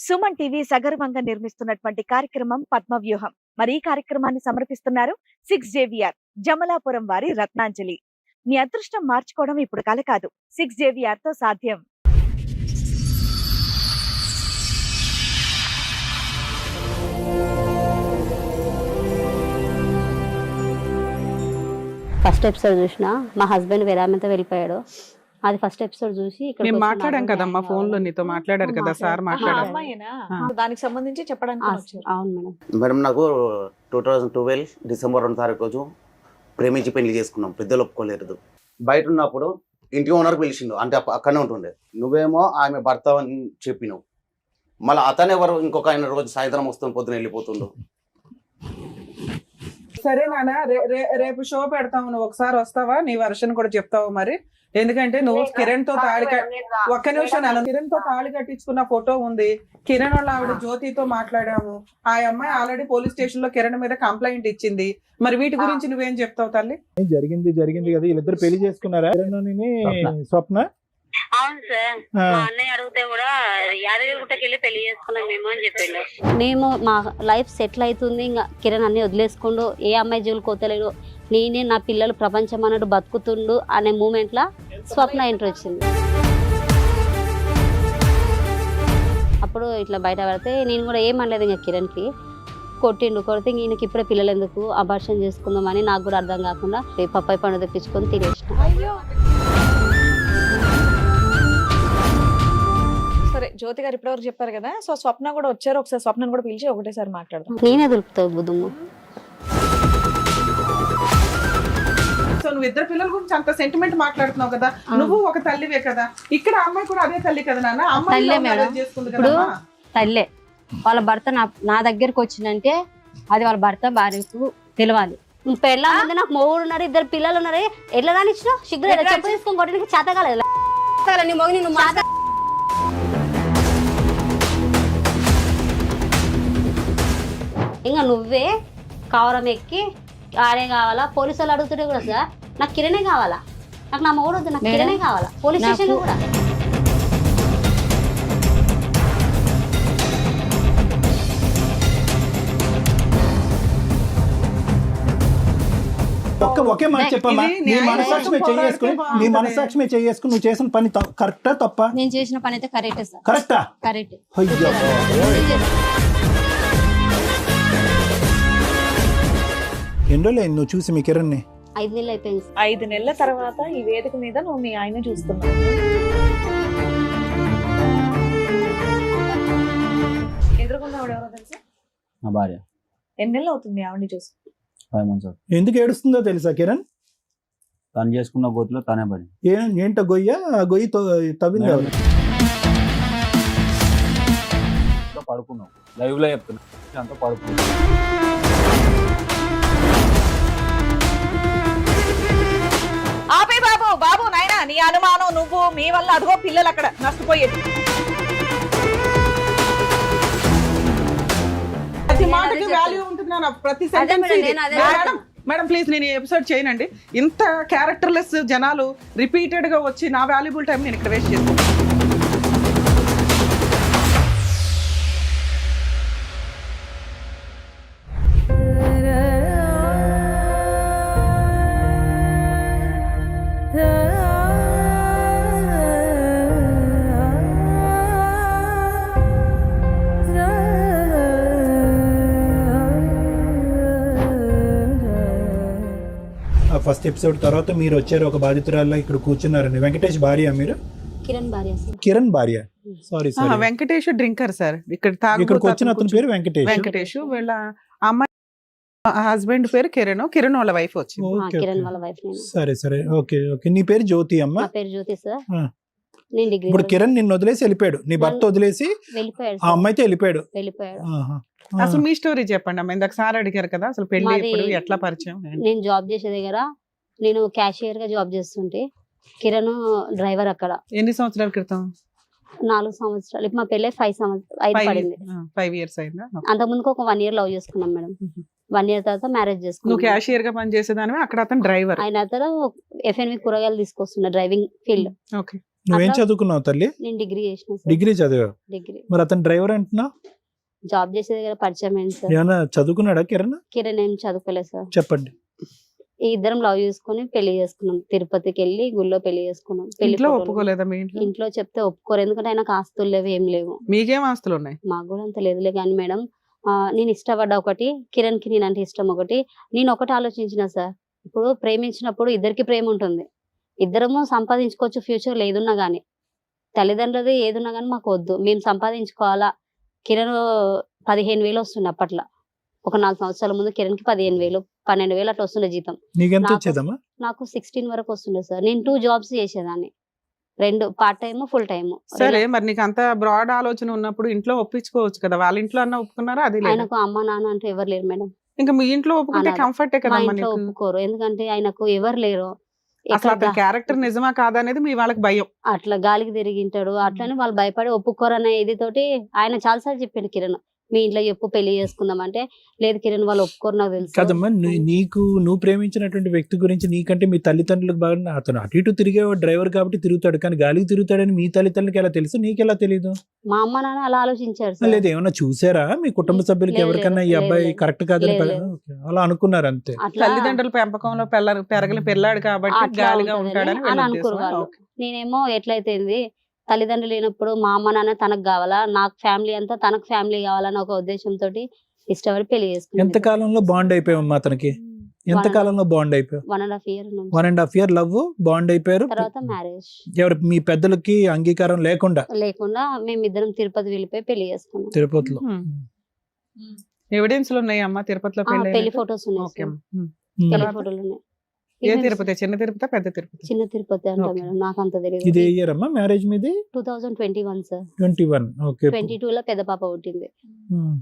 Suman TV సగర్వంగా నిర్మిస్తున్నటువంటి కార్యక్రమం పద్మవ్యూహం. మరి ఈ కార్యక్రమాన్ని సమర్పిస్తున్నారు 6JVR జమలాపురం వారి రత్నాంజలి. మీ అదృష్టం మార్చుకోవడం ఇప్పుడు కల కాదు, 6JVR తో సాధ్యం. ఫస్ట్ ఎపిసోడ్ చూసిన మా హస్బెండ్ వేరే ఆమెతో వెళ్ళిపోయాడు. అది ఫస్ట్ ఎపిసోడ్ చూసి మేము మాట్లాడాం కదమ్మా, ఫోన్ లో నీతో మాట్లాడారు కదా సార్, మాట్లాడారు. దానికి సంబంధించి చెప్పడానికి అవును మేడం. మేడం నాకు 2012 డిసెంబర్ 2 తారీఖు రోజు ప్రేమించి పెళ్లి చేసుకున్నాం. పెద్దలు ఒప్పుకోలేదు. బయట ఉన్నప్పుడు ఇంటి ఓనర్ పిలిచిండు, అంటే అక్కడనే ఉంటుండే. నువ్వేమో ఆమె భర్త అని చెప్పినావు. మళ్ళీ అతను ఎవరు ఇంకొక ఆయన రోజు సాయంత్రం వస్తుంది, పొద్దున వెళ్ళిపోతుండు. సరే నాన్న, రేపు షో పెడతాము, నువ్వు ఒకసారి వస్తావా? నీ వర్షన్ కూడా చెప్తావు మరి. ఎందుకంటే నువ్వు కిరణ్ తో ఒక్క నిమిషం నాన్న, కిరణ్ తో తాళి కట్టించుకున్న ఫోటో ఉంది. కిరణ్ వాళ్ళ ఆవిడ జ్యోతితో మాట్లాడాము. ఆ అమ్మాయి ఆల్రెడీ పోలీస్ స్టేషన్ లో కిరణ్ మీద కంప్లైంట్ ఇచ్చింది. మరి వీటి గురించి నువ్వేం చెప్తావు తల్లి? జరిగింది కదా, వీళ్ళిద్దరు పెళ్లి చేసుకున్నారా? కిరణ్ స్వప్న. అవును సార్, మా అన్నయ్య అడిగితే కూడా యాదగిరిగుట్టకి వెళ్ళి పెళ్లి చేసుకున్నాం మేము అని చెప్పిండు. మేము మా లైఫ్ సెటిల్ అవుతుంది, ఇంకా కిరణ్ అన్ని వదిలేసుకుండు, ఏ అమ్మాయి జోలు కోతలేడు, నేనే నా పిల్లలు ప్రపంచం అన్నట్టు బతుకుతుండు అనే మూమెంట్ లా స్వప్న ఎంట్రీ వచ్చింది. అప్పుడు ఇట్లా బయట పడితే నేను కూడా ఏమనలేదు, ఇంకా కిరణ్కి కొడితే ఈయనకి ఇప్పుడే పిల్లలు ఎందుకు అబార్షన్ చేసుకుందామని నాకు కూడా అర్థం కాకుండా పప్పాయి పండు తెప్పించుకొని తినేసిన. సరే, జ్యోతి గారు ఇప్పటివరకు చెప్పారు కదా, సో స్వప్న కూడా వచ్చారు. ఒకసారి స్వప్నను కూడా పిలిచి ఒకటేసారి మాట్లాడదాం. నేనే దొరుకుతావు బుద్ధుమ్మ. సో నువ్వు ఇద్దరు పిల్లల గురించి అంత సెంటిమెంట్ మాట్లాడుతున్నావు కదా, నువ్వు ఒక తల్లివే కదా. ఇక్కడ అమ్మాయి కూడా అదే తల్లి కదా నాన్న. అమ్మాయి చేసుకుంది కదా. తల్లే వాళ్ళ భర్త నా దగ్గరకు వచ్చిందంటే అది వాళ్ళ భర్త భార్యకు తెలియాలి. పెళ్ళ ముందు నాకు మొగుడు ఉన్నారు, ఇద్దరు పిల్లలు ఉన్నారు. ఎట్లా రానిచ్చినా సిగ్గు చెప్పు తీసుకొని కొట్టడానికి చేత కాలేదు. ఇంకా నువ్వే కవరం ఎక్కి ఆడే కావాలా, పోలీసు వాళ్ళు అడుగుతుంటే కూడా సార్ నాకు కిరణే కావాలా, నాకు నా మొగుడు వద్దు, నాకు కిరణే కావాలా. పోలీస్ స్టేషన్ కూడా ఒకే మాట చెప్పమ్మా. నీ మనసాక్షి మీద చేసుకుని నువ్వు చేసిన పని కరెక్టా తప్ప? నేను చేసిన పని అయితే కరెక్టే సార్. కరెక్టా? కరెక్ట్. ఎన్ని రోజులు నువ్వు చూసి మీ కిరణ్ ని? 5 నెలలు అయిపోయింది. 5 నెలల తర్వాత ఈ వేదిక మీద నువ్వు మీ ఆయన చూస్తున్నావు. ఎదుర్కొన్నాడు ఎవరో తెలుసా? నా భార్య. ఎన్ని నెలలు అవుతుంది ఆవిడని చూసి? 5 months. ఎందుకు ఏడుస్తుందో తెలుసా కిరణ్? తను చేసుకున్న గోతులో తనే పడి. ఏంటో గొయ్య, గొయ్యి తవ్వింది ఎవరు? పడుకున్నావు, లైవ్ లో చెప్తున్నా, అంతా పడుకున్నావు. ఆపే బాబు నాయనా, నీ అనుమానం నువ్వు, మీ వల్ల అదిగో పిల్లలు అక్కడ నష్టపోయేది. ప్రతి మాటకి వాల్యూ ఉంటుంది నాన్న, ప్రతి సెంటెన్స్. మేడం ప్లీజ్, నేను ఈ ఎపిసోడ్ చేయనండి. ఇంత క్యారెక్టర్లెస్ జనాలు రిపీటెడ్ గా వచ్చి నా వాల్యుబుల్ టైం నేను ఇక్కడ వేస్ట్ చేస్తాను. ఫస్ట్ ఎపిసోడ్ తర్వాత మీరు వచ్చారు, ఒక బాధితురాల్లో ఇక్కడ కూర్చున్నారండి. వెంకటేష్ భార్య మీరు? కిరణ్ భార్య. కిరణ్ భార్య. సారీ. Venkatesh drinker sir. ఇక్కడికి వచ్చిన అతని పేరు వెంకటేష్. వీళ్ళ అమ్మాయి హస్బెండ్ పేరు కిరణ్. కిరణ్ వాళ్ళ వైఫ్ వచ్చింది. కిరణ్ వాళ్ళ వైఫ్. సరే. ఓకే. నీ పేరు జ్యోతి అమ్మ? నా పేరు జ్యోతి సార్. ఇప్పుడు కిరణ్ నిన్ను వదిలేసి వెళ్ళిపోయాడు, నీ భర్త వదిలేసి ఆ అమ్మాయితో వెళ్ళిపోయాడు. అసలు మీ స్టోరీ చెప్పండి అమ్మ. ఇందాక సార్ అడిగారు కదా, అసలు పెళ్లి ఎప్పుడు, ఎట్లా పరిచయం? నేను జాబ్ చేసే దగ్గర నేను క్యాషియర్ గా జాబ్ చేస్తుంటే, కిరణ్ డ్రైవర్ అక్కడ. ఎన్ని సంవత్సరాల క్రితం? 4 సంవత్సరాలు. ఇప్పుడు మా పెళ్ళి 5 సంవత్సరాలు పడింది. 5 years అయిందా? అంత ముందుకు ఒక 1 year లవ్ చేసుకున్నాం మేడం. 1 year తర్వాత మ్యారేజ్ చేసుకున్నాం. నువ్వు క్యాషియర్ గా పని చేసేదానివి, అక్కడ అతను డ్రైవర్. ఆయన అతను FNV కూరగాయలు తీసుకొస్తున్నా, డ్రైవింగ్ ఫీల్డ్. ఓకే. నువ్వేం అట్లా- చదువుకున్నావు తల్లి? నేను డిగ్రీ చేసిన సార్. డిగ్రీ చదివావు. డిగ్రీ మరి అతను డ్రైవర్ అంటున్నావు, జాబ్ చేసే దగ్గర పరిచయం అయింది సార్. ఏమన్నా చదువుకున్నాడా కిరణ్? కిరణ్ ఏం చదువుకోలేదు సార్. చెప్పండి. ఈ ఇద్దరం లవ్ చేసుకుని పెళ్లి చేసుకున్నాం. తిరుపతికి వెళ్ళి గుళ్ళో పెళ్లి చేసుకున్నాం. పెళ్లి ఇంట్లో ఫోటోలు ఒప్పుకోలేదా మీ ఇంట్లో? ఇంట్లో చెప్తే ఒప్పుకోరు, ఎందుకంటే ఆయనకు ఆస్తులు లేవు, ఏం లేవు. మీకేం ఆస్తులు ఉన్నాయి? మాకు కూడా అంత లేదులే కానీ మేడం, నేను ఇష్టపడ్డ ఒకటి, కిరణ్ కి నేనంటే ఇష్టం ఒకటి. నేను ఒకటి ఆలోచించిన సార్, ఇప్పుడు ప్రేమించినప్పుడు ఇద్దరికి ప్రేమ ఉంటుంది, ఇద్దరము సంపాదించుకోవచ్చు ఫ్యూచర్ లో ఏదున్నా గానీ. తల్లిదండ్రులది ఏదున్నా గానీ మాకు వద్దు, మేము సంపాదించుకోవాలా. కిరణ్ 15,000 వస్తుండే అప్పట్లో. ఒక 4 సంవత్సరాల ముందు కిరణ్ కి 15,000, 12,000 అట్లా వస్తుండే జీతం. నీకెంత నాకు- వచ్చేదమ్మా? నాకు 16 వరకు వస్తుండే సార్. నేను 2 జాబ్స్ చేసేదాన్ని, 2 పార్ట్ టైమ్ ఫుల్ టైమ్. సరే, మరి నీకు అంత బ్రాడ్ ఆలోచన ఉన్నప్పుడు ఇంట్లో ఒప్పించుకోవచ్చు కదా. వాళ్ళ ఇంట్లో అన్న ఒప్పుకున్నారా? అది లేదు. ఆయనకు అమ్మ నాన్న అంటే ఎవరు లేరు మేడం. ఇంకా మీ ఇంట్లో ఒప్పుకుంటే అనాథ. కంఫర్టే మా కదమ్మా ఇంట్లో నీకు. ఒప్పుకోరు, ఎందుకంటే ఆయనకు ఎవరు లేరు. అసలు ఎక్కడ అతని క్యారెక్టర్ నిజమా కాదా అనేది మీ వాళ్ళకి భయం. అట్లా గాలికి తిరిగింటాడు, అట్లని వాళ్ళు భయపడి ఒప్పుకోరు అనే ఇది తోటి ఆయన చాలాసార్లు చెప్పిండు కిరణ్, మీ ఇంట్లో చెప్పు పెళ్లి చేసుకుందాం అంటే, లేదు కిరణ్ వాళ్ళు ఒప్పుకోరు నాకు తెలుసు. కదమ్మా, నువ్వు ప్రేమించినటువంటి వ్యక్తి గురించి నీకంటే మీ తల్లిదండ్రులకు బాగా, అతను అటు ఇటు తిరిగే డ్రైవర్ కాబట్టి తిరుగుతాడు, కానీ గాలికి తిరుగుతాడని మీ తల్లిదండ్రులకి ఎలా తెలుసు, నీకెలా తెలియదు? మా అమ్మ నాన్న అలా ఆలోచించారు సార్. లేదు, ఏమన్నా చూసారా మీ కుటుంబ సభ్యులకి లేదు, ఎవరికన్నా ఈ లేదు, అబ్బాయి లేదు. కరెక్ట్ కాదని లేదు, లేదు. ఓకే, అలా అనుకున్నారు అంతే. అట్లా తల్లిదండ్రుల పెంపకంలో పెరగలి పిల్లాడు కాబట్టి అట్లా గాలిగా ఉంటదని ఉంటాడని వీళ్ళ అని అనుకోరు ఉద్దేశం. వాళ్ళు. ఓకే. నేనేమో ఎట్లయితేంది, తల్లిదండ్రులు లేనప్పుడు మా అమ్మ నాన్న తనకు కావాలా, నాకు ఫ్యామిలీ అంతా తనకు ఫ్యామిలీ కావాలని ఒక ఉద్దేశంతో ఇష్టపడి పెళ్లి ఎంత చేసుకున్నాను. కాలంలో బాండ్ అయిపోయావమ్మా అతనికి? ఎంత కాలంలో బాండ్ అయిపోయావు? 1.5 year ఉన్నాం. 1.5 year లవ్, బాండ్ అయిపోయారు. తర్వాత మ్యారేజ్ ఎవరు మీ పెద్దలకి అంగీకారం లేకుండా లేకుండా మేమిద్దరం తిరుపతి వెళ్ళిపోయి పెళ్లి చేసుకున్నాం. తిరుపతిలో. ఎవిడెన్స్లు ఉన్నాయి అమ్మా తిరుపతిలో పెళ్లి పెళ్లి ఫొటోస్ ఉన్నాయి ఓకే సార్. అమ్మా. పెళ్లి తర్వాత? ఫోటోలు ఉన్నాయి. ఏ Events- తిరుపతి? చిన్న తిరుపతి, పెద్ద తిరుపతి? చిన్న తిరుపతి అంట Okay. మేడం, నాకు అంత ఇది తెలియదు. ఏ ఇయర్ అమ్మా మ్యారేజ్ మీది? 2021 సార్. 21. ఓకే. 22 లో పెద్ద పాప పుట్టింది,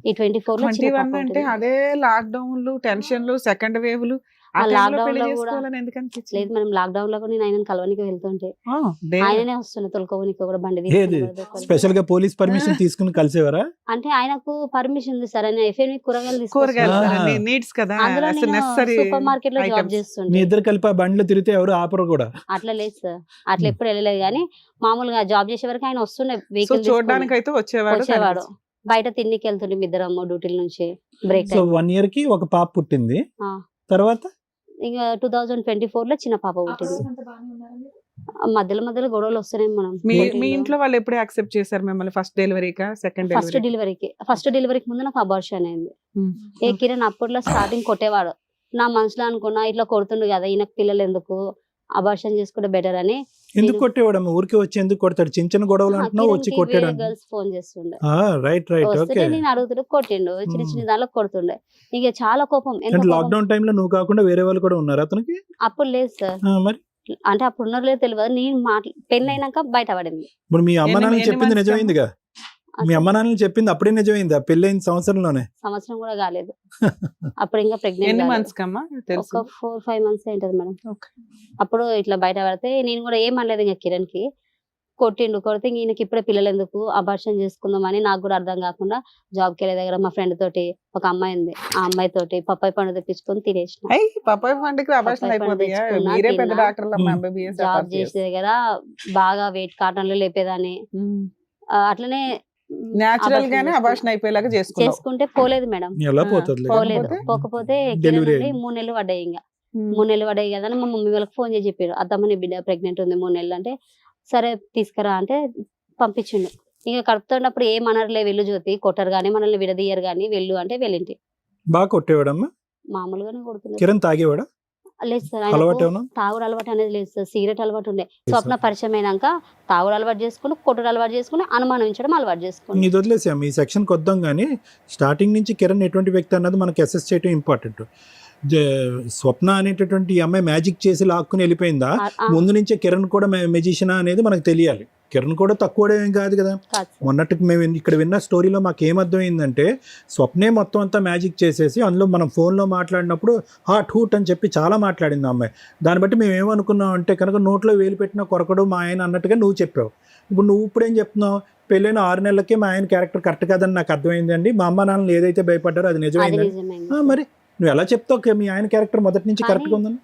ఈ 24 లో చిన్న 21 పాప అంటే పుట్టింది. అదే లాక్డౌన్లు, టెన్షన్లు, సెకండ్ వేవ్లు, ఆ ఆ టైంలో lockdown పెళ్లి లో కూడా- చేసుకోవాలని ఎందుకు అనిపించింది? లేదు మనం లాక్డౌన్ లో కూడా నేను ఆయనను కలవనికి వెళ్తుంటే ఆ, దేవుడా. ఆయననే వస్తుండే తొలకోవనికి కూడా బండి ఏది తీసుకుని కూడా దొరకదు. స్పెషల్ గా పోలీస్ పర్మిషన్ తీసుకుని కలిసేవారా? అంటే ఆయనకు పర్మిషన్ ఉంది సార్, ఆయన ఎఫ్ఎం కూరగాయలు కూరగాయలు ఆహా. నీడ్స్ కదా, అందులో అసలు నేను necessary సూపర్ మార్కెట్ లో జాబ్ items. మీ చేస్తుండే. ఇద్దరు కలిపి ఆ బండ్లో తిరిగితే ఎవరు ఆపరు కూడా. అట్లా లేదు సార్, అట్లా ఎప్పుడు వెళ్ళలేదు కానీ మామూలుగా జాబ్ చేసే వరకు ఆయన వస్తుండే సో వెహికల్ చూడడానికి అయితే వచ్చేవాడు. వచ్చేవాడు. బయట తిండికి వెళ్తుండే ఇద్దరం డ్యూటీల నుంచి బ్రేక్ సో టైం. 1 year కి ఒక పాప పుట్టింది. ఆ. తర్వాత ఇంకా 2024 లో చిన్న పాప పుట్టింది. మధ్యలో మధ్యలో గొడవలు వస్తున్నాయి మనం. మీ ఇంట్లో వాళ్ళు ఎప్పుడు యాక్సెప్ట్ చేశారు మిమ్మల్ని? ఫస్ట్ డెలివరీకా, సెకండ్ ఫస్ట్ డెలివరీకి ముందు నాకు అబార్షన్ అయింది. ఏ కిరణ్ అప్పట్లో స్టార్టింగ్ కొట్టేవాడు, నా మనసులో అనుకున్నా ఇట్లా కొడుతుండు కదా, ఈయనకు పిల్లలు ఎందుకు, అబార్షన్ చేసుకుంటే బెటర్ అని. ఎందుకు కొట్టేవాడమ్మా? ఊరికి వచ్చి ఎందుకు కొడతాడు? చిన్న చిన్న గొడవలు అంటున్నావు, వచ్చి కొట్టాడు. గర్ల్స్ ఫోన్ చేస్తుండే, రైట్ రైట్ ఓకే. వస్తుంటే నేను అడుగుతుండే, కొట్టిండు, చిన్న చిన్న దాంట్లో కొడుతుండే. ఇక చాలా కోపం. ఎంత అంటే కోపం. లాక్డౌన్ టైంలో నువ్వు కాకుండా వేరే వాళ్ళు కూడా ఉన్నారు అతనికి? అప్పుడు లేదు సార్, మరి అంటే అప్పుడు ఉన్నారో లేదు తెలియదు. నేను పెళ్లి అయినాక బయట పడింది. ఇప్పుడు మీ అమ్మ నాన్న ఎన్ని చెప్పింది months నిజమైందిగా? మీ అమ్మ నాన్న చెప్పింది అప్పుడే నిజమైందా? పెళ్ళైన సంవత్సరంలోనే? సంవత్సరం కూడా కాలేదు, అప్పుడు ఇంకా ఎన్ని ప్రెగ్నెంట్. మంత్స్ కమ్మా తెలుసు? ఒక 4-5 months ఏంటది మేడం. Okay. అప్పుడు ఇట్లా బయట పడితే నేను కూడా ఏమనలేదు ఇంకా కిరణ్ కి. కొడితే ఈయనకి ఇప్పుడే పిల్లలు ఎందుకు, అబార్షన్ చేసుకుందాం అని నాకు కూడా అర్థం కాకుండా జాబ్కి వెళ్ళే దగ్గర మా ఫ్రెండ్ తోటి ఒక అమ్మాయి ఉంది, ఆ అమ్మాయి తోటి పప్పాయి పండు తెప్పించుకొని తినేసిన. పప్పాయి పండుగ అభాషణ పప్పాయి పండు అయిపోతాయా? తెచ్చుకున్నా, మీరే పెద్ద తిన్నా. డాక్టర్లు అమ్మా, MBBS జాబ్ చేసే దగ్గర బాగా వెయిట్ కాటన్లు లేపేదాన్ని. అట్లనే న్యాచురల్ గానే అభాషణ అయిపోయేలాగా చేసుకుంటే పోలేదు మేడం, ఎలా పోతుంది? పోలేదు. కాకపోతే? పోకపోతే Delivery కిరణ్ 3 నెలలు పడ్డాయి. ఇంకా 3 నెలలు పడ్డాయి కదా అని మా మమ్మీ వాళ్ళకి ఫోన్ చేసి చెప్పారు, అత్తమ్మ నీ బిడ్డ ప్రెగ్నెంట్ ఉంది 3 నెలలు అంటే, సరే తీసుకురా అంటే పంపించిండు. ఇంకా కడుపుతున్నప్పుడు ఏమనర్లే, వెళ్ళు జ్యోతి, కొట్టరు కానీ మనల్ని విడదీయరు కానీ వెళ్ళు అంటే వెళ్ళింటి. బాగా కొట్టేవాడమ్మా? మామూలుగానే కొడుతున్నారు. కిరణ్ తాగేవాడా? లేదు సార్, అలవాటు ఆయనకు ఏమన్నా? తాగుడు అలవాటు అనేది లేదు సార్, సిగరెట్ అలవాటు ఉండే. స్వప్న పరిచయం అయినాక తాగుడు అలవాటు చేసుకుని, కొట్టుడు అలవాటు చేసుకుని, అనుమానించడం అలవాటు చేసుకుని. ఇది వదిలేసాం, ఈ సెక్షన్కి వద్దాం. కానీ స్టార్టింగ్ నుంచి కిరణ్ ఎటువంటి వ్యక్తి అన్నది మనకి అసెస్ చేయడం ఇంపార్టెంట్. స్వప్న అనేటటువంటి ఈ అమ్మాయి మ్యాజిక్ చేసి లాక్కుని వెళ్ళిపోయిందా? ముందు నుంచే కిరణ్ కూడా మెజిషియనా అనేది మనకు తెలియాలి. కిరణ్ కూడా తక్కువ ఏం కాదు కదా. మొన్నటికి మేము ఇక్కడ విన్న స్టోరీలో మాకు ఏమర్థమైందంటే, స్వప్నే మొత్తం అంతా మ్యాజిక్ చేసేసి అందులో మనం ఫోన్లో మాట్లాడినప్పుడు హాట్ హూట్ అని చెప్పి చాలా మాట్లాడింది ఆ అమ్మాయి. దాన్ని బట్టి మేము ఏమనుకున్నాం అంటే, కనుక నోట్లో వేలు పెట్టిన కొరకడు మా ఆయన అన్నట్టుగా నువ్వు చెప్పావు. ఇప్పుడు నువ్వు ఇప్పుడేం చెప్తున్నావు? పెళ్ళైన 6 నెలలకే మా ఆయన క్యారెక్టర్ కరెక్ట్ కాదని నాకు అర్థమైందండి, మా అమ్మ నాన్నలు ఏదైతే భయపడ్డారో అది నిజమైందండి. మరి నువ్వు ఎలా చెప్తావు మీ ఆయన క్యారెక్టర్ మొదటి నుంచి కరెక్ట్గా ఉందని?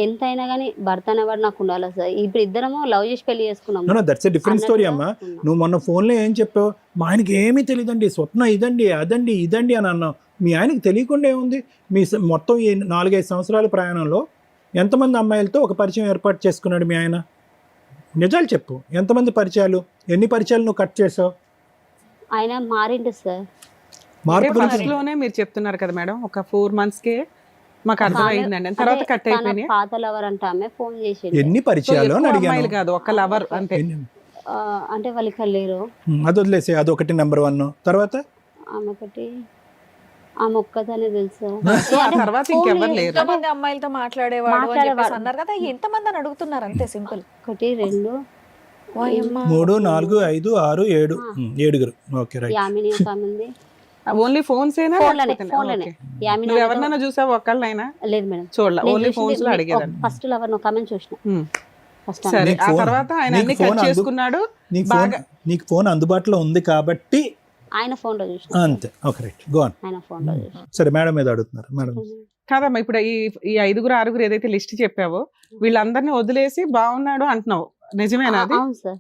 ఎంతైనా కానీ భర్త అనేవాడు నాకు ఉండాలి సార్. ఇప్పుడు ఇద్దరము లవ్ చేసి పెళ్లి చేసుకున్నాము. దట్స్ ఎ డిఫరెంట్ స్టోరీ అమ్మా. అన్నట్టుగా నువ్వు మొన్న ఫోన్లో ఏం చెప్పావు, మా ఆయనకి ఏమీ తెలియదండి, స్వప్న ఇదండి అదండి ఇదండి అని అన్నావు. మీ ఆయనకి తెలియకుండా ఏముంది? మీ మొత్తం ఈ 4-5 సంవత్సరాల ప్రయాణంలో ఎంతమంది అమ్మాయిలతో ఒక పరిచయం ఏర్పాటు చేసుకున్నాడు మీ ఆయన? నిజాలు చెప్పు, ఎంతమంది పరిచయాలు, ఎన్ని పరిచయాలు నువ్వు కట్ చేసావు? ఆయన మారిండు సార్. మార్పు ఫస్ట్ గురించి లోనే మీరు చెప్తున్నారు కదా మేడం, ఒక 4 months కే మాకు అర్థమైందండి, తర్వాత అదే కట్ తన అయిపోయినాయి. పాత లవర్ అంటే ఆమె ఫోన్ చేసిండు. ఎన్ని సో పరిచయాలు అని ఎక్కువ అమ్మాయిలు అడిగాను. కాదు, ఒక లవర్ అంతే. అంటే వాళ్ళు ఇక్కడ లేరు. అది వదిలేసే, అదొకటి నెంబర్ 1. తర్వాత ఆమె ఒకటి, ఆమె ఒక్కదానే తెలుసా. సో ఆ తర్వాత ఇంకెవరు లేరు. ఎంతమంది అమ్మాయిలతో మాట్లాడేవాడు అని చెప్పేసి మాట్లాడేవాడు. అన్నారు కదా, ఎంతమంది అని అడుగుతున్నారు అంతే, సింపుల్. 1 2 3 4 5 6 7 7. Okay right. యామిని ఒక ఆమె ఉంది. ఓన్లీ ఫోన్స్ ఏనా? ఫోన్లోనే యామిని నువ్వు ఎవరినైనా చూసావు ఒక్కళ్ళైనా? లేదు మేడం. చూడలే, ఓన్లీ ఫోన్స్ లో అడిగేదాన్ని. ఫస్ట్ లవర్ ఒక ఆమె చూసిన. ఫస్ట్ సరే, నీకు ఆ ఫోన్- తర్వాత ఆయన నీకు అన్ని ఫోన్ కట్ చేసుకున్నాడు. నీకు ఫోన్ అందుబాటులో ఉంది కాబట్టి ఆయన ఫోన్ లో చూసిన. అంతే. Okay right, go on. ఆయన ఫోన్ లో చూసిన. సరే, మేడం మీద అడుగుతున్నారు. మేడం కాదమ్మా, ఇప్పుడు ఈ 5-6 ఏదైతే లిస్ట్ చెప్పావో వీళ్ళందరినీ వదిలేసి బాగున్నాడు అంటున్నావు, నిజమేనా? అది అవును సార్.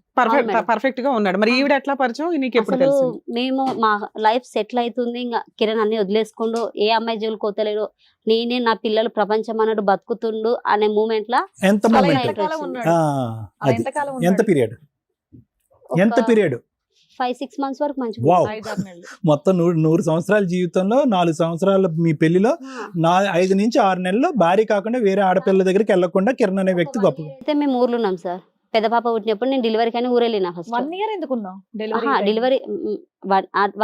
పర్ఫెక్ట్ గా ఉన్నాడు. మరి ఈవిడ ఎట్లా పరిచయం నీకు ఎప్పుడు అసలు తెలుసు? మేము మా లైఫ్ సెటిల్ అవుతుంది, ఇంకా కిరణ్ అన్ని వదిలేసుకుండు, ఏ అమ్మాయి జోలు కోతలేడు, నేనే నా పిల్లలు ప్రపంచం అన్నట్టు బతుకుతుండు అనే మూమెంట్ లా ఎంత చాలా మూమెంట్? ఎంతకాలం ఉన్నాడు? అది ఎంతకాలం ఎంత ఉన్నాడు? పీరియడ్? ఎంత పీరియడ్? 5-6 months వరకు మంచిగా వావ్. 5-6 నెలలు. మొత్తం 100 సంవత్సరాల జీవితంలో 4 సంవత్సరాలు మీ పెళ్లిలో 5 నుంచి 6 నెలల్లో భార్య కాకుండా వేరే ఆడపిల్ల దగ్గరికి వెళ్లకుండా కిరణ్ అనే వ్యక్తి గొప్ప. అయితే మేము ఊర్లో ఉన్నాం సార్. పెద్ద పాప పుట్టినప్పుడు నేను డెలివరీకి అని ఊరెళ్ళినా ఫస్ట్. 1 year ఎందుకున్నావు డెలివరీ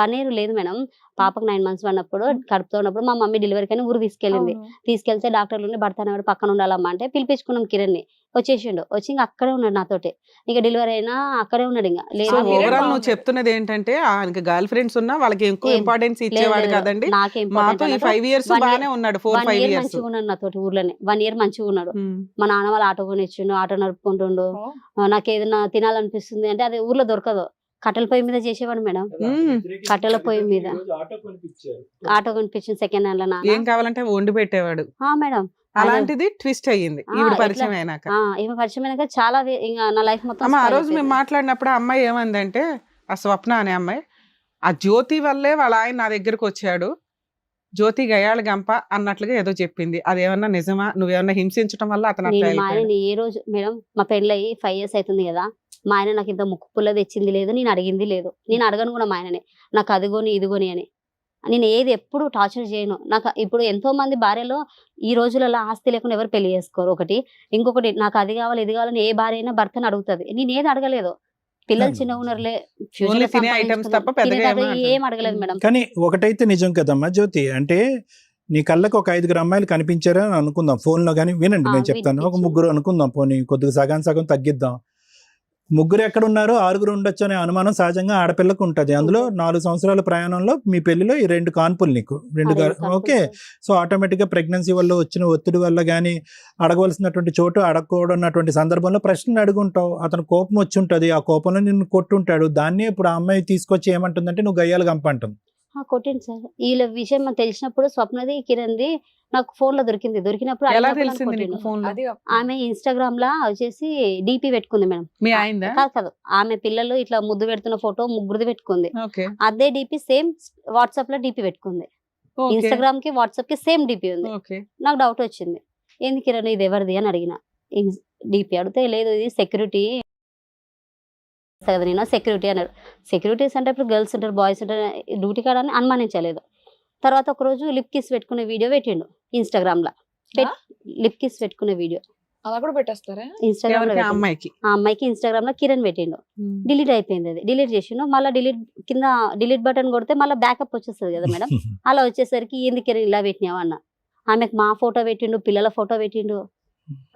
1 year లేదు మేడం. పాపకు 9 months ఉన్నప్పుడు కడుపుతో ఉన్నప్పుడు మా మమ్మీ డెలివరీకి అని ఊరు తీసుకెళ్ళింది. తీసుకెళ్తే డాక్టర్లు భర్త అనేవాడు పక్కన ఉండాలమ్మా అంటే పిలిపించుకున్నాం కిరణ్ ని. వచ్చేసిండు, వచ్చి ఇంకా అక్కడే ఉన్నాడు నాతోటి. ఇక డెలివరీ అయినా అక్కడే ఉన్నాడు. ఇంకా సో లేదు ఓవరాల్ నువ్వు చెప్తున్నది ఏంటంటే ఆయనకి గర్ల్ ఫ్రెండ్స్ ఉన్నా వాళ్ళకి ఎక్కువ ఇంపార్టెన్స్ ఇచ్చేవాడు కదండి. నాకే మాతో ఈ 5 years బాగానే ఉన్నాడు. 4-5 years మంచిగా ఉన్నాడు నాతోటి ఊర్లోనే. 1 year మంచిగా ఉన్నాడు. మా నాన్న వాళ్ళు ఆటో కొనిచ్చిండు, ఆటో నడుపుకుంటుండు. నాకు ఏదైనా తినాలనిపిస్తుంది అంటే అది ఊర్లో దొరకదు, కట్టెల పొయ్యి మీద చేసేవాడు మేడం. కట్టెల పొయ్యి మీద ఆటో కొనిపించింది సెకండ్ హ్యాండ్ లో నాన్న. ఏం కావాలంటే వండి పెట్టేవాడు. మేడం అలాంటిది ట్విస్ట్ అయ్యింది ఈవిడ పరిచయం అయినాక. ఈమె పరిచయం అయినాక చాలా ఇంకా నా లైఫ్ మొత్తం అమ్మ, ఆ spoil రోజు మేము అయిపోయింది. మాట్లాడినప్పుడు ఆ అమ్మాయి ఏమందంటే, ఆ స్వప్న అనే అమ్మాయి, ఆ జ్యోతి వల్లే వాళ్ళ ఆయన నా దగ్గరకు వచ్చాడు, జ్యోతి గయాళ గంప అన్నట్లుగా ఏదో చెప్పింది. అదేమన్నా నిజమా? నువ్వేమన్నా హింసించడం వల్ల అతను అట్లా నేను మా అయిపోయాడా? ఆయనని ఏ రోజు మేడం, మా పెళ్ళయి 5 years అవుతుంది కదా, మా ఆయన నాకు ఇంత ముక్కు పుల్ల తెచ్చింది లేదు, నేను అడిగింది లేదు, నేను అడగను కూడా మా ఆయనని నాకు అదిగోని ఇదిగోని అని. నేను ఏది ఎప్పుడు టార్చర్ చేయను. నాకు ఇప్పుడు ఎంతో మంది భార్యలో ఈ రోజులలో ఆస్తి లేకుండా ఎవరు పెళ్లి చేసుకోరు. ఒకటి, ఇంకొకటి నాకు అది కావాలి ఇది కావాలని ఏ భార్య అయినా భర్తను అడుగుతుంది. నేను ఏది అడగలేదు. పిల్లలు చిన్నగా ఉన్నారులే, future Only లో తినే items తప్ప పెద్దగా తినేది ఏమీ ఏం అడగలేదు మేడం. కానీ ఒకటైతే నిజం కదమ్మా జ్యోతి, అంటే నీ కళ్ళకు ఒక 5 అమ్మాయిలు కనిపించారు అని అనుకుందాం ఫోన్లో. కానీ వినండి, నేను చెప్తాను. ఒక 3 అనుకుందాం, పోనీ కొద్దిగా సగం తగ్గిద్దాం. 3 ఎక్కడ ఉన్నారు, 6 ఉండొచ్చు అనే అనుమానం సహజంగా ఆడపిల్లకు ఉంటుంది. అందులో 4 సంవత్సరాల ప్రయాణంలో మీ పెళ్లిలో ఈ 2 కాన్పులు నీకు 2 ఓకే. సో ఆటోమేటిక్గా ప్రెగ్నెన్సీ వల్ల వచ్చిన ఒత్తిడి వల్ల కానీ అడగవలసినటువంటి చోటు అడగకూడనటువంటి సందర్భంలో ప్రశ్నలు అడుగుంటావు. అతను కోపం వచ్చి ఉంటుంది, ఆ కోపంలో నిన్ను కొట్టుంటాడు. దాన్ని ఇప్పుడు ఆ అమ్మాయి తీసుకొచ్చి ఏమంటుందంటే నువ్వు గయ్యాలు గంప అంటుంది. కొట్టింది సార్. వీళ్ళ విషయం నాకు తెలిసినప్పుడు స్వప్నది కిరణ్ది నాకు ఫోన్ లో దొరికింది. దొరికినప్పుడు ఎలా అడిగినప్పుడు నన్ను తెలిసింది నీకు కొట్టిండు. ఫోన్ లో? అది ఆమె ఇన్స్టాగ్రామ్ లా వచ్చేసి డిపి పెట్టుకుంది మేడం. మీ ఆయనదా? కాదు ఆమె పిల్లలు ఇట్లా ముద్దు పెడుతున్న ఫోటో 3 పెట్టుకుంది. ఓకే, అదే డిపి సేమ్ వాట్సాప్ లో డిపి పెట్టుకుంది. ఓకే, ఇన్స్టాగ్రామ్ కి వాట్సాప్ కి సేమ్ డిపి ఉంది. ఓకే. నాకు డౌట్ వచ్చింది, ఎందుకు కిరణ్ ఇది ఎవరిది అని అడిగిన. డిపి అడిగితే లేదు ఇది సెక్యూరిటీ కదా, నేను సెక్యూరిటీ అన్నాడు. సెక్యూరిటీస్ అంటే ఇప్పుడు గర్ల్స్ ఉంటారు, బాయ్స్ ఉంటారు, డ్యూటీ కాడ అని అనుమానించలేదు. తర్వాత ఒక రోజు లిప్ కిస్ పెట్టుకునే వీడియో పెట్టిండు ఇన్స్టాగ్రామ్ లో. లిప్ కిస్ పెట్టుకునే వీడియో అలా కూడా పెట్టేస్తారా? ఇన్స్టాగ్రామ్ లో ఎవరికి? ఆ పెట్టిండు. అమ్మాయికి? ఆ అమ్మాయికి ఇన్స్టాగ్రామ్ లో కిరణ్ పెట్టిండు. డిలీట్ అయిపోయింది. అది డిలీట్ చేసిండు. మళ్ళీ కింద డిలీట్ బటన్ కొడితే మళ్ళీ బ్యాకప్ వచ్చేస్తుంది కదా మేడం. అలా వచ్చేసరికి ఎందుకు కిరణ్ ఇలా పెట్టినావు అన్న. ఆమెకు మా ఫోటో పెట్టిండు, పిల్లల ఫోటో పెట్టిండు,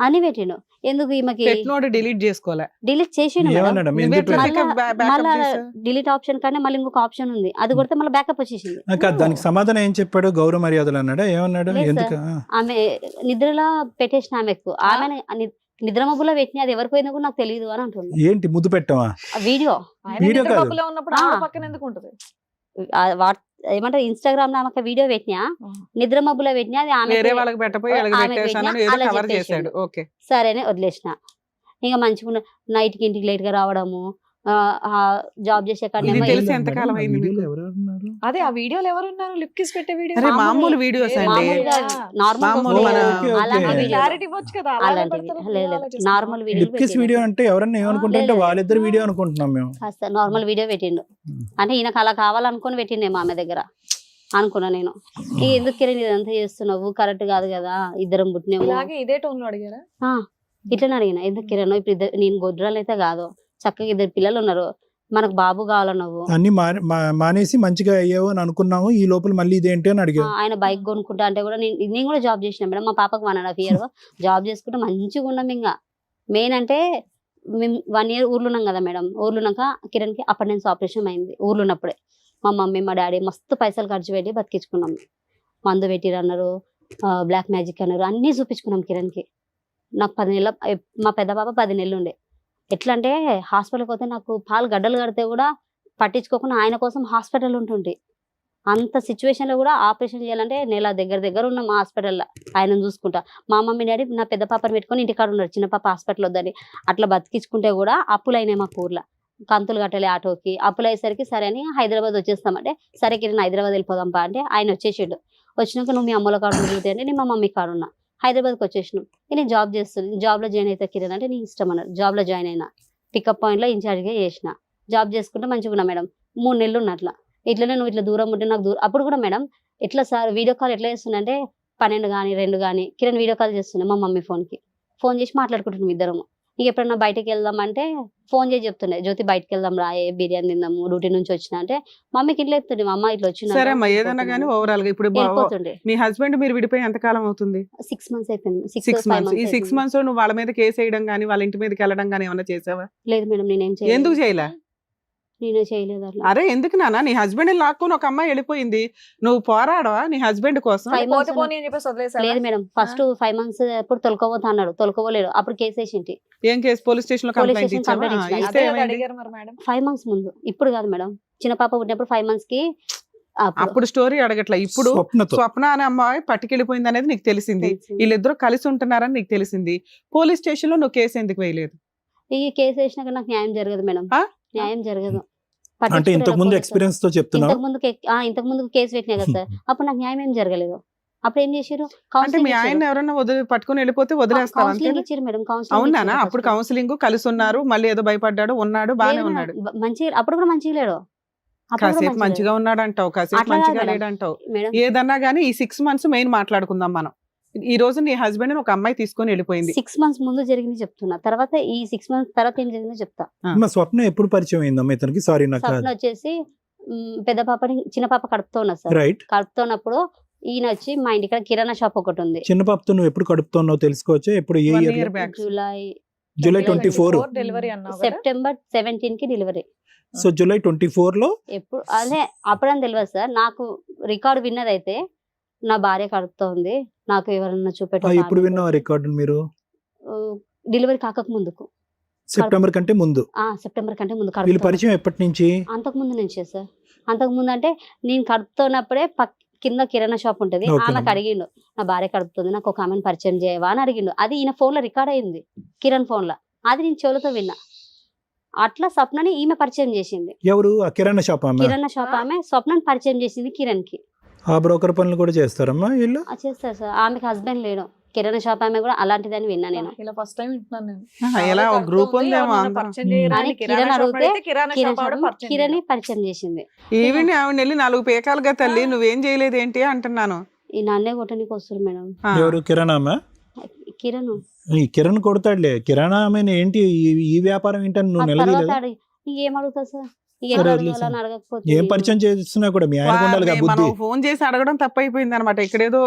అని పెట్టిండు. ఎందుకు ఈమెకి పెట్టినోడు డిలీట్ చేసుకోలే? డిలీట్ చేసిండు మేడం. ఏమన్నాడు? నువ్వు ఎట్లా మళ్ళా backup చేసావు? డిలీట్ ఆప్షన్ కానీ మళ్ళీ ఇంకొక ఆప్షన్ ఉంది, అది కొడితే మళ్ళీ బ్యాకప్ వచ్చేసింది. దానికి సమాధానం ఏం చెప్పాడు? గౌరవ మర్యాదలు అన్నాడా? ఏమన్నాడు? లేదు ఎందుకు? ఆమె నిద్రలో పెట్టేసిన ఆమెకు, ఆమె నిద్ర మబ్బులో పెట్టిన అది ఎవరికి పోయిందో కూడా నాకు తెలియదు అని అంటుంది. ఏంటి ముద్దు పెట్టావా? వీడియో ఆయన వీడియో నిద్ర కాదు. మబ్బులో ఉన్నప్పుడు ఆ పక్కన ఎందుకు ఉంటుంది? ఏమంటారు ఇన్స్టాగ్రామ్ లో ఆమె వీడియో పెట్టినా, నిద్ర మబ్బులో పెట్టినా, అది ఆమె వేరే వాళ్ళకి పెట్టపోయి వాళ్ళకి ఆమె పెట్టేసాను పెట్టినా, ఏదో అలా కవర్ చెప్పేసిండు. చేశాడు. ఓకే సరే అని వదిలేసిన. ఇంకా మంచిగా నైట్ కి ఇంటికి లేట్ గా రావడము, జాబ్ చేసే ఇది కాడనేమో తెలిసి వీడియోలో ఎంతకాలం మేడం, ఆ అయింది వీడియోలో మీకు? ఎవరెవరు ఉన్నారు? అదే ఆ వీడియోలో ఎవరు ఉన్నారు? లిప్ కిస్ పెట్టే వీడియో అరే మామూలు మామూలు వీడియోస్ అండి. మామూలుగా నార్మల్ మామూలు మన- ఓకే, ఓకే. అలాంటి అది వీడియోలు. క్లారిటీ ఇవ్వచ్చు కదా, అలాగే అలాంటివి పెడతారు, లేదు అలా చేస్తున్నారు. Normal video lip kiss video అంటే ఎవరన్నా ఏమనుకుంటారంటే లేదు. వాళ్ళిద్దరు వీడియో అనుకుంటున్నాం మేము. కాస్త నార్మల్ వీడియో పెట్టిండు. అంటే ఈయనకు అలా కావాలనుకుని పెట్టిండేమో ఆమె దగ్గర అనుకున్నా నేను. ఎందుకు కిరణ్ ఇదంతా చేస్తున్నావు, కరెక్ట్ కాదు కదా, ఇద్దరం పుట్టినేమో ఇలాగే ఇదే టోన్ లో అడిగారా? ఇట్లనే అడిగిన. ఎందుకు కిరణ్ ఇప్పుడు నేను గొడ్రాలు అయితే కాదు, చక్కగా 2 పిల్లలు ఉన్నారు, మనకు బాబు కావాలన్నావు, అన్ని మానేసి మంచిగా అయ్యావు అని అనుకున్నాము, ఈ లోపల మళ్ళీ ఇదేంటి అని అడిగావు. ఆయన బైక్ కొనుక్కుంటా అంటే కూడా నేను కూడా జాబ్ చేసిన మేడం. మా పాపకు 1.5 year జాబ్ చేసుకుంటే మంచిగా ఉన్నాం. ఇంకా మెయిన్ అంటే మేము 1 year ఊర్లో ఉన్నాం కదా మేడం. ఊర్లో ఉన్నాక కిరణ్కి అపెండిక్స్ ఆపరేషన్ అయింది. ఊర్లో ఉన్నప్పుడే మా మమ్మీ మా డాడీ మస్తు పైసలు ఖర్చు పెట్టి బతికించుకున్నాం. మందు పెట్టిరు అన్నారు, బ్లాక్ మ్యాజిక్ అన్నారు, అన్నీ చూపించుకున్నాం కిరణ్కి. నాకు 10 నెలల, మా పెద్ద పాప 10 నెలలు ఉండే. ఎట్లా అంటే హాస్పిటల్కి పోతే నాకు పాలు గడ్డలు కడితే కూడా పట్టించుకోకుండా ఆయన కోసం హాస్పిటల్ ఉంటుండే. అంత సిచ్యువేషన్ లో కూడా ఆపరేషన్ చేయాలంటే నెల దగ్గర ఉన్నాం హాస్పిటల్లో ఆయనను చూసుకుంటా. మా మమ్మీ డాడీ నా పెద్ద పాపని పెట్టుకొని ఇంటికాడ ఉన్నారు, చిన్న పాప హాస్పిటల్ వద్దని. అట్లా బతికించుకుంటే కూడా అప్పులు అయినాయి మా ఊర్లో. కంతులు కట్టలే ఆటోకి, అప్పులు అయ్యేసరికి సరే అని హైదరాబాద్ వచ్చేస్తామంటే, సరే కిరణ్ హైదరాబాద్ వెళ్ళిపోదాంపా అంటే ఆయన వచ్చేసాడు. వచ్చినాక నువ్వు మీ అమ్మల కాడ తిరుగుతాయి అంటే నేను మా మమ్మీ కాడ ఉన్నా. హైదరాబాద్కి వచ్చేసినాం. నేను జాబ్ చేస్తున్నాను, జాబ్లో జాయిన్ అయితే కిరణ్ అంటే నీ ఇష్టం అన్నారు. జాబ్లో జాయిన్ అయినా, పికప్ పాయింట్లో ఇన్ఛార్జ్గా చేసిన. జాబ్ చేసుకుంటే మంచిగా ఉన్నా మేడం. 3 నెలలు ఉన్నట్ల. ఇట్లనే నువ్వు ఇట్లా దూరం ఉంటే నాకు దూరం. అప్పుడు కూడా మేడం ఎట్లా సార్ వీడియో కాల్ ఎట్లా చేస్తుండే, 12 కానీ 2 కానీ కిరణ్ వీడియో కాల్ చేస్తుండే మా మమ్మీ ఫోన్ చేసి మాట్లాడుకుంటున్నాం ఇద్దరము. నీకు ఎప్పుడన్నా బయటకు వెళ్దామంటే ఫోన్ చేసి చెప్తుండే, జ్యోతి బయటకు వెళ్దాం రాయే, బిర్యానీ తిందాము, డ్యూటీ నుంచి వచ్చిన అంటే మమ్మీకి ఇట్లా చెప్తుండే, మా అమ్మ ఇట్లా వచ్చింది సరే అమ్మా, ఏదన్నా కానీ ఓవరాల్ గా ఇప్పుడు వెళ్ళిపోతుండే. మీ హస్బెండ్ మీరు విడిపోయి ఎంత కాలం అవుతుంది? 6 months అయిపోయింది. 6 months. ఈ 6 months లో నువ్వు వాళ్ళ మీద కేసు వేయడం కానీ వాళ్ళ ఇంటి మీదకి వెళ్ళడం కానీ ఏమన్నా చేసావా? లేదు మేడం, నేనేం చేయలేదు. ఎందుకు చేయలే? నేనే చేయలేదు అట్లా. అరే ఎందుకు నాన్న, నీ హస్బెండ్ లాక్కొని ఒక అమ్మాయి వెళ్ళిపోయింది, నువ్వు పోరాడవా నీ హస్బెండ్ కోసం? 5 months పోతే పోనీ అని చెప్పేసి వదిలేసారా? లేదు మేడం, ఫస్ట్ 5 months ఎప్పుడు తొలకపోతా అన్నాడు, తొలకపోలేదు. అప్పుడు కేసు వేసింటి. ఏం కేసు? పోలీస్ స్టేషన్ లో Police కంప్లైంట్ station ఇచ్చావా? complaint ఇచ్చిన. ఇస్తే అదే ఏమైంది? అడిగారు మరి మేడం. 5 months ముందు, ఇప్పుడు కాదు మేడం. చిన్న పాప పుట్టినప్పుడు 5 months కి అప్పుడు స్టోరీ అడగట్లా. ఇప్పుడు స్వప్నతో స్వప్న అనే అమ్మాయి పట్టుకెళ్ళిపోయింది అనేది నీకు తెలిసింది, వీళ్ళిద్దరూ కలిసి ఉంటున్నారని నీకు తెలిసింది. పోలీస్ స్టేషన్ లో నువ్వు కేసు ఎందుకు వేయలేదు? ఈ కేసు వేసినాక నాకు న్యాయం జరగదు మేడం. ఆ? న్యాయం జరగదు. అంటే ఇంతకు ముందు ఎక్స్పీరియన్స్ తో చెప్తున్నావు. ఇంతకు ముందు కేసు పెట్టినా కదా సార్, అప్పుడు నాకు న్యాయం ఏం జరగలేదు. అప్పుడు ఏం చేశారు, అంటే మీ ఆయన ఎవరన్నా పట్టుకుని వెళ్ళిపోతే వదిలేస్తావా? అంతే కౌన్సిలింగ్ ఇచ్చారు మేడం. అవునా? అప్పుడు కౌన్సిలింగ్ కలిసి ఉన్నారు, మళ్ళీ ఏదో భయపడ్డాడు, ఉన్నాడు, బానే ఉన్నాడు. మంచిగా అప్పుడు కూడా మంచిగా లేడు. కాసేపు మంచిగా ఉన్నాడు అంటావు, కాసేపు అట్లా మంచిగా కాదు లేడు అంటావు. మేడం. ఏదన్నా గానీ ఈ 6 months మెయిన్ మాట్లాడుకుందాం మనం. ఈ రోజు నీ హస్బెండ్ ఒక అమ్మాయి తీసుకొని వెళ్ళిపోయింది. 6 months ముందు జరిగింది చెప్తున్నా, తర్వాత ఈ 6 months తర్వాత ఏం జరిగిందో చెప్తా. మా స్వప్న ఎప్పుడు పరిచయం అయిందమ్మా ఇతనికి? సారీ నాకు స్వప్న వచ్చేసి పెద్ద పాపని, చిన్న పాప కడుపుతో ఉన్నా సార్. రైట్. కడుపుతున్నప్పుడు ఈయన వచ్చి మా ఇంటికాడ కిరాణా షాప్ ఒకటి ఉంది. చిన్న పాపతో నువ్వు ఎప్పుడు కడుపుతున్నావు తెలుసుకోవచ్చు? ఎప్పుడు ఏ 1 year? year back. July 24. Delivery అన్నావు కదా? సెప్టెంబర్ 17 కి డెలివరీ. సో జూలై 24 లో ఎప్పుడు అదే అప్పుడని తెలియదు సార్. నాకు రికార్డు విన్నదైతే నా భార్య కడుపుతో ఉంది, నాకు ఎవరన్నా ఎప్పుడు విన్నావు రికార్డు మీరు? డెలివరీ కాకకు ముందుకు, సెప్టెంబర్ కంటే ముందు. సెప్టెంబర్ కంటే ముందు. వీళ్ళ పరిచయం ఎప్పటి నుంచి? అంతకు ముందు నుంచే సార్. అంతకు ముందు అంటే నేను కడుపుతున్నప్పుడే కింద కిరాణా షాప్ ఉంటది, Okay. ఆమెకు అడిగిండు నా భార్య కడుపుతుంది, నాకు ఒక ఆమెను పరిచయం చేయవా అని అడిగిండు. అది ఈయన ఫోన్ లో రికార్డ్ అయింది, కిరణ్ ఫోన్ లో. అది నేను చెవులతో విన్నా. అట్లా స్వప్నని ఈమె పరిచయం చేసింది. ఎవరు? ఆ కిరాణా షాప్ ఆమె? కిరాణా షాప్ ఆమె స్వప్నని పరిచయం చేసింది కిరణ్ కి. ఆ బ్రోకర్ పనులు కూడా చేస్తారమ్మా వీళ్ళు? చేస్తారు సార్. ఆమెకి హస్బెండ్ లేడు. కిరాణా షాప్ ఆమె కూడా అలాంటిదని విన్నా నేను. ఇలా ఫస్ట్ టైం వింటున్నాను నేను. ఎలా ఒక గ్రూప్ ఉందేమో అందరం. పరిచయం చేయరా అని కిరాణా షాప్ అడిగితే కిరాణా షాప్ ఆవిడ పరిచయం కిరణ్ చేయడం. పరిచయం చేసింది. ఈవిని ఆవిడ వెళ్ళి 4 పేకాలుగా తల్లి నువ్వేం చేయలేదు ఏంటి అంటున్నాను. ఈ నన్నే కొట్టడానికి వస్తారు మేడం. ఎవరు? కిరాణా అమ్మా? కిరణ్ ఈ కిరణ్ కొడతాడులే. కిరాణా ఆమె ఏంటి ఈ వ్యాపారం ఏంటని నువ్వు నిలదీయలేదు? ఏం అడుగుతా సార్, సరే, వదిలేసా. ఏం పరిచయం చేస్తున్నా కూడా మీ ఆయన ఉండాలి కదా మనం బుద్ధి. ఫోన్ చేసి అడగడం తప్పైపోయింది అనమాట. ఇక్కడేదో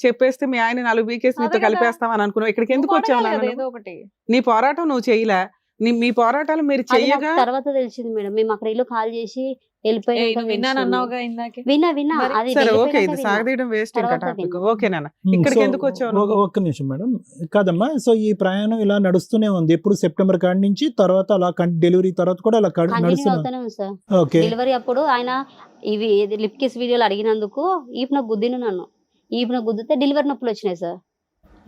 చెప్పేస్తే మీ ఆయన 4 బీకేసి నీతో అదే కదా. కలిపేస్తామని అనుకున్నావు. ఇక్కడికి ఎందుకు నువ్వు వచ్చావు అడగాలి నాన్న కదా నువ్వు? ఏదో ఒకటి. నీ పోరాటం నువ్వు చేయలే. మీ పోరాటాలు మీరు అది నాకు చెయ్యగా తర్వాత తెలిసింది మేడం. మేము అక్కడ ఇల్లు కాల్ చేసి వెళ్ళిపోయాక విన్నాను తెలిసింది. అన్నావుగా ఇందాకే. విన్నా మరి అది సరే ఓకే, వెళ్ళిపోయాక ఇది విన్నా. సాగదీయడం వేస్ట్ ఇంకా తర్వాత టాపిక్. విన్నా. ఓకే నాన్న, ఇక్కడికి ఎందుకు వచ్చావు నువ్వు? ఒక్క నిమిషం మేడం. కాదమ్మా, సో ఈ ప్రయాణం ఇలా నడుస్తూనే ఉంది ఎప్పుడు సెప్టెంబర్ కాడి నుంచి, తర్వాత అలా డెలివరీ తర్వాత కూడా అలా కంటిన్యూ నడుస్తున్నా. అవుతానే ఉంది సార్. ఓకే. డెలివరీ అప్పుడు ఆయన ఇవి లిప్ కిస్ వీడియోలు అడిగినందుకు ఈపున గుద్దిను నన్ను. ఈపున గుద్దితే డెలివరీ నొప్పులు వచ్చినాయి సార్.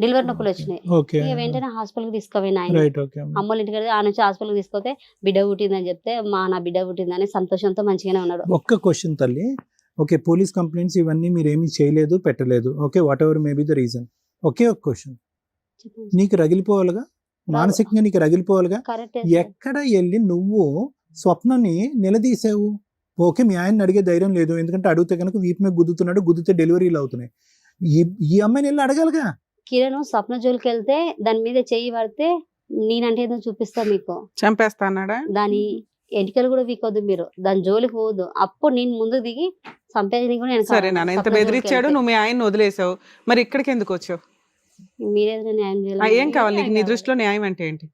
డెలివరీ నొప్పులు వచ్చినాయి. ఓకే. ఇక వెంటనే హాస్పిటల్కి తీసుకుపోయిన ఆయన. రైట్. ఓకే. అమ్మోళ్ళ ఇంటికి ఆ నుంచి హాస్పిటల్కి తీసుకొస్తే బిడ్డ పుట్టిందని చెప్తే నా బిడ్డ పుట్టిందని సంతోషంతో మంచిగానే ఉన్నాడు. ఒక్క క్వశ్చన్ తల్లి. ఓకే, పోలీస్ కంప్లైంట్స్ ఇవన్నీ మీరు ఏమీ చేయలేదు, పెట్టలేదు. Okay, whatever may be the reason. ఒకే ఒక క్వశ్చన్, చెప్పండి. నీకు రగిలిపోవాలిగా, మానసికంగా నీకు రగిలిపోవాలిగా. కరెక్టే ఎక్కడ వెళ్ళి నువ్వు స్వప్నని నిలదీసావు? ఓకే, మీ ఆయన అడిగే ధైర్యం లేదు, ఎందుకంటే అడిగితే కనుక వీపు మీద గుద్దుతున్నాడు, గుద్దితే డెలివరీలు అవుతున్నాయి. ఈ అమ్మాయిని వెళ్ళి అడగాలిగా. కిరణ్ స్వప్న జోలికి వెళ్తే దాని మీద చెయ్యి పడితే నేనంటే ఏదో చూపిస్తా మీకు, చంపేస్తా అన్నాడా? దాని ఎంటికలు కూడా వీకొద్దు, మీరు దాని జోలికి పోవద్దు. అప్పుడు నేను ముందు దిగి చంపేది కూడా నేను సరే నాన్న, ఇంత బెదిరించాడు, నువ్వు మీ ఆయన వదిలేసావు, మరి ఇక్కడికి ఎందుకు వచ్చావు? మీరేదో న్యాయం ఏం కావాలి నీకు? నీ దృష్టిలో న్యాయం అంటే ఏంటి?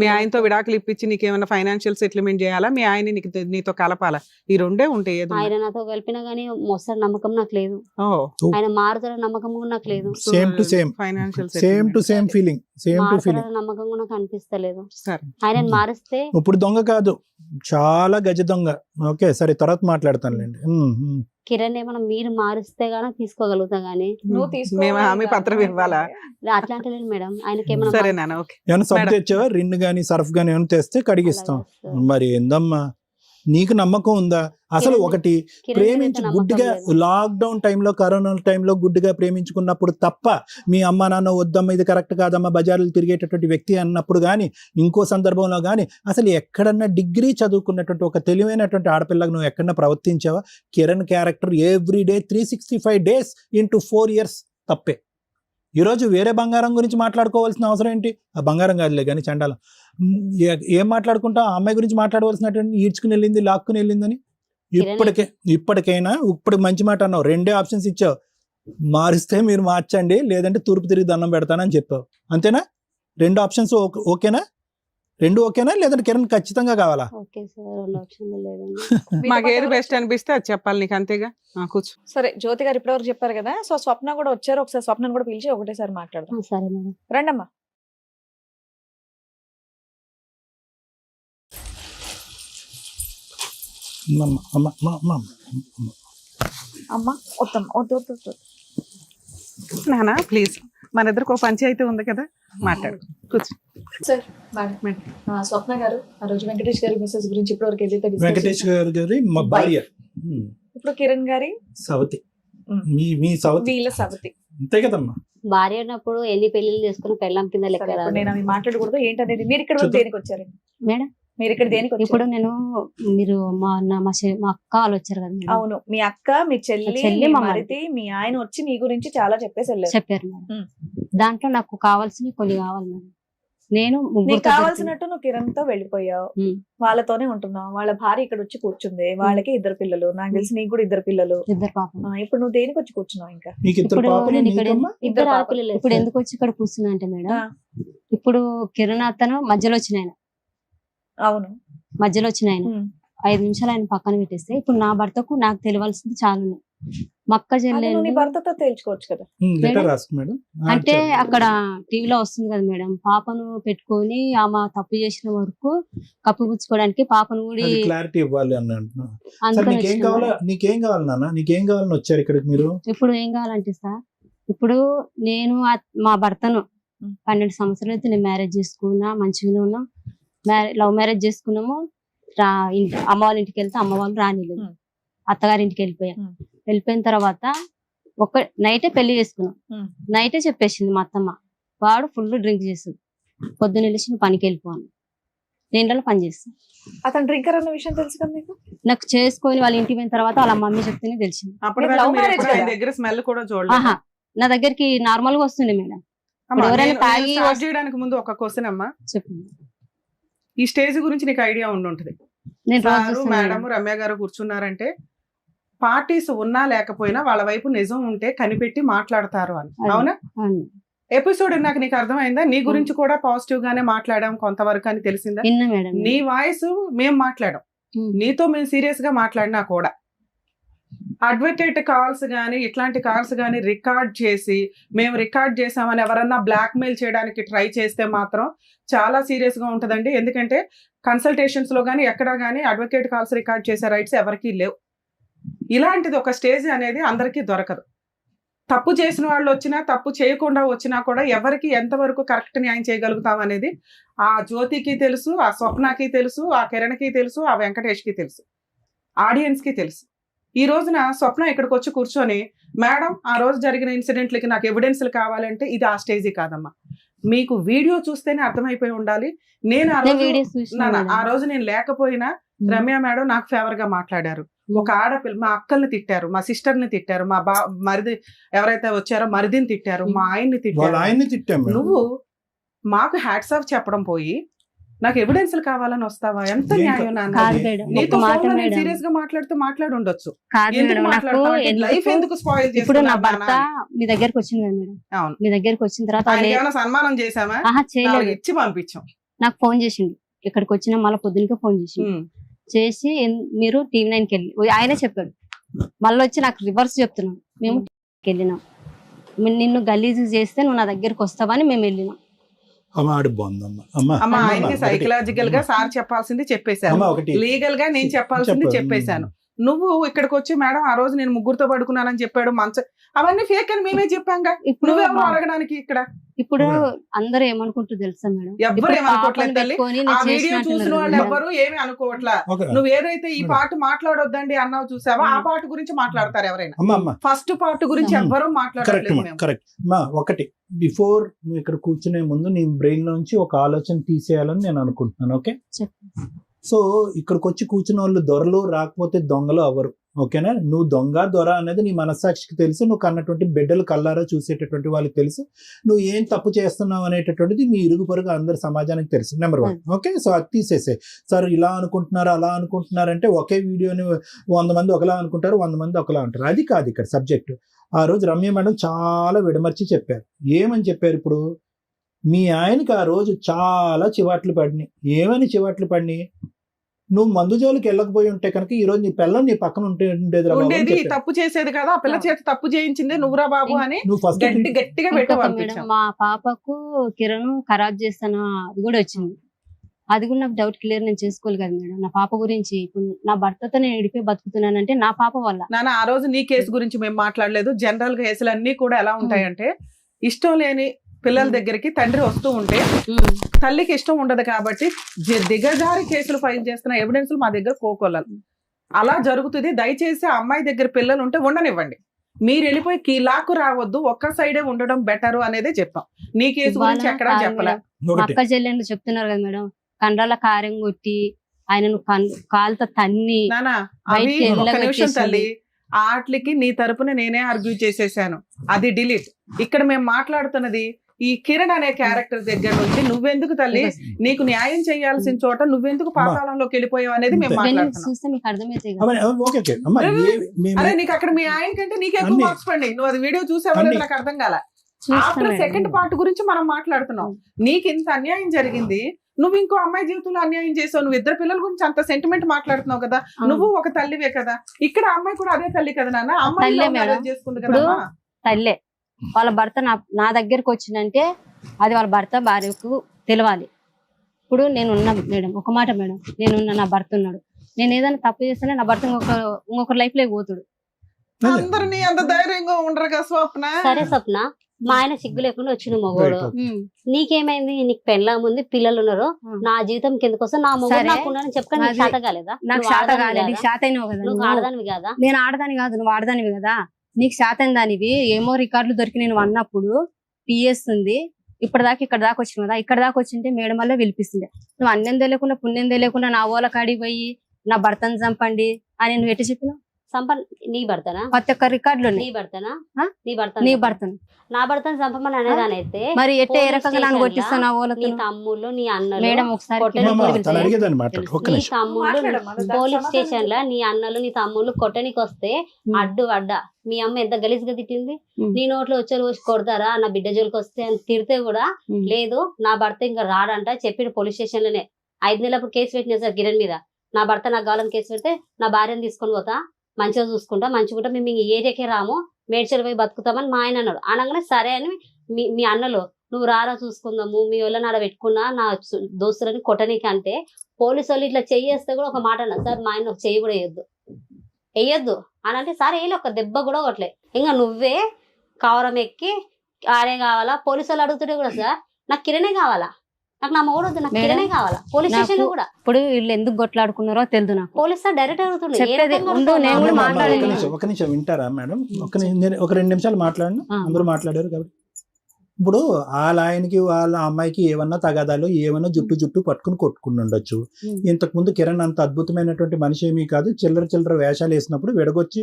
మీ ఆయనతో విడాకులు ఇప్పించి నీకు ఏమైనా ఫైనాన్షియల్ సెటిల్మెంట్ చేయాలా, మీ ఆయన నీతో కలపాలా? ఈ రెండే ఉంటాయి. ఏదో ఆయన నాతో కలిపినా గానీ మోస్తారు నమ్మకం నాకు లేదు. ఆయన మారుతారని నమ్మకం కూడా నాకు లేదు. Same to same, financial same to same feeling, same to feeling. మారుతారని నమ్మకం కూడా నాకు అనిపిస్తలేదు. సరే, ఆయన మారిస్తే ఇప్పుడు దొంగ కాదు, చాలా గజ దొంగ. ఓకే, సరే తర్వాత మాట్లాడతానులేండి. కిరణ్ ఏమన్నా మీరు మారిస్తే గానీ తీసుకోగలుగుతా గానీ నువ్వు తీసుకో. మేము హామీ పత్రం ఇవ్వాలా? అట్లా అంటలేదు మేడం. ఆయనకి ఏమన్నా సరే నాన్న, ఓకే. ఏమైనా సబ్బు తెచ్చావా? రిన్ గానీ సర్ఫ్ గానీ ఏమైనా తెస్తే కడిగిస్తాం. మరి ఏందమ్మా, నీకు నమ్మకం ఉందా అసలు? ఒకటి ప్రేమించి గుడ్డిగా లాక్డౌన్ టైంలో, కరోనా టైంలో గుడ్డిగా ప్రేమించుకున్నప్పుడు తప్ప, మీ అమ్మ నాన్న వద్దమ్మ ఇది కరెక్ట్ కాదమ్మా బజార్లు తిరిగేటటువంటి వ్యక్తి అన్నప్పుడు కానీ, ఇంకో సందర్భంలో కానీ అసలు ఎక్కడన్నా డిగ్రీ చదువుకున్నటువంటి ఒక తెలివైనటువంటి ఆడపిల్లగా నువ్వు ఎక్కడన్నా ప్రవర్తించావా? Kiran character everyday 365 days into 4 years తప్పే. ఈరోజు వేరే బంగారం గురించి మాట్లాడుకోవాల్సిన అవసరం ఏంటి? ఆ బంగారం కాదులే కానీ చండాలం. ఏం మాట్లాడుకుంటా? ఆ అమ్మాయి గురించి మాట్లాడవలసినటువంటి ఈడ్చుకుని వెళ్ళింది, లాక్కుని వెళ్ళిందని. ఇప్పటికైనా ఇప్పుడు మంచి మాట అన్నావు, 2 ఆప్షన్స్ ఇచ్చావు. మారిస్తే మీరు మార్చండి, లేదంటే తూర్పు తిరిగి దండం పెడతానని చెప్పావు. అంతేనా? 2 ఆప్షన్స్ ఓకేనా? 2 ఓకేనా, లేదంటే కిరణ్ ఖచ్చితంగా కావాలా? ఓకే సార్, 2 ఆప్షన్లు లేదండి. మాకు ఏది బెస్ట్ అనిపిస్తే అది చెప్పాలి నీకు, అంతేగా. కూర్చో. సరే, జ్యోతి గారు ఇప్పటివరకు చెప్పారు కదా, సో స్వప్న కూడా వచ్చారు. ఒకసారి స్వప్నను కూడా పిలిచి ఒకటేసారి మాట్లాడదాం. సరే మేడం. రండమ్మా. అమ్మా వద్దమ్మా, వద్దు వద్దు వద్దు. నానా ప్లీజ్, మన ఇద్దరికి ఒక పంచాయతీ ఉంది కదా, మాట్లాడు. కూర్చో. సార్ మేడం, స్వప్న గారు ఆ రోజు వెంకటేష్ గారి మెసేజ్ గురించి ఇప్పటివరకు ఏదైతే discuss వెంకటేష్ చేశారో, గారి మా భార్య ఇప్పుడు కిరణ్ గారి సవతి, మీ సవతి, వీళ్ళ సవతి, అంతే కదమ్మా. భార్య ఉన్నప్పుడు ఎన్ని పెళ్లిళ్ళు చేసుకుని పెళ్ళం కింద లెక్క సరే, ఇప్పుడు రాదు. నేను అవి మాట్లాడకూడదు. ఏంటనేది మీరు ఇక్కడ చూద్దాం. దేనికి వచ్చారండి? మేడం మీరు ఇక్కడ దేనికి ఇప్పుడు వచ్చారు? నేను మీరు మా అక్క వాళ్ళు వచ్చారు కదా మేడం. అవును, మీ అక్క, మీ చెల్లి, చెల్లి, మీ మా మరిది, మీ ఆయన వచ్చి మీ గురించి చాలా చెప్పేసి వెళ్ళారు. చెప్పారు మేడం. ఉమ్. దాంట్లో నాకు కావాల్సినవి కొన్ని కావాలి మేడం. నేను నీకు ముగ్గురితో కావాల్సినట్టు నువ్వు కిరణ్ తో వెళ్ళిపోయావు, ఉమ్. వాళ్ళతోనే ఉంటున్నావు. వాళ్ళ భార్య ఇక్కడ వచ్చి కూర్చుంది, వాళ్ళకి 2 పిల్లలు, నాకు తెలిసి నీకు కూడా 2 పిల్లలు. ఇద్దరు పాపం. ఇప్పుడు నువ్వు దేనికి వచ్చి కూర్చున్నావు? ఇంకా నీకు ఇద్దరు ఇప్పుడు పాపలు, నేను ఇక్కడ నీకమ్మా? ఇద్దరు పాపలు. ఆడపిల్లలు. ఇప్పుడు ఎందుకు వచ్చి ఇక్కడ కూర్చున్నా అంటే మేడం, ఆ. ఇప్పుడు కిరణ్ అతను మధ్యలో వచ్చిన ఆయన, అవును, మధ్యలో వచ్చిన ఆయన ఉమ్. 5 నిమిషాలు ఆయన పక్కన పెట్టేస్తే, ఇప్పుడు నా భర్తకు నాకు తెలియాల్సింది చాలా ఉన్నాయి. మక్క అది నువ్వు నీ చెల్లెలు భర్తతో తేల్చుకోవచ్చు కదా. లెటర్ రాసుకో మేడం. అంటే అక్కడ టీవీలో వస్తుంది కదా మేడం, పాపను పెట్టుకొని ఆమె తప్పు చేసిన వరకు కప్పిపుచ్చుకోవడానికి పాపను కూడా క్లారిటీ ఇవ్వాలి అని అంటున్నాను. సరే, అందుకని నీకేం వచ్చిన కావాలా? మేడం. నీకేం కావాలి నాన్న? నీకేం కావాలని వచ్చారు ఇక్కడికి మీరు? ఇప్పుడు ఏం కావాలంటే సార్, ఇప్పుడు నేను మా భర్తను 12 సంవత్సరాలు అయితే నేను మ్యారేజ్ చేసుకున్నా, మంచిగానే ఉన్నాం. లవ్ మ్యారేజ్ చేసుకున్నాము. అమ్మ వాళ్ళ ఇంటికి వెళ్తే అమ్మ వాళ్ళు రానిలేదు, అత్తగారి ఇంటికి వెళ్ళిపోయాం. వెళ్ళిపోయిన తర్వాత నైటే పెళ్లి చేసుకున్నాం. నైటే చెప్పేసింది మా అత్తమ్మ, వాడు ఫుల్ డ్రింక్ చేస్తుంది, పొద్దున్న లేచి నువ్వు పనికి వెళ్ళిపోను, నేను ఇంట్లో పని చేస్తాను. అతను డ్రింకర్ అన్న విషయం తెలుసు కదా నీకు? నాకు చేసుకొని వాళ్ళ ఇంటికి పోయిన తర్వాత వాళ్ళ మమ్మీ చెప్తేనే తెలిసింది. అప్పటిదాకా love మీరు marriage ఎప్పుడు ఆయన కదా? దగ్గర స్మెల్ కూడా చూడలేదు. ఆహా, నా దగ్గరికి నార్మల్ గా వస్తుంది మేడం. అమ్మా, ఎవరైనా నేను తాగి start చేయడానికి ముందు ఒక క్వశ్చన్ అమ్మా, చెప్పండి. ఈ స్టేజ్ గురించి నీకు ఐడియా ఉండుంటది. నేను రోజు సారు, చూస్తాను మేడం, మేడం. రమ్య గారు కూర్చున్నారంటే పార్టీస్ ఉన్నా లేకపోయినా వాళ్ళ వైపు నిజం ఉంటే కనిపెట్టి మాట్లాడతారు అని. అది. అవునా? అవును. ఎపిసోడ్ నాకు నీకు అర్థమైందా? నీ గురించి కూడా పాజిటివ్ గానే మాట్లాడాం కొంతవరకు అని తెలిసిందా? విన్నా మేడం. నీ వాయిస్ మేము మాట్లాడాం, నీతో మేము సీరియస్ గా మాట్లాడినా కూడా అడ్వకేట్ కాల్స్ కానీ ఇట్లాంటి కాల్స్ కానీ రికార్డ్ చేసి మేము రికార్డ్ చేసామని ఎవరన్నా బ్లాక్ మెయిల్ చేయడానికి ట్రై చేస్తే మాత్రం చాలా సీరియస్ గా ఉంటుందండి. ఎందుకంటే కన్సల్టేషన్స్ లో కానీ ఎక్కడా కానీ అడ్వకేట్ కాల్స్ రికార్డ్ చేసే రైట్స్ ఎవరికీ లేవు. ఇలాంటిది ఒక స్టేజ్ అనేది అందరికీ దొరకదు. తప్పు చేసిన వాళ్ళు వచ్చినా తప్పు చేయకుండా వచ్చినా కూడా ఎవరికి ఎంతవరకు కరెక్ట్ న్యాయం చేయగలుగుతాం అనేది ఆ జ్యోతికి తెలుసు, ఆ స్వప్నకి తెలుసు, ఆ కిరణ్కి తెలుసు, ఆ వెంకటేష్కి తెలుసు, ఆడియన్స్కి తెలుసు. ఈ రోజున స్వప్న ఇక్కడికి వచ్చి కూర్చొని మేడం ఆ రోజు జరిగిన ఇన్సిడెంట్లకి నాకు ఎవిడెన్స్లు కావాలంటే ఇది ఆ స్టేజీ కాదమ్మా. మీకు వీడియో చూస్తేనే అర్థమైపోయి ఉండాలి. నేను ఆ రోజు నేను లేకపోయినా రమ్య మేడం నాకు ఫేవర్ గా మాట్లాడారు. ఒక ఆడపిల్ల మా అక్కల్ని తిట్టారు, మా సిస్టర్ని తిట్టారు, మా మరిది ఎవరైతే వచ్చారో మరిదిని తిట్టారు, మా ఆయన్ని తిట్టారు. నువ్వు మాకు హ్యాట్స్ ఆఫ్ చెప్పడం పోయి నాకు ఎవిడెన్స్లు కావాలని వస్తావా? ఎంత న్యాయం నాన్న. నీతో సీరియస్ గా మాట్లాడి ఉండొచ్చు. లైఫ్ ఎందుకు స్పాయిల్ ఇప్పుడు నా భర్త మీ దగ్గరకు వచ్చింది కదా మేడం. అవును, మీ దగ్గరకు వచ్చిన తర్వాత సన్మానం చేసామా? ఇచ్చి పంపించాం. నాకు ఫోన్ చేసిండు, ఇక్కడికి వచ్చిన మళ్ళీ పొద్దునకే ఫోన్ చేసి మీరు TV9కి వెళ్ళి ఆయనే చెప్పాడు. మళ్ళీ వచ్చి నాకు రివర్స్ చెప్తున్నాం. మేము వెళ్ళినాం, నిన్ను గలీజు చేస్తే నువ్వు నా దగ్గరకు వస్తావని మేము వెళ్ళినాం. ఆయనకి సైకలాజికల్ గా సార్ చెప్పాల్సింది చెప్పేశాను, లీగల్ గా నేను చెప్పాల్సింది చెప్పేశాను. నువ్వు ఇక్కడికి వచ్చి మేడం ఆ రోజు నేను ముగ్గురుతో పడుకున్నానని చెప్పాడు అవన్నీ ఫేక్ అని మేమే చెప్పాంగా. ఇప్పుడు అడగడానికి ఇక్కడ ఇప్పుడు అందరూ ఏమనుకుంటూ తెలుసా మేడం? ఎవ్వరు ఏమనుకోవట్లేదు తల్లి. ఆ వీడియో చూసిన వాళ్ళు ఎవ్వరు ఏమి అనుకోవట్లా. నువ్వు ఏదైతే ఈ పాట మాట్లాడొద్దండి అన్నావు చూసావా, ఆ పాట గురించి మాట్లాడతారు ఎవరైనా. ఫస్ట్ పార్ట్ గురించి ఎవ్వరు మాట్లాడలేదు. ఒకటి బిఫోర్ నువ్వు ఇక్కడ కూర్చునే ముందు నీ బ్రెయిన్ నుంచి ఒక ఆలోచన తీసేయాలని నేను అనుకుంటున్నాను. ఓకే, సో ఇక్కడికి వచ్చి కూర్చున్న వాళ్ళు దొరలు రాకపోతే దొంగలు అవ్వరు. ఓకేనా? నువ్వు దొంగ దొర అనేది నీ మనస్సాక్షికి తెలుసు, నువ్వు కన్నటువంటి బిడ్డలు కల్లారా చూసేటటువంటి వాళ్ళకి తెలుసు, నువ్వు ఏం తప్పు చేస్తున్నావు అనేటటువంటిది మీ ఇరుగు పొరుగు అందరు సమాజానికి తెలుసు. నెంబర్ 1. ఓకే, సో అది తీసేసే. సార్ ఇలా అనుకుంటున్నారు అలా అనుకుంటున్నారు అంటే ఒకే వీడియోని 100 మంది ఒకలా అనుకుంటారు, 100 మంది ఒకలా అంటారు. అది కాదు ఇక్కడ సబ్జెక్టు. ఆ రోజు రమ్య మేడం చాలా విడమర్చి చెప్పారు. ఏమని చెప్పారు? ఇప్పుడు మీ ఆయనకి ఆ రోజు చాలా చివాట్లు పడినాయి. ఏమని చివాట్లు పడినాయి? నువ్వు మందు జోలికి వెళ్ళకపోయి ఉంటే కనుక ఈ రోజు నీ పిల్లని నీ పక్కన ఉండేది. తప్పు చేసేది కదా, ఆ పిల్ల చేత తప్పు చేయించింది నువ్వురా బాబు అని గట్టిగా పెట్టావు. మా పాపకు కిరణ్ ఖరాబ్ చేస్తాను అది కూడా వచ్చింది. అది కూడా నాకు డౌట్ క్లియర్ నేను చేసుకోవాలి కదా మేడం. నా పాప గురించి ఇప్పుడు నా భర్తతో నేను ఇడిపోయి బతుకుతున్నానంటే నా పాప వల్ల. నాన్న ఆ రోజు నీ కేసు గురించి మేము మాట్లాడలేదు. జనరల్ గా కేసులు అన్ని కూడా ఎలా ఉంటాయంటే ఇష్టం లేని పిల్లల దగ్గరికి తండ్రి వస్తూ ఉంటే తల్లికి ఇష్టం ఉండదు కాబట్టి దిగజారి కేసులు ఫైల్ చేస్తున్న ఎవిడెన్స్ మా దగ్గర కోకొల్లాలి. అలా జరుగుతుంది. దయచేసి ఆ అమ్మాయి దగ్గర పిల్లలు ఉంటే ఉండనివ్వండి. మీరు వెళ్ళిపోయి కీలాకు రావద్దు, ఒక్క సైడే ఉండడం బెటర్ అనేది చెప్పాం. నీ కేసు గురించి ఎక్కడా చెప్పలే. అక్క చెల్లెండు చెప్తున్నారు కదా మేడం, కండ్రాల కారం కొట్టి ఆయనను కాలుతో తన్ని. అవి ఒక్క నిమిషం తల్లి, ఆటలకి నీ తరపున నేనే ఆర్గ్యూ చేసేసాను, అది డిలీట్. ఇక్కడ మేము మాట్లాడుతున్నది ఈ కిరణ్ అనే క్యారెక్టర్ దగ్గర నుంచి నువ్వెందుకు తల్లి నీకు న్యాయం చేయాల్సిన చోట నువ్వెందుకు పాతాళంలోకి వెళ్ళిపోయావు అనేది మేము మాట్లాడుతున్నాం. అరే నీకు అక్కడ మీ ఆయన కంటే నీకు ఎక్కువ మార్క్స్ పడి నువ్వు అది వీడియో చూసావో నాకు అర్థం కాల. ఆఫ్టర్ సెకండ్ పార్ట్ గురించి మనం మాట్లాడుతున్నాం. నీకు ఇంత అన్యాయం జరిగింది, నువ్వు ఇంకో అమ్మాయి జీవితంలో అన్యాయం చేసావు, నువ్వు ఇద్దరు పిల్లల గురించి అంత సెంటిమెంట్ మాట్లాడుతున్నావు కదా, నువ్వు ఒక తల్లివే కదా, ఇక్కడ అమ్మాయి కూడా అదే తల్లి కదా నాన్న, అమ్మాయి చేసుకుంది కదా తల్లే. వాళ్ళ భర్త నా దగ్గరకు వచ్చిందంటే అది వాళ్ళ భర్త భార్యకు తెలవాలి. ఇప్పుడు నేనున్నా మేడం, ఒక మాట మేడం, నేనున్నా, నా భర్త ఉన్నాడు, నేను ఏదైనా తప్పు చేస్తేనే నా భర్త ఇంకొకరి లైఫ్ లో పోతాడు. అందరినీ అంత ధైర్యంగా ఉండరు కదా స్వప్న. సరే స్వప్న, మా ఆయన సిగ్గు లేకుండా వచ్చిన మగోడు, నీకేమైంది? నీకు పెళ్ళ ముందు పిల్లలు ఉన్నారు, నా జీవితం కిందకోసం నా మొగుడు నాకున్నానని చెప్పక నీకు శాత కాలేదా? నాకు శాత కాలేదు, నీకు శాత అయినావు కదా. నువ్వు ఆడదానివి కదా. నేను ఆడదాని కాదు, నువ్వు ఆడదానివి కదా. నీకు శాత అయిన దానివి ఏమో రికార్డులు దొరికి నేను అన్నప్పుడు పిఎస్ ఉంది, ఇప్పటిదాకా ఇక్కడ దాకా వచ్చిన కదా, ఇక్కడ దాకా వచ్చింటే మేడం వల్ల పిలిపిస్తుంది. నువ్వు అన్నం తెలియకుండా పుణ్యం తెలియకుండా నా ఓల కాడికి పోయి నా భర్తను చంపండి అని నువ్వు ఎట్టి చెప్పినావు? నీ భర్తనా? ప్రతి ఒక్క రికార్డులు నీ భర్తనా? ఆ? నీ భర్త నీ భర్తను నా భర్తను చంపమని అనేదానైతే మరి ఎట్ట ఏ పోలీస్ రకంగా నన్ను స్టేషన్లో కొట్టిస్తాను ఆ నీ వాళ్ళతో? తమ్ముళ్ళు నీ అన్నలు మేడం ఒకసారి కొట్టని అమ్మా, పోలీస్ తను అడిగేదాన్ని మాట్లాడు ఒక్క నీ నిమిషం. తమ్ముళ్ళు మాట్లాడమ్మా, దానికి పోలీస్ సమాధానం స్టేషన్ లో చెప్పు. నీ అన్నలు నీ తమ్ముళ్ళు కొట్టనికి వస్తే అడ్డు అడ్డ మీ అమ్మ ఎంత గలీజ్గా తిట్టింది. నీ నోట్లో వచ్చి వచ్చి కొడతారా నా బిడ్డ జోలికి వస్తే అని తిడితే కూడా లేదు నా భర్త ఇంకా రాడంట చెప్పిన పోలీస్ స్టేషన్ లోనే 5 నెలలప్పుడు కేసు పెట్టినా సార్ కిరణ్ మీద. నా భర్త నాకు కావాలని కేసు పెడితే నా భార్యను తీసుకొని పోతా, మంచిగా చూసుకుంటా, మంచిగా మేము ఈ ఏరియాకే రాము, మేడ్చల్ పోయి బతుకుతామని మా ఆయన అన్నాడు. అనగానే సరే అని మీ అన్నలు నువ్వు రారా చూసుకుందాము మీ వాళ్ళని ఆడ పెట్టుకున్నా నా దోస్తులని కొట్టనీకి అంటే పోలీసు వాళ్ళు ఇట్లా చెయ్యేస్తే కూడా ఒక మాట అన్నారు సార్ మా ఆయన ఒక చెయ్యి కూడా వేయొద్దు అని అంటే సరే వేయలే ఒక దెబ్బ కూడా కొట్టలే. ఇంకా నువ్వే కవరం ఎక్కి ఆడే కావాలా పోలీసు వాళ్ళు అడుగుతుంటే కూడా సార్ నాకు కిరణే కావాలా, నాకు నా మొగుడు వద్దు, నాకు కిరణే కావాలా. పోలీస్ స్టేషన్ లో కూడా ఇప్పుడు వీళ్ళు ఎందుకు కొట్లాడుకున్నారో తెలుదు నాకు. పోలీస్ సార్ డైరెక్ట్ అడుగుతుండే చెప్పేది ఉండు, నేను కూడా అమ్మా, మాట్లాడాను. ఒక నిమిషం వింటారా మేడం? ఒక 2 నిమిషాలు మాట్లాడను, అందరూ మాట్లాడారు కాబట్టి. ఇప్పుడు వాళ్ళ ఆయనకి వాళ్ళ అమ్మాయికి ఏమన్నా తగాదాలు ఏమన్నా జుట్టు పట్టుకుని కొట్టుకుని ఉండొచ్చు. ఇంతకు ముందు కిరణ్ అంత అద్భుతమైనటువంటి మనిషి ఏమీ కాదు. చిల్లర వేషాలు వేసినప్పుడు విడగొచ్చి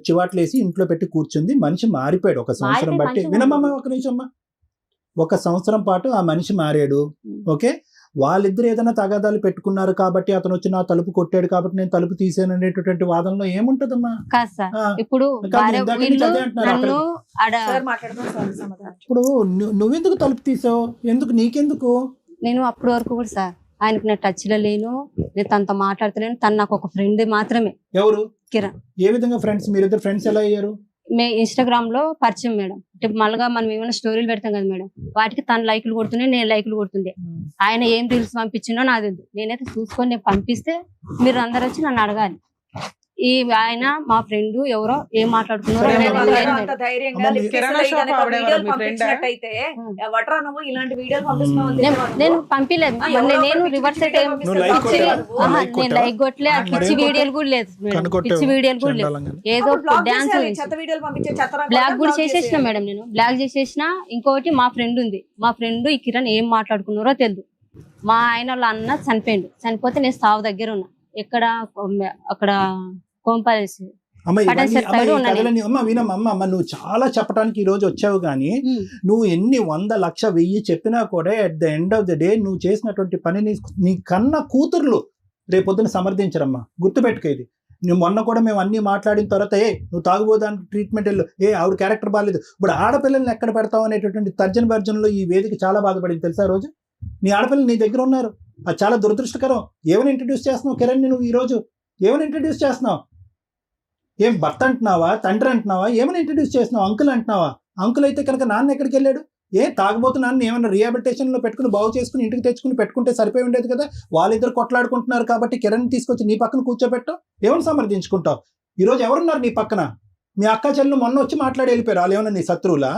చివాట్లు వేసి ఇంట్లో పెట్టి కూర్చుంది. మనిషి మారిపోయాడు ఒక సంవత్సరం బట్టి. వినమ్మా ఒక నిమిషం అమ్మా. ఒక సంవత్సరం పాటు ఆ మనిషి మారాడు. ఓకే, వాళ్ళిద్దరు ఏదైనా తగాదాలు పెట్టుకున్నారు కాబట్టి అతను వచ్చి నా తలుపు కొట్టాడు కాబట్టి నేను తలుపు తీసాను అనేటటువంటి వాదనలో ఏముంటదమ్మా? కాదు సార్, ఇప్పుడు నన్ను సార్ మాట్లాడదాం, సార్ సమాధానం. ఇప్పుడు నువ్వెందుకు తలుపు తీసావు? ఎందుకు? నీకెందుకు? నేను అప్పటి వరకు కూడా సార్ ఆయనకి నా టచ్ లో లేను, నేను తనతో మాట్లాడతలేను. తను నాకు ఒక ఫ్రెండ్ మాత్రమే. ఎవరు? కిరణ్. ఏ విధంగా ఫ్రెండ్స్? మీరిద్దరు ఫ్రెండ్స్ ఎలా అయ్యారు? ఇన్స్టాగ్రామ్ లో పరిచయం మేడం. మళ్ళగా మనం ఏమైనా స్టోరీలు పెడతాం కదా మేడం, వాటికి తను లైకులు కొడుతుండే, నేను లైకులు కొడుతుండే. ఆయన ఏం రీల్స్ పంపించిండో నాకు తెలియదు. నేనైతే చూసుకొని నేను పంపిస్తే మీరు అందరు వచ్చి నన్ను అడగాలి. ఈ ఆయన మా ఫ్రెండ్ ఎవరో ఏం మాట్లాడుకున్నారో అంత ధైర్యంగా పంపించినట్టయితే ఎవట్రా నువ్వు ఇలాంటి వీడియోలు పంపిస్తున్నావు? నేను పంపిలేదు. నేను రివర్స్ నేను లైక్ కొట్టలే, పిచ్చి వీడియోలు కూడా లేదు, పిచ్చి వీడియోలు కూడా లేదు. ఏదో డాన్స్ చెత్త వీడియోలు పంపించే చెత్త బ్లాక్ కూడా చేసేసిన మేడం. నేను బ్లాక్ చేసేసిన. ఇంకోటి మా ఫ్రెండ్ ఉంది, మా ఫ్రెండ్ ఈ కిరణ్ ఏం మాట్లాడుకున్నారో తెలియదు. మా ఆయన వాళ్ళ అన్న చనిపోయిండు. చనిపోతే నేను సావు దగ్గర ఉన్నా. ఎక్కడ అక్కడ కోంపాలేసి వినమ్మా, నువ్వు చాలా చెప్పడానికి ఈ రోజు వచ్చావు కానీ నువ్వు ఎన్ని 100, 1,00,000, 1000 చెప్పినా కూడా at the end of the day నువ్వు చేసినటువంటి పనిని నీ కన్న కూతుర్లు రేపొద్దున సమర్థించరమ్మా. గుర్తుపెట్టుకో ఇది. నువ్వు మొన్న కూడా మేము అన్ని మాట్లాడిన తర్వాత నువ్వు తాగుబోదానికి ట్రీట్మెంట్ వెళ్ళు, ఆవిడ క్యారెక్టర్ బాగాలేదు. ఇప్పుడు ఆడపిల్లల్ని ఎక్కడ పెడతావు అనేటటువంటి తర్జన భర్జనలో ఈ వేదిక చాలా బాధపడింది తెలుసా? రోజు నీ ఆడపిల్లలు నీ దగ్గర ఉన్నారు, అది చాలా దురదృష్టకరం. ఏమని ఇంట్రడ్యూస్ చేస్తున్నావు కిరణ్? నువ్వు ఈరోజు ఏమని ఇంట్రడ్యూస్ చేస్తున్నావు? ఏం భర్త అంటున్నావా, తండ్రి అంటున్నావా, ఏమని ఇంట్రడ్యూస్ చేస్తున్నావు? అంకుల్ అంటున్నావా? అంకుల్ అయితే కనుక నాన్న ఎక్కడికి వెళ్ళాడు? తాగుబోతున్నాను ఏమన్నా రిహాబిలిటేషన్ లో పెట్టుకుని బాగు చేసుకుని ఇంటికి తెచ్చుకుని పెట్టుకుంటే సరిపోయి ఉండేది కదా. వాళ్ళిద్దరు కొట్లాడుకుంటున్నారు కాబట్టి కిరణ్ తీసుకొచ్చి నీ పక్కన కూర్చోబెట్టావు. ఏమని సమర్థించుకుంటావు? ఈరోజు ఎవరున్నారు నీ పక్కన? మీ అక్క చెల్లెలు మొన్న వచ్చి మాట్లాడి వెళ్ళిపోయారు. వాళ్ళు ఏమన్నా నీ శత్రువులా?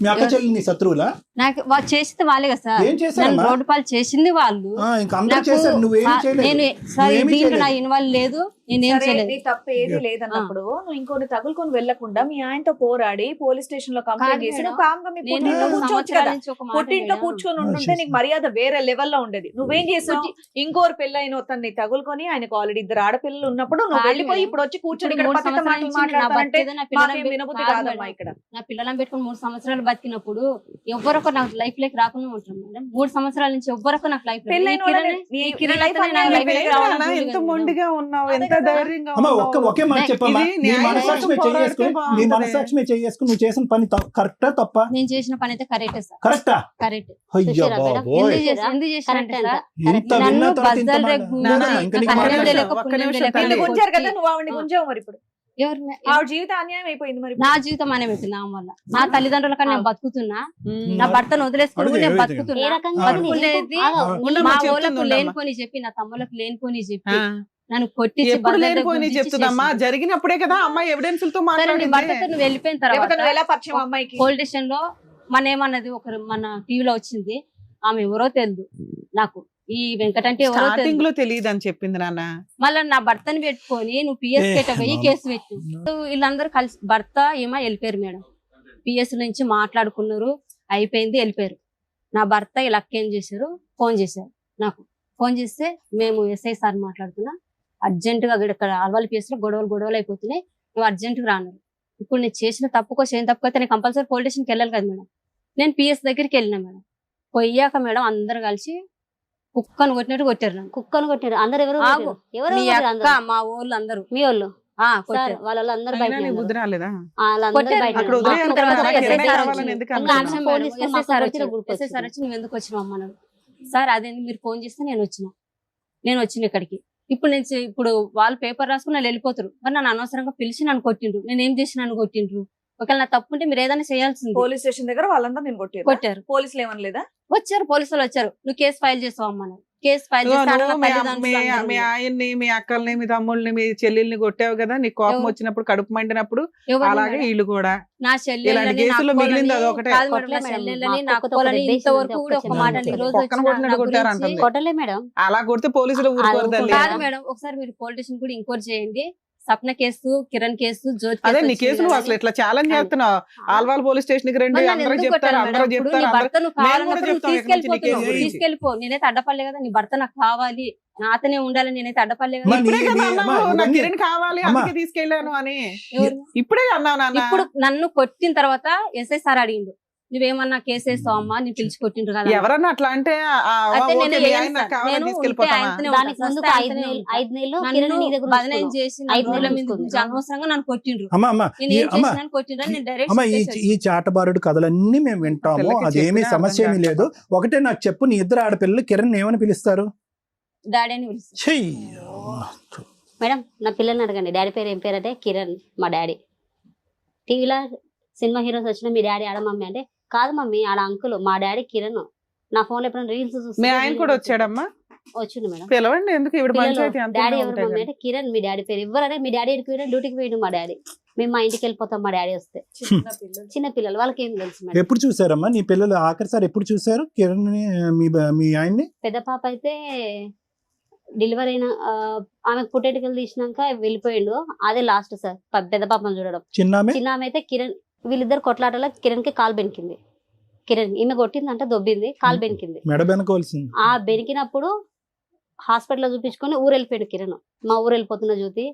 మీ అక్క చెల్లెలు నీ శత్రువులా? నాకు వాళ్ళు చేసింది వాళ్ళే కదా సార్. ఏం చేశారు? రోడ్డు పాలు చేసింది వాళ్ళు. ఇంకా అందరూ చేశారు, నువ్వేం చేయలేదు. నా ఇన్వాల్వ్ లేదు, నేనేం చేయలేదు. తప్ప ఏది లేదన్నప్పుడు నువ్వు ఇంకొని తగులుకొని వెళ్లకుండా మీ ఆయనతో పోరాడి పోలీస్ స్టేషన్ లో కంప్లైంట్ చేసి నువ్వు కామ్గా మీ పుట్టింట్లో కూర్చోవచ్చు కదా. పుట్టింట్లో కూర్చొని ఉంటే నీకు మర్యాద వేరే లెవెల్ లో ఉండేది. నువ్వేం చేసావు? ఇంకోరు పెళ్ళైన తన్ని తగులుకొని, ఆయనకు ఆల్రెడీ 2 ఆడపిల్లలు ఉన్నప్పుడు నువ్వు వెళ్ళిపోయి ఇప్పుడు వచ్చి కూర్చొని ఇక్కడ పక్కన మాటలు మాట్లాడాలంటే వినబుద్ధి కాదమ్మా. ఇక్కడ నా పిల్లలను పెట్టుకుని 3 సంవత్సరాలు బతికినప్పుడు ఎవరొక నాకు లైఫ్ లేక రాకుండా ఉంటారు మేడం. 3 సంవత్సరాల నుంచి ఎవ్వరొక నాకు లైఫ్ ఒకే మాట చెప్పమ్మా. నీ మనసాక్షి చేసుకుని నువ్వు చేసిన పని కరెక్టా తప్ప? నేను చేసిన పని అయితే కరెక్టే సార్. కరెక్టా? కరెక్ట్. అయ్యో బాబోయ్, ఎందుకు చేశారంటే సార్ ఇంత విన్న తర్వాత ఇంత గుంజారు కదా, నువ్వు ఆవిడని గుంజావు. మరి ఇప్పుడు ఎవరు ఆవిడ జీవితం అన్యాయం అయిపోయింది. మరి నా జీవితం అనే పెట్టింది ఆమె వల్ల. నా తల్లిదండ్రుల కన్నా నేను బతుకుతున్నా, నా భర్తను వదిలేసుకుని నేను బతుకుతున్నా. బతుకునేది మా వాళ్ళకు లేనిపోని చెప్పి, నా తమ్ములకు లేనిపోని చెప్పి నన్ను కొట్టించి చెప్తుందమ్మా. జరిగినప్పుడే కదా అమ్మాయి ఎవిడెన్స్ తో భర్తతో నువ్వు వెళ్ళిపోయిన తర్వాత పోలీస్ స్టేషన్ లో మన టీవీలో వచ్చింది. ఆమె ఎవరో తెలియదు నాకు. ఈ వెంకటంటే ఎవరో తెలియదు అని చెప్పింది నాన్న. మళ్ళీ నా భర్తని పెట్టుకొని నువ్వు పిఎస్ పోయి కేసు పెట్టు. వీళ్ళందరూ కలిసి భర్త ఏమో వెళ్ళిపోయారు మేడం. పిఎస్ నుంచి మాట్లాడుకున్నారు, అయిపోయింది, వెళ్ళిపోయారు. నా భర్త ఇలా ఏం చేశారు, ఫోన్ చేశారు నాకు. ఫోన్ చేస్తే మేము ఎస్ఐ సార్ మాట్లాడుతున్నా, అర్జెంట్ గా ఇక్కడ ఆల్వాల్ పిఎస్ లో గొడవలు అయిపోతున్నాయి, నువ్వు అర్జెంట్ గా రాను. ఇప్పుడు నేను చేసిన తప్పుకో చేయని తప్పుకైతే నేను కంపల్సరీ పోలీస్ స్టేషన్కి వెళ్ళాలి కదా మేడం. నేను పిఎస్ దగ్గరికి వెళ్ళినా మేడం. పోయాక మేడం అందరు కలిసి కుక్కను కొట్టినట్టు కొట్టారు నన్ను. కుక్కను కొట్టారు అందరు. ఎవరు ఆగు. ఎవరు మీ కొట్టారు అక్క అందరూ? మా ఊళ్ళు అందరూ మీ వాళ్ళు కొట్టారు. వాళ్ళందరూ అయినా బయట నీకు బుద్ధి రాలేదా? వాళ్ళందరూ కొట్టారు. బయట అక్కడ వదిలేయాలి మాకు కదా, తర్వాత నాకు ఎస్ఐ ఎస్ఐ సార్ కావాలని వచ్చి- ఎందుకు ఇంకా అన్నావు? ఆమె మేడం, పోలీసులు ఎస్ఐ మాకు సార్ వచ్చిన వచ్చారు. గ్రూప్ ఎస్ఐ సార్ వచ్చింది. వచ్చి నువ్వు ఎందుకు వచ్చినావు అన్నాడు. సార్ అదే మీరు ఫోన్ చేస్తే నేను వచ్చిన ఇక్కడికి. ఇప్పుడు వాళ్ళు పేపర్ రాసుకుని వాళ్ళు వెళ్ళిపోతారు, మరి నన్ను అనవసరంగా పిలిచి నన్ను కొట్టిండ్రు. నేను ఏం చేసి నన్ను కొట్టిండ్రు? ఒకవేళ నా తప్పు ఉంటే మీరు ఏదైనా చేయాల్సింది. పోలీస్ స్టేషన్ దగ్గర వాళ్ళందరూ నేను కొట్టారు. పోలీసులు ఏమనలేదా? వచ్చారు, పోలీసులు వచ్చారు. నువ్వు కేసు ఫైల్ చేస్తావు అమ్మా. కేసు ఫైల్ ఇదిగో చేస్తే నువ్వు ఆడ నా తల్లిదండ్రులు మీ అందరూ ఆయన్ని, మీ అక్కల్ని, మీ తమ్ముళ్ళని, మీ చెల్లెల్ని కొట్టావు కదా, నీకు కోపం ఎవరు? వచ్చినప్పుడు, కడుపు మండినప్పుడు. ఎవరిని అలాగే మేడం? వీళ్ళు కూడా నా ఇలాంటి చెల్లెళ్ళని, కేసుల్లో నా మిగిలింది అక్కలని, అదొకటే. కాదు మేడం, నా కొట్టలే మేడం. చెల్లెళ్ళని, మా నా అక్కతో అక్కలని ఒకటి ఇంతవరకు బేసిక్ కూడా ఒక ఉంది, మాట ఒక్క ఈ రోజు పక్కన వచ్చిన కొట్టినట్టు నా కొట్టారు గురించి- అంటుంది. కొట్టలే మేడం. అలా కొడితే పోలీసులు ఊరుకోరు తల్లి. కాదు మేడం, ఒకసారి మీరు పోలీస్ కూడా ఎంక్వైరీ చేయండి. సప్న కేసు, కిరణ్ కేసు, జ్యోతి అదే కేసు నీ వచ్చింది కేసు నువ్వు కదా అసలు ఇట్లా ఛాలెంజ్ చేస్తున్నావు. ఆల్వాల్ పోలీస్ స్టేషన్ కి రండి, మరి నన్ను అందరూ ఎందుకు చెప్తారు, కొట్టారు అందరూ మేడం? ఇప్పుడు చెప్తారు, నీ అందరూ. భర్త నువ్వు మేము కూడా కావాలన్నప్పుడు చెప్తాం ఎక్కడి నుంచి నీ తీసుకెళ్ళిపోతున్నావు. కేసు గురించి. తీసుకెళ్ళిపో, నేనైతే అడ్డపడలే కదా. నీ భర్త నాకు కావాలి, నాతోనే ఉండాలి, నేనైతే అడ్డపడలే కదా. మరి ఇప్పుడే కదా నీ- అన్నావు, అమ్మా, నాకు ఇవన్నీ- కిరణ్ కావాలి అమ్మా. అందుకే తీసుకెళ్ళాను అని. ఎవరు? ఇప్పుడే అన్నావు నాన్న. ఇప్పుడు నన్ను కొట్టిన తర్వాత ఎస్ఐ సార్ అడిగిండు, నువ్వేమన్నా కేసు వేస్తావు అమ్మా, నేను పిలిచి కొట్టిండ్రు కదా. ఎవరన్నా అట్లా అంటే అయితే ఓకే, నేను మీ వేయను ఆయన నాకు సార్. కావాలని నేను ఉంటే తీసుకెళ్ళిపోతామా? ఆయనతోనే ఉంటా. దానికి ముందు ఫస్ట్ 5 ఆయనతోనే నెలలు ఉంటా. 5 నెలలు కిరణ్ నీ దగ్గర బదనాయం ఉంచుకున్నావు. చేసి ఐదు రోడ్ల నెలలు మీద ఉంచుకుంది. గురించి అనవసరంగా నన్ను కొట్టిండ్రు. అమ్మా నేను ఏం అమ్మా చేసినాను కొట్టిండ్రు అని నేను డైరెక్ట్ అమ్మా ఈ చాటబారుడు కథలన్నీ మేము వింటాము, పిల్లకి అదేమీ చెప్పినా సమస్య అర్థం ఏమీ లేదు. ఒకటే నాకు చెప్పు, నీ ఇద్దరు ఆడపిల్లలు కిరణ్ ఏమని పిలుస్తారు? డాడీ అని పిలుస్తాను. చెయ్యి. మేడం నా పిల్లల్ని అడగండి, డాడీ పేరు ఏం పేరు అంటే కిరణ్ మా డాడీ. టీవీలో సినిమా హీరోస్ వచ్చిన మీ డాడీ ఆడ మమ్మీ అంటే కాదు మమ్మీ ఆడ అంకుల్, మా డాడీ కిరణ్. నా ఫోన్ లో ఎప్పుడైనా రీల్స్ మీ ఆయన కూడా వచ్చాడమ్మా? వచ్చింది మేడం. పిలవండి, ఎందుకు ఇవిడ పంచాయతీ అంతా డాడీ ఎవరు ఉంటాయి మమ్మీ కదా. అంటే కిరణ్ మీ డాడీ పేరు. ఎవరంటే మీ డాడీ డ్యూటీకి పోయిండు మా డాడీ. మేము మా ఇంటికి వెళ్ళిపోతాం మా డాడీ వస్తే. చిన్న పిల్లలు వాళ్ళకి ఏం తెలుసు మేడం. ఎప్పుడు చూసారమ్మా నీ పిల్లలు ఆఖరిసారి ఎప్పుడు చూసారు కిరణ్ మీ ఆయన్ని? పెద్ద పాప అయితే డెలివరీ అయిన ఆమెకు పుట్టేటికలు తీసినాక వెళ్ళిపోయిండు, అదే లాస్ట్ సార్ పెద్ద పాపను చూడడం. చిన్నామే చిన్న ఆమె అయితే కిరణ్, వీళ్ళిద్దరు కొట్లాటలో కిరణ్ కి కాలు బెనికింది. కిరణ్ ఈమె కొట్టిందంటే దొబ్బింది, కాలు బెనికింది. మెడ వెనకవలసింది. ఆ బెనికినప్పుడు హాస్పిటల్లో చూపించుకొని ఊరు వెళ్ళిపోయాడు కిరణ్. మా ఊరు వెళ్ళిపోతున్నా జ్యోతి,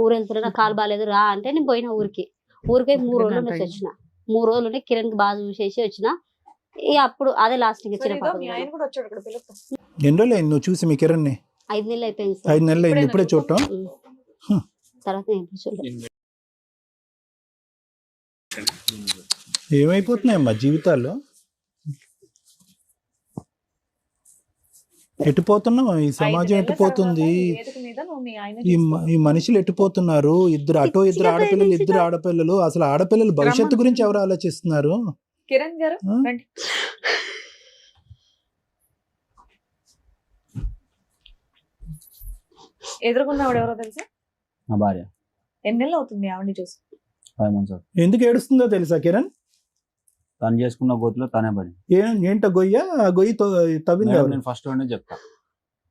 ఊరు వెళ్తున్నా, కాలు బాగాలేదు రా అంటే నేను పోయిన ఊరికి 3 రోజులు నుంచి వచ్చిన. 3 రోజులు ఉండి కిరణ్ కి బాగా చూసేసి వచ్చిన. ఇక అప్పుడు అదే లాస్ట్ ఇంకా చిన్న పాప. మీ ఆయన కూడా వచ్చాడు అక్కడ పిలుస్తా. ఎన్ని రోజులు అయింది నువ్వు చూసి మీ కిరణ్ ని? 5 నెలలు అయిపోయింది సార్. 5 నెలలు అయింది ఇప్పుడే చూడటం. తర్వాత నేను ఎప్పుడు చూడలేదు. ఏమైపోతున్నాయమ్మా జీవితాల్లో? ఎటుపోతున్నావు? ఈ సమాజం ఎటుపోతుంది? ఈ మనుషులు ఎటుపోతున్నారు? ఇద్దరు అటో ఇద్దరు ఆడపిల్లలు, ఇద్దరు ఆడపిల్లలు. అసలు ఆడపిల్లలు భవిష్యత్తు గురించి ఎవరు ఆలోచిస్తున్నారు? కిరణ్ గారు ఆ? రండి. ఎదురుకున్న ఆవిడ ఎవరో తెలుసా? నా భార్య ఎన్ని నెలలు అవుతుంది ఆవిడని చూసి? 5 months అవుతుంది. ఎందుకు ఏడుస్తుందో తెలుసా కిరణ్? తను చేసుకున్న గోతులో తనే పడి. ఏంటో గొయ్య? ఆ గొయ్యి తవ్వింది మేడం, ఎవరు? నేను ఫస్ట్ నుండి చెప్తా,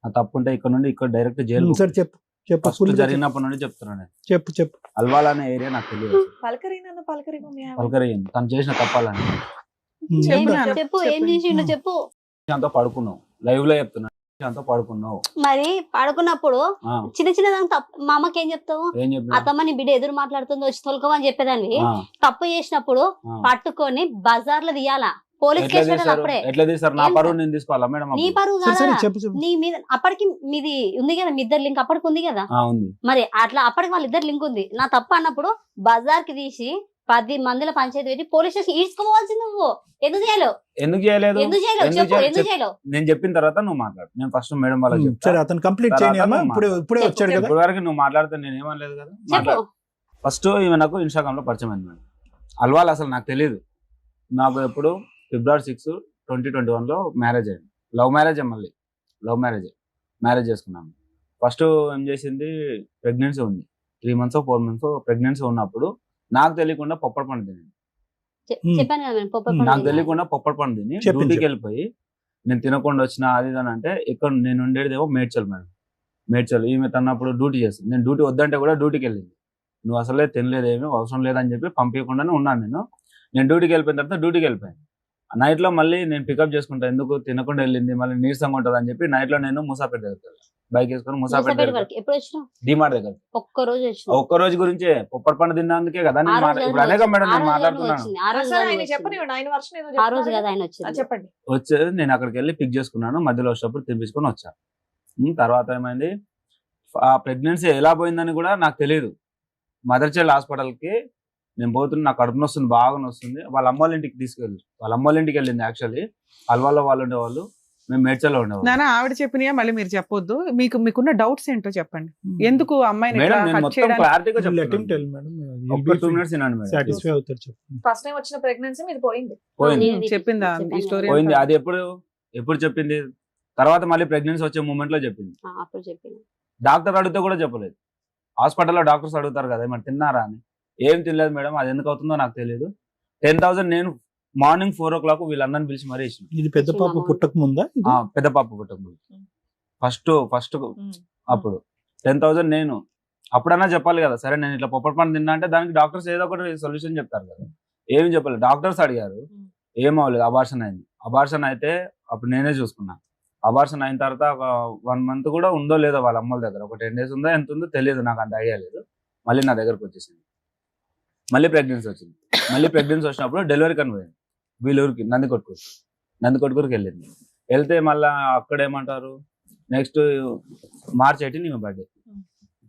ఆ తప్పు ఉంటే ఇక్కడ నుండి ఇక్కడ డైరెక్ట్ జైలు. సరే చెప్పు చెప్పు, ఫస్ట్ full గా జరిగినప్పటి నుండి చెప్తున్నాను నేను. చెప్పు చెప్పు. అల్వాల్ అనే ఏరియా నాకు తెలియదు. పలకరి నన్ను పలకరి మమ్మీ ఆవిడ. పలకరేయండి, తను చేసిన తప్పాలని. చెప్పు ఏం నాన్న, చెప్పు ఏం చేసిండు చెప్పు. అంతా పడుకున్నావు, లైవ్ లో చెప్తున్నా, అంతా పడుకున్నావు. మరి పడుకున్నప్పుడు ఆ, చిన్న చిన్న దానికి తప్పు మా అమ్మకి ఏం చెప్తావు? ఏం చెప్పినా? అత్తమ్మ నీ బిడ్డ ఎదురు మాట్లాడుతుందో వచ్చి తొలకమని చెప్పేదాన్ని. ఆ, తప్పు చేసినప్పుడు ఆ. పట్టుకొని బజార్ లో తీయాలా, పోలీస్ ఎట్లా కేసు పెట్టాలి తీస్తారు? అప్పుడే. ఎట్లా తీస్తారు? నా ఏం పరువు నేను తీసుకోవాలా మేడం? నీ అప్పుడు? పరువు సరే సరే కాదా? చెప్పు చెప్పు. నీ మీద అప్పటికి మీది ఉంది కదా, మీ ఇద్దరు లింక్ అప్పటికి ఉంది కదా. ఆ, ఉంది. మరి అట్లా అప్పటికి వాళ్ళిద్దరు లింక్ ఉంది. నా తప్పు అన్నప్పుడు బజార్ కి తీసి 10 మందిల పంచాయతీ పెట్టి పోలీస్ స్టేషన్ ఈడ్చుకోవాల్సింది. నువ్వు ఎందుకు చేయలేవు? ఎందుకు చేయలేదు? ఎందుకు చేయలేవు ఎందుకు చెప్పు, చేయ- ఎందుకు చేయలేవు? నేను చెప్పిన తర్వాత నువ్వు మాట్లాడు. నేను ఫస్ట్ మేడం వాళ్ళకి చెప్తా. సరే అతను కంప్లీట్ తర్వాత చేయనియమ్మా. నువ్వు ఇప్పుడే చెప్పు, వచ్చాడు కదా. ఇప్పటి వరకు నువ్వు మాట్లాడితే నేను ఏమనలేదు కదా. చెప్పు. ఫస్ట్ ఈమె నాకు ఇన్స్టాగ్రామ్ లో పరిచయం అయింది మేడం. అల్వాల్ అసలు నాకు తెలియదు. నాకు ఎప్పుడు February 6, 2021 లో మ్యారేజ్ అయింది. లవ్ మ్యారేజ్, మళ్ళీ లవ్ మ్యారేజ్ చేసుకున్నాను. ఫస్ట్ ఏం చేసింది, ప్రెగ్నెన్సీ ఉంది. 3 months 4 months ప్రెగ్నెన్సీ ఉన్నప్పుడు నాకు తెలియకుండా పొప్పడి పండు తిని, చెప్పాను కదా నేను పొప్ప నాకు తెలియకుండా పొప్పడి పండు తిని చెప్పింది. డ్యూటీకి వెళ్ళిపోయి నేను తినకుండా వచ్చిన అది ఇది అని అంటే, ఇక్కడ నేను ఉండేదేమో మేడ్చల్ మేడం. మేడ్చల్ ఈమె తన్నప్పుడు డ్యూటీ చేస్తుంది. నేను డ్యూటీ వద్దంటే కూడా డ్యూటీకి వెళ్ళింది. నువ్వు అసలే తినలేదేమో, అవసరం లేదని చెప్పి పంపించకుండానే ఉన్నాను నేను డ్యూటీకి వెళ్ళిపోయిన తర్వాత డ్యూటీకి వెళ్ళిపోయాను. నైట్లో మళ్ళీ నేను పికప్ చేసుకుంటా, ఎందుకు తినకుండా వెళ్ళింది, మళ్ళీ నీరసంగా ఉంటుంది అని చెప్పి నైట్లో నేను మూసాపేట దగ్గరికి వెళ్ళాను. బైక్ వేసుకొని ముసాపేట మూసాపేట వరకు ఎప్పుడు వచ్చినావు? డిమార్ట్ దగ్గర ఒక్క రోజు వచ్చినావు. ఒక్క రోజు గురించే పొప్పటి పండు తిన్నందుకే కదా నేను ఇప్పుడు అనేక మేడం నేను మాట్లాడుతున్నాను. ఆయన వర్షం ఏదో ఆ రోజు చెప్తున్నారు కదా ఆయన కదా. వచ్చింది. చెప్పండి. వచ్చి నేను అక్కడికి వెళ్ళి పిక్ చేసుకున్నాను, మధ్యలో వచ్చేటప్పుడు తినిపించుకొని వచ్చా. తర్వాత ఏమైంది, ఆ ప్రెగ్నెన్సీ ఎలా పోయిందని కూడా నాకు తెలియదు. మదర్ చైల్డ్ హాస్పిటల్కి నేను పోతున్నా, నాకు కడుపు నొస్తుంది, బాగా నొస్తుంది. వాళ్ళ అమ్మ వాళ్ళ ఇంటికి తీసుకెళ్ళి, వాళ్ళ అమ్మ వాళ్ళ ఇంటికి వెళ్ళింది. యాక్చువల్లీ అల్వాలో వాళ్ళు ఉండేవాళ్ళు, మేము మేడ్చల్లో ఉండేవాళ్ళు. నాన్న ఆవిడ చెప్పినయా మళ్ళీ మీరు చెప్పొద్దు, మీకున్న డౌట్స్ ఏంటో చెప్పండి. ఎందుకు అమ్మాయిని మేడం ఇట్లా నేను hurt మొత్తం చేయడానికి- క్లారిటీగా Let him చెప్తాను. tell, madam. You'll ఒక్క be 2 minutes వినండి మేడం. satisfy అవుతారు చెప్పండి. ఫస్ట్ టైం వచ్చిన ప్రెగ్నెన్సీ మీది పోయింది. పోయింది చెప్పిందా ఈ స్టోరీ? పోయింది. అది ఎప్పుడు చెప్పింది? తర్వాత మళ్ళీ ప్రెగ్నెన్సీ వచ్చే మూమెంట్ లో చెప్పింది. అప్పుడు చెప్పింది. డాక్టర్ అడిగితే కూడా చెప్పలేదు. హాస్పిటల్లో డాక్టర్స్ అడుగుతారు కదా మరి తిన్నారా అని. ఏం తినలేదు మేడం, అది ఎందుకు అవుతుందో నాకు తెలియదు. 10,000 నేను మార్నింగ్ 4 o'clock వీళ్ళందరిని పిలిచి మరీ ఇచ్చిన. ఇది పెద్ద పాప పుట్టక ముందా? పెద్ద పాప పుట్టకముందు ఫస్ట్ అప్పుడు 10,000 నేను అప్పుడన్నా చెప్పాలి కదా. సరే నేను ఇట్లా పొప్పటి పండు తిన్నా అంటే దానికి డాక్టర్స్ ఏదో ఒకటి సొల్యూషన్ చెప్తారు కదా. ఏమి చెప్పలేదు. డాక్టర్స్ అడిగారు, ఏం అవ్వలేదు, అబార్షన్ అయింది. అబార్షన్ అయితే అప్పుడు నేనే చూసుకున్నా. అబార్షన్ అయిన తర్వాత ఒక 1 month కూడా ఉందో లేదో వాళ్ళ అమ్మల దగ్గర, ఒక 10 days ఉందో ఎంత ఉందో తెలియదు, నాకు అంత ఐడియా లేదు. మళ్ళీ నా దగ్గరకు వచ్చేసింది. మళ్ళీ ప్రెగ్నెన్సీ వచ్చింది. మళ్ళీ ప్రెగ్నెన్సీ వచ్చినప్పుడు డెలివరీ కని పోయింది వీళ్ళూరికి, నందికొట్కూరుకి వెళ్ళింది. వెళ్తే మళ్ళీ అక్కడ ఏమంటారు, నెక్స్ట్ March 18 ఈమె బర్త్డే,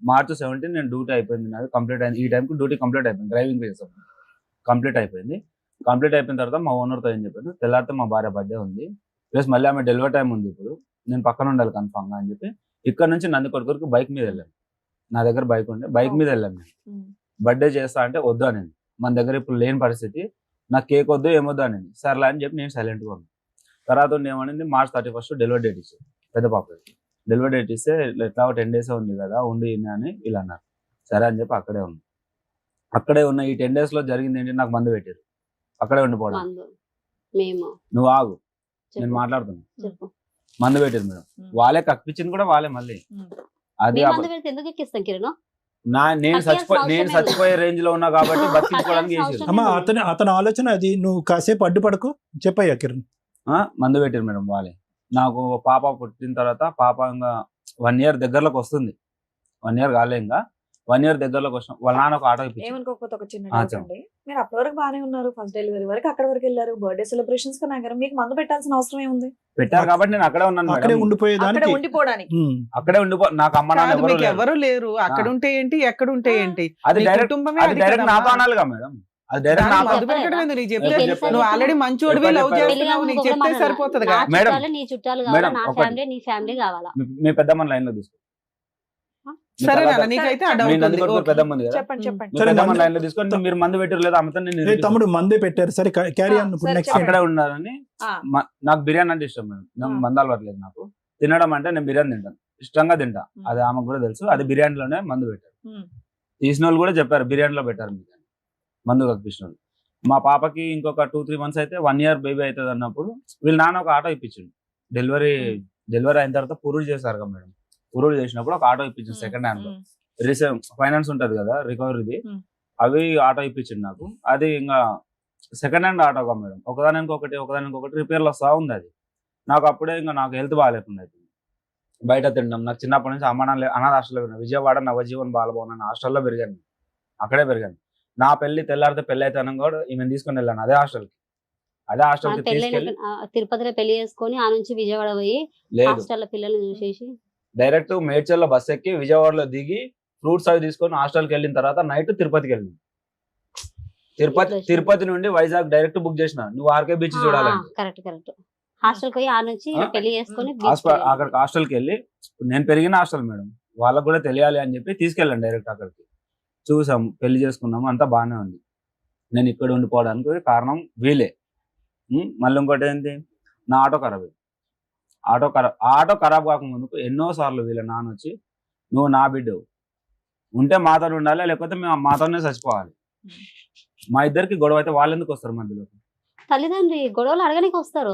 March 17 నేను డ్యూటీ అయిపోయింది, నాది కంప్లీట్ అయింది. ఈ టైంకి డ్యూటీ కంప్లీట్ అయిపోయింది, డ్రైవింగ్ చేసాం, కంప్లీట్ అయిపోయింది. కంప్లీట్ అయిపోయిన తర్వాత మా ఓనర్తో ఏం చెప్పాను, తెల్లారితే మా భార్య బర్త్డే ఉంది, ప్లస్ మళ్ళీ ఆమె డెలివరీ టైం ఉంది, ఇప్పుడు నేను పక్కన ఉండాలి కన్ఫామ్గా అని చెప్పి ఇక్కడ నుంచి నందికొట్కూరుకి బైక్ మీద వెళ్ళాను. నా దగ్గర బైక్ ఉండే, బైక్ మీద వెళ్ళాను నేను. బర్త్డే చేస్తా అంటే వద్దు అని, మన దగ్గర ఇప్పుడు లేని పరిస్థితి, నాకు కేక్ వద్దు ఏమొద్దు అని. సర్లే అని చెప్పి నేను సైలెంట్గా ఉన్నాను. తర్వాత ఏమనింది, March 31 డెలివరీ డేట్ ఇచ్చారు పెద్ద పాపకి. డెలివరీ డేట్ ఇస్తే ఎట్లా 10 days ఉంది కదా ఉండి అని వీళ్ళు అన్నారు. సరే అని చెప్పి అక్కడే ఉన్న ఈ 10 days లో జరిగింది ఏంటి, నాకు మందు పెట్టారు అక్కడే ఉండిపోవడం. మేము నువ్వు ఆగు, నేను చెప్పు. మాట్లాడుతున్నా. చెప్పు. మందు పెట్టారు మేడం, వాళ్ళే కక్కిచ్చింది కూడా వాళ్ళే. మళ్ళీ అది మేము మందు పెడితే ఎందుకు ఎక్కిస్తాం కిరణ్? నేను అవసరమే చచ్చిపోయే రేంజ్ లో ఉన్నా కాబట్టి బతికించుకోవడానికి అవసరం చేసారు. అమ్మా అతని ఆలోచన అది, నువ్వు కాసేపు అడ్డుపడకు. చెప్పయ్యా కిరణ్. మందు పెట్టారు మేడం వాళ్ళే. నాకు పాప పుట్టిన తర్వాత పాప ఇంకా 1 year దగ్గరలోకి వస్తుంది, 1 year కాలే, ఇంకా 1 year దగ్గరలోకి వచ్చిన వాళ్ళ నాన్న ఒక ఆటో ఇప్పించారు. ఏమనుకోకపోతే ఒక చిన్న ఆ, డౌట్ అండి, మీరు అప్పటి వరకు బాగానే ఉన్నారు, ఫస్ట్ డెలివరీ వరకు అక్కడ వరకు వెళ్ళారు, బర్త్డే సెలబ్రేషన్స్ కి నగరం, మీకు మందు పెట్టాల్సిన అవసరం ఏముంది? పెట్టారు కాబట్టి నేను అక్కడే ఉన్నాను అక్కడే మేడం. అక్కడ ఉండిపోయేదానికి ఉండిపోవడానికి. అక్కడే నాకు అమ్మ నాన్న కాదు, ఎవరు మీకు లేరు. ఎవరు లేరు, అక్కడ ఉంటే ఏంటి ఎక్కడ ఉంటే ఏంటి, అది నీ డైరెక్ట్ కుటుంబమే అది అది డైరెక్ట్ కదమ్మా. నాతో అనాలిగా మేడం, అది డైరెక్ట్ దాన్ని నాతో. మందు పెట్టడం ఎందుకు? నీకు చెప్తే నీకు తెలుసా నువ్వు ఆల్రెడీ మంచోడివి, లవ్ చెప్పాలి. చేస్తున్నావు, నీకు చెప్తే సరిపోతుంది కదా. మేడం, నీ చుట్టాలు కావాలా, మేడం, నా ఒకటి. ఫ్యామిలీ నీ ఫ్యామిలీ కావాలా? మీ పెద్దమ్మ లైన్ లో తీసుకో. సరే నాన్న, నీకైతే ఆ మీ డౌట్ ఉంది. నందికొట్కూరు ఓకే. పెద్దమ్మ ఉంది కదా, చెప్పండి చెప్పండి. మీ సరే, పెద్దమ్మ మందు- లైన్ లో తీసుకొని మీరు మందు పెట్టారు లేదా ఆమెతో నేను ఏ నిరూపిస్తాను. తమ్ముడు మందే పెట్టారు, సరే క్యారీ ఆన్. సరే, నెక్స్ట్ చెప్పండి. అక్కడే ఉన్నారని ఆ, నాకు బిర్యానీ అంటే ఇష్టం మేడం. నాకు మందు అలవాట్లేదు. నాకు తినడం అంటే నేను బిర్యానీ తింటాను, ఇష్టంగా తింటా. అది ఆమెకు కూడా తెలుసు. అది బిర్యానీలోనే మందు పెట్టారు. ఉమ్. తీసిన వాళ్ళు కూడా చెప్పారు బిర్యానీలో పెట్టారు మీరు మందు కప్పించిన వాళ్ళు. మా పాపకి ఇంకొక 2-3 months అయితే 1 year బేబీ అవుతుంది అన్నప్పుడు వీళ్ళ నాన్న ఒక ఆటో ఇప్పించిండు. డెలివరీ అయిన తర్వాత పురుడు చేశారు కదా మేడం, పురుడు చేసినప్పుడు ఒక ఆటో ఇప్పించింది సెకండ్ హ్యాండ్ లో. ఫైనాన్స్ ఉంటది కదా రికవరీది, అవి ఆటో ఇప్పించింది నాకు. అది ఇంకా సెకండ్ హ్యాండ్ ఆటోగా మేడం, ఒకదానికి ఒకటి రిపేర్లు వస్తా ఉంది. అది నాకు అప్పుడే ఇంకా నాకు హెల్త్ బాగాలేకుండా అయిపోయింది. బయట తినడం నాకు చిన్నప్పటి నుంచి అనాథ హాస్టల్లో పెరిగాను. విజయవాడ నవజీవన్ బాలభవన్ అనే హాస్టల్లో పెరిగాను, అక్కడే పెరిగాను. నా తెల్లారితే పెళ్లి అయితే కూడా ఈమెను తీసుకొని వెళ్ళాను అదే హాస్టల్కి తీసుకెళ్ళి. తిరుపతిలో పెళ్లి చేసుకొని ఆ నుంచి విజయవాడ పోయి లేదు, హాస్టల్ పిల్లల్ని చూసేసి డైరెక్ట్ మేడ్చల్లో బస్ ఎక్కి విజయవాడలో దిగి ఫ్రూట్స్ అవి తీసుకొని హాస్టల్కి వెళ్ళిన తర్వాత నైట్ తిరుపతికి వెళ్ళింది. తిరుపతి నుండి వైజాగ్ డైరెక్ట్ బుక్ చేసిన, నువ్వు ఆర్కే బీచ్ చూడాలంటే. కరెక్ట్ హాస్టల్ పోయి ఆ నుంచి పెళ్లి చేసుకొని అక్కడికి హాస్టల్కి వెళ్ళి, నేను పెరిగిన హాస్టల్ మేడం, వాళ్ళకు కూడా తెలియాలి అని చెప్పి తీసుకెళ్ళాను డైరెక్ట్ అక్కడికి. చూసాం, పెళ్లి చేసుకున్నాము, అంతా బాగానే ఉంది. నేను ఇక్కడ ఉండిపోవడానికి కారణం వీలే. మళ్ళీ ఇంకోటి ఏంటి, నా ఆటో ఖరాబ్ అయింది. ఆటో ఖరాబ్ కాకముందుకు ఎన్నోసార్లు వీళ్ళ నాన్న వచ్చి, నువ్వు నా బిడ్డవు, ఉంటే మాతో ఉండాలి, లేకపోతే మేము మాతోనే చచ్చిపోవాలి. మా ఇద్దరికి గొడవ అయితే వాళ్ళు ఎందుకు వస్తారు మధ్యలో? తల్లిదండ్రి గొడవలు అడగడానికి వస్తారు.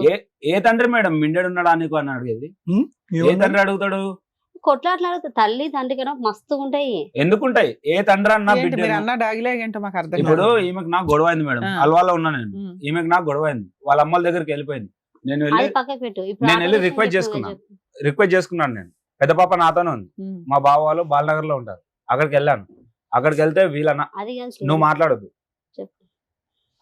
ఏ తండ్రి మేడం మిండెడు ఉన్నాడా నీకు అని అడిగేది? ఏ తండ్రి అడుగుతాడు? కొట్లాట్లాడు తల్లి తండ్రి కన్నా మస్తు ఉంటాయి. ఎందుకుంటాయి? ఏ తండ్రి అన్నా ఏంటి బిడ్డ. మీరు అన్న డాగిలేగంటే మాకు అర్థం ఇప్పుడు కాదు. ఈమెకు నాకు గొడవ అయింది మేడం, అల్వాలో ఉన్నా నేను. ఈమెకు నాకు గొడవ అయింది, వాళ్ళ అమ్మల దగ్గరికి వెళ్ళిపోయింది. నేను వెళ్ళి అది పక్కకు పెట్టు. ఇప్పుడు నేను వెళ్ళి ఆటో రిక్వెస్ట్ విషయం చేసుకున్నాను. చెప్పు. రిక్వెస్ట్ చేసుకున్నాను నేను, పెద్ద పాప నాతోనే ఉంది. మా బావ వాళ్ళు బాలనగర్ లో ఉంటారు. అక్కడికి వెళ్ళాను. అక్కడికి వెళ్తే వీళ్ళన్న అది కాదు శ్రీ. నువ్వు మాట్లాడొద్దు. చెప్పు.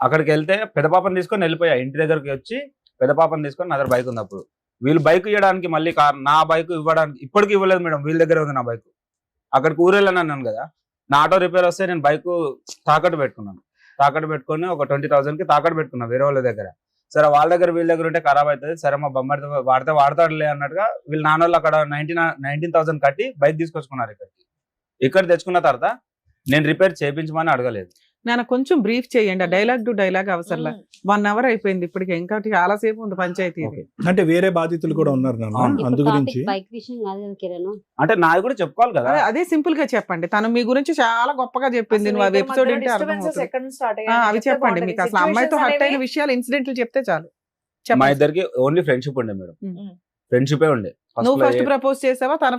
అక్కడికి వెళ్తే పెద్ద పాపని తీసుకొని వెళ్ళిపోయా. ఇంటి దగ్గరికి వచ్చి పెద్ద పాపని తీసుకొని నా దగ్గర బైక్ ఉంది. అప్పుడు వీళ్ళు బైక్ ఇవ్వడానికి మళ్ళీ నా బైక్ ఇవ్వడానికి ఇప్పటికి ఇవ్వలేదు మేడం. వీళ్ళ దగ్గర ఉంది నా బైక్. అక్కడికి ఊరెళ్ళాను అన్నాను కదా, నా ఆటో రిపేర్ వస్తే నేను బైక్ తాకట్టు పెట్టుకున్నాను. తాకట్టు పెట్టుకొని ఒక 20,000కి తాకట్టు పెట్టుకున్నాను వేరే వాళ్ళ దగ్గర. సరే వాళ్ళ దగ్గర వీళ్ళ దగ్గర ఉంటే ఖరాబ్ అవుతుంది, సరే మా బొమ్మడితో వాడతాడులే అన్నట్టుగా వీళ్ళు నాన్న వాళ్ళు అక్కడ 19,000 కట్టి బైక్ తీసుకొచ్చుకున్నారు. ఇక్కడ తెచ్చుకున్న తర్వాత నేను రిపేర్ చేయించమని అడగలేదు. నాన్న కొంచెం బ్రీఫ్ చేయండి. డైలాగ్ టు డైలాగ్ అవసరం. 1 hour అయిపోయింది ఇప్పటికి, ఇంకా చాలా సేపు ఉంది పంచాయతీ. అంటే వేరే బాధితులు కూడా ఉన్నారు నాన్న అందు గురించి. బైక్ విషయం కాదు కదా కిరణ్. అంటే నాది కూడా చెప్పుకోవాలి కదా. అదే సింపుల్ గా చెప్పండి. తను మీ గురించి చాలా గొప్పగా చెప్పింది. నువ్వు అవి ఎపిసోడ్ అంటే అవి చెప్పండి. మీకు అసలు అమ్మాయితో హర్ట్ అయిన విషయాలు, ఇన్సిడెంట్లు చెప్తే చాలు. మా ఇద్దరికి ఓన్లీ ఫ్రెండ్షిప్ ఉండే మేడం. ఫ్రెండ్షిపే ఉండే. నువ్వు ఫస్ట్ ప్రపోజ్ చేసావా? తన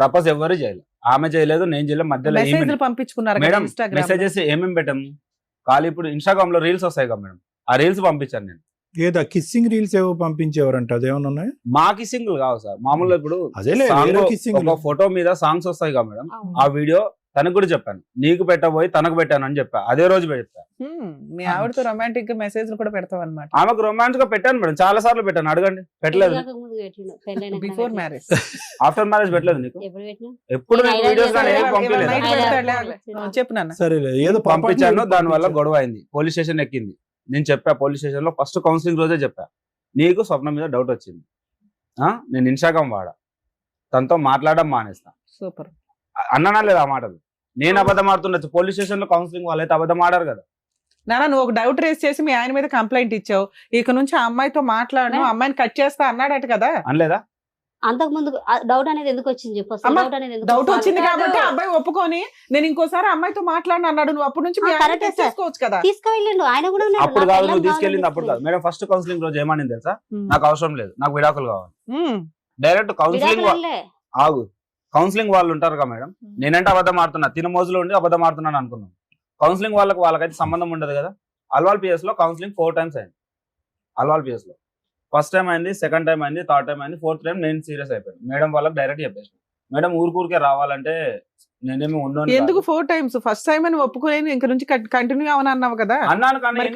ప్రపోజ్ ఎవరు చేయలేదు. ఆమె చేయలేదు, నేను చేయలేదు. మధ్యలో మెసేజ్లు పంపించుకున్నారు మేడం. మెసేజెస్ ఏమేమి పెట్టాము? ఖాళీ ఇప్పుడు ఇన్స్టాగ్రామ్ లో రీల్స్ వస్తాయి కదా మేడం, ఆ రీల్స్ పంపించాను నేను. ఏదా కిస్సింగ్ రీల్స్ ఏవో పంపించేవారంట, అదేమన్నా ఉన్నాయి? మా కిస్సింగ్ కావు సార్, మామూలుగా ఇప్పుడు ఒక ఫోటో మీద సాంగ్స్ వస్తాయి కదా మేడం, ఆ వీడియో తనకు కూడా చెప్పాను. నీకు పెట్టబోయి తనకు పెట్టాను అని చెప్పా. అదే రోజు పెట్టా. మీ ఆవిడతో రొమాంటిక్ గా మెసేజ్ కూడా పెడతావు అనమాట. ఆమెకు రొమాంటిక్ గా పెట్టాను మేడం, చాలా సార్లు పెట్టాను. అడగండి. పెట్టలేదు. బిఫోర్ మ్యారేజ్, ఆఫ్టర్ మ్యారేజ్ పెట్టలేదు నీకు? ఎప్పుడు చెప్పు నాన్న. సరే ఏదో పంపించాను, దాని వల్ల గొడవ అయింది, పోలీస్ స్టేషన్ ఎక్కింది. నేను చెప్పా పోలీస్ స్టేషన్ లో ఫస్ట్ కౌన్సిలింగ్ రోజే చెప్పా, నీకు స్వప్న మీద డౌట్ వచ్చింది, నేను ఇన్స్టాగ్రామ్ వాడా, తనతో మాట్లాడడం మానేస్తా. సూపర్ అన్నానా లేదా ఆ మాటలు? నేను అబద్ధం ఆడుతుండొచ్చు, పోలీస్ స్టేషన్ లో కౌన్సిలింగ్ వాళ్ళైతే అబద్ధం ఆడారు కదా. నాన్న నువ్వు ఒక డౌట్ రేస్ చేసి మీ ఆయన మీద కంప్లైంట్ ఇచ్చావు, ఇక నుంచి ఆ అమ్మాయితో మాట్లాడను, అమ్మాయిని కట్ చేస్తా అన్నాడట కదా. అనలేదా? అంతకు ముందు డౌట్ అనేది ఎందుకు వచ్చింది చెప్పు. డౌట్ వచ్చింది కాబట్టి అబ్బాయి ఒప్పుకొని నేను ఇంకోసారి అమ్మాయితో మాట్లాడిన అన్నాడు. నువ్వు అప్పటి నుంచి చేసుకోవచ్చు కదా. తీసుకెళ్ళిండు ఆయన కూడా. అప్పుడు కాదు నువ్వు తీసుకెళ్ళింది, అప్పుడు కాదు మేడం. ఫస్ట్ కౌన్సిలింగ్ రోజు ఏమని తెలుసా, నాకు అవసరం లేదు, నాకు విడాకులు కావాలి. డైరెక్ట్ కౌన్సిలింగ్ ఆగు, కౌన్సిలింగ్ వాళ్ళు ఉంటారు కదా మేడం, నేనంటే అబద్ధం ఆడుతున్నా, తిన మోజులో ఉండి అబద్ధం ఆడుతున్నాను అనుకున్నాను. కౌన్సిలింగ్ వాళ్ళకైతే సంబంధం ఉండదు కదా. అల్వాల్ పిఎస్ లో కౌన్సిలింగ్ 4 times అయింది. అల్వాల్ పిఎస్ లో ఫస్ట్ టైం అయింది, సెకండ్ టైం అయింది, థర్డ్ టైం అయింది, ఫోర్త్ టైం నేను సీరియస్ అయిపోయాను. మేడం వాళ్ళకి డైరెక్ట్ చెప్పేసి, మేడం ఊరికే రావాలంటే నేనేమి ఉన్నాను. ఎందుకు 4 times? ఫస్ట్ టైం అని ఒప్పుకోలేను, ఇంక నుంచి కంటిన్యూ అవని అన్నావు కదా. అన్నాను కానీ